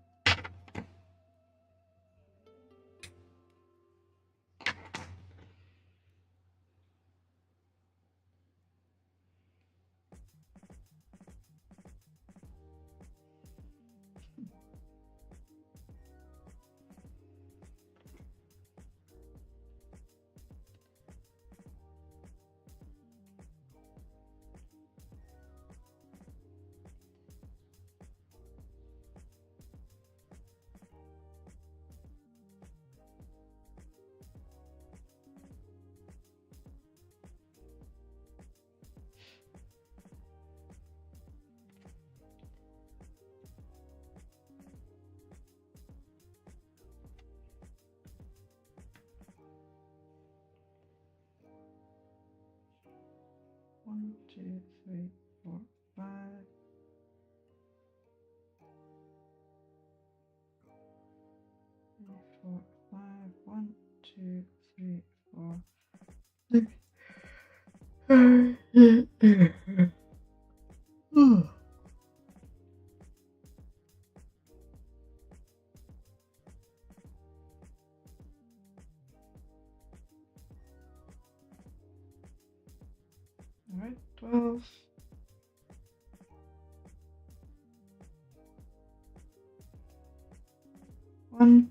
One, two, three, four, 5. 3, 4, 5. 1, 2, 3, 4, 6. 12. One.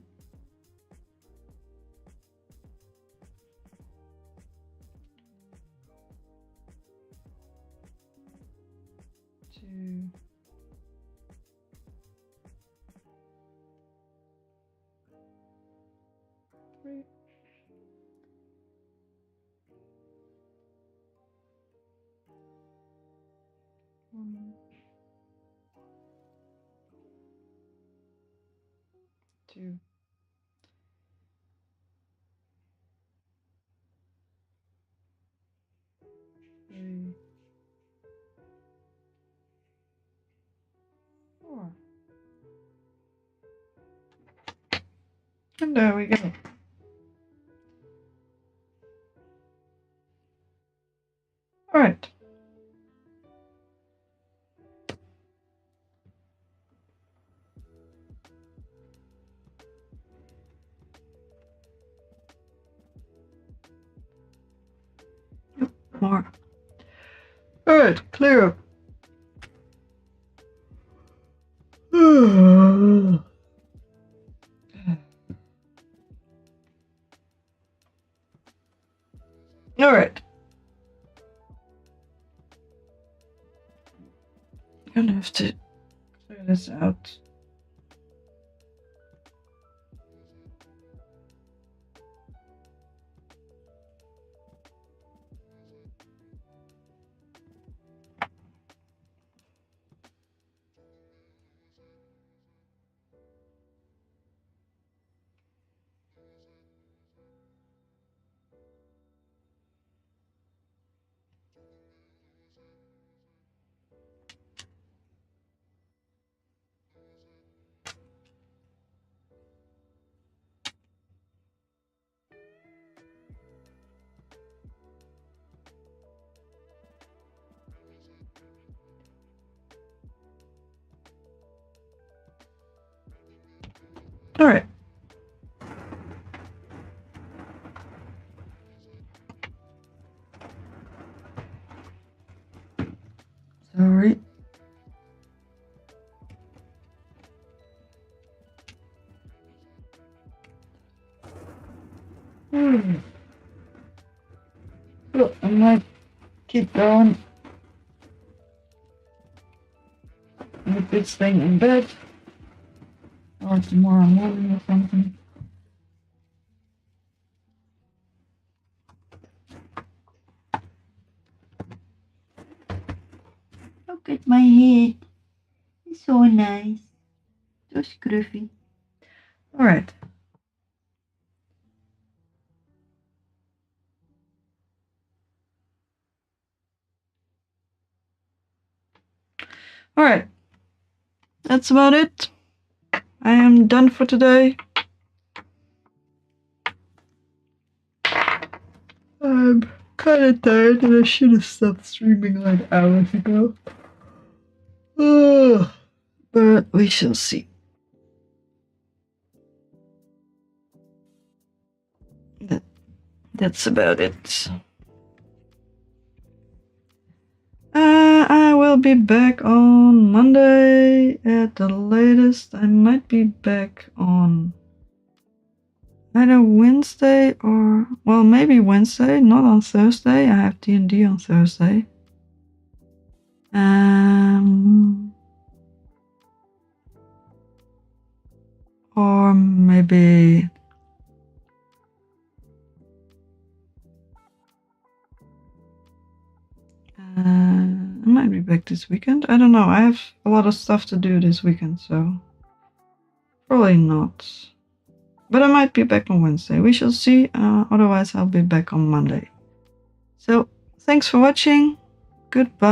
Two. Three. One. Two. Three. Four. And there we go. All right. More. All right, clear up. All right. I'm gonna have to clear this out. All right. Sorry. Well, I might keep going with this thing in bed or tomorrow morning or something. Look at my hair. It's so nice. So scruffy. All right. All right. That's about it. I am done for today. I'm kind of tired and I should have stopped streaming like hours ago. But we shall see. That's about it. I will be back on Monday at the latest. I might be back on either Wednesday or, well, maybe Wednesday, not on Thursday. I have D&D on Thursday. Or maybe I might be back this weekend. I don't know. I have a lot of stuff to do this weekend, so probably not. But I might be back on Wednesday. We shall see. Otherwise, I'll be back on Monday. So, thanks for watching. Goodbye.